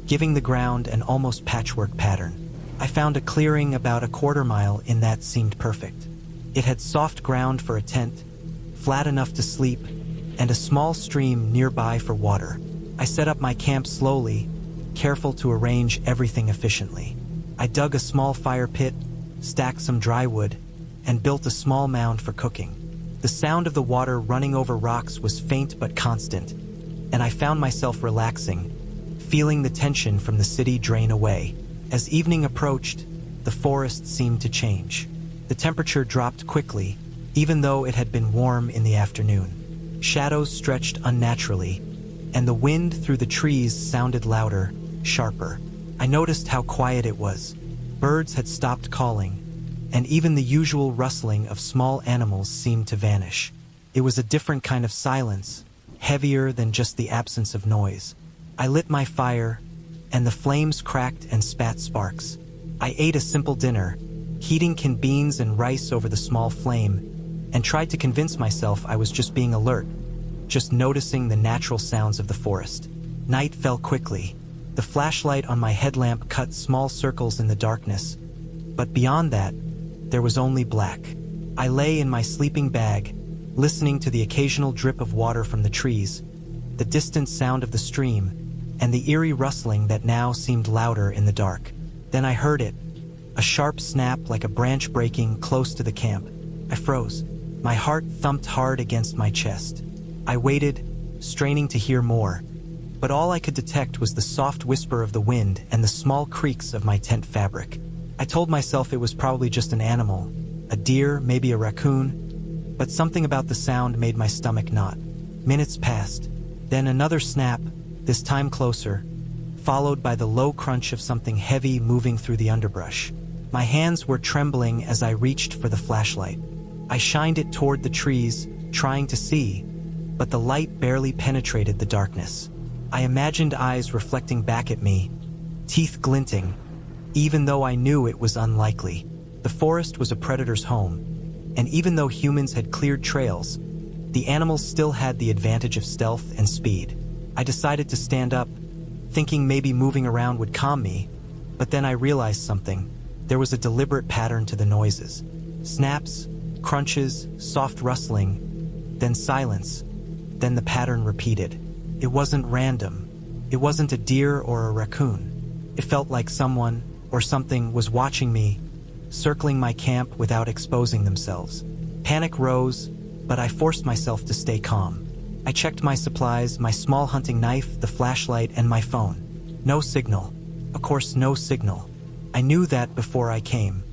giving the ground an almost patchwork pattern. I found a clearing about a quarter-mile in that seemed perfect. It had soft ground for a tent, flat enough to sleep, and a small stream nearby for water. I set up my camp slowly, careful to arrange everything efficiently. I dug a small fire pit, stacked some dry wood, and built a small mound for cooking. The sound of the water running over rocks was faint but constant, and I found myself relaxing, feeling the tension from the city drain away. As evening approached, the forest seemed to change. The temperature dropped quickly, even though it had been warm in the afternoon. Shadows stretched unnaturally, and the wind through the trees sounded louder, sharper. I noticed how quiet it was. Birds had stopped calling, and even the usual rustling of small animals seemed to vanish. It was a different kind of silence, heavier than just the absence of noise. I lit my fire, and the flames cracked and spat sparks. I ate a simple dinner, heating canned beans and rice over the small flame, and tried to convince myself I was just being alert, just noticing the natural sounds of the forest. Night fell quickly. The flashlight on my headlamp cut small circles in the darkness, but beyond that, there was only black. I lay in my sleeping bag, listening to the occasional drip of water from the trees, the distant sound of the stream, and the eerie rustling that now seemed louder in the dark. Then I heard it, a sharp snap like a branch breaking close to the camp. I froze. My heart thumped hard against my chest. I waited, straining to hear more, but all I could detect was the soft whisper of the wind and the small creaks of my tent fabric. I told myself it was probably just an animal, a deer, maybe a raccoon, but something about the sound made my stomach knot. Minutes passed, then another snap, this time closer, followed by the low crunch of something heavy moving through the underbrush. My hands were trembling as I reached for the flashlight. I shined it toward the trees, trying to see, but the light barely penetrated the darkness. I imagined eyes reflecting back at me, teeth glinting, even though I knew it was unlikely. The forest was a predator's home, and even though humans had cleared trails, the animals still had the advantage of stealth and speed. I decided to stand up, thinking maybe moving around would calm me, but then I realized something. There was a deliberate pattern to the noises. Snaps, crunches, soft rustling, then silence, then the pattern repeated. It wasn't random. It wasn't a deer or a raccoon. It felt like someone or something was watching me, circling my camp without exposing themselves. Panic rose, but I forced myself to stay calm. I checked my supplies, my small hunting knife, the flashlight, and my phone. No signal. Of course, no signal. I knew that before I came.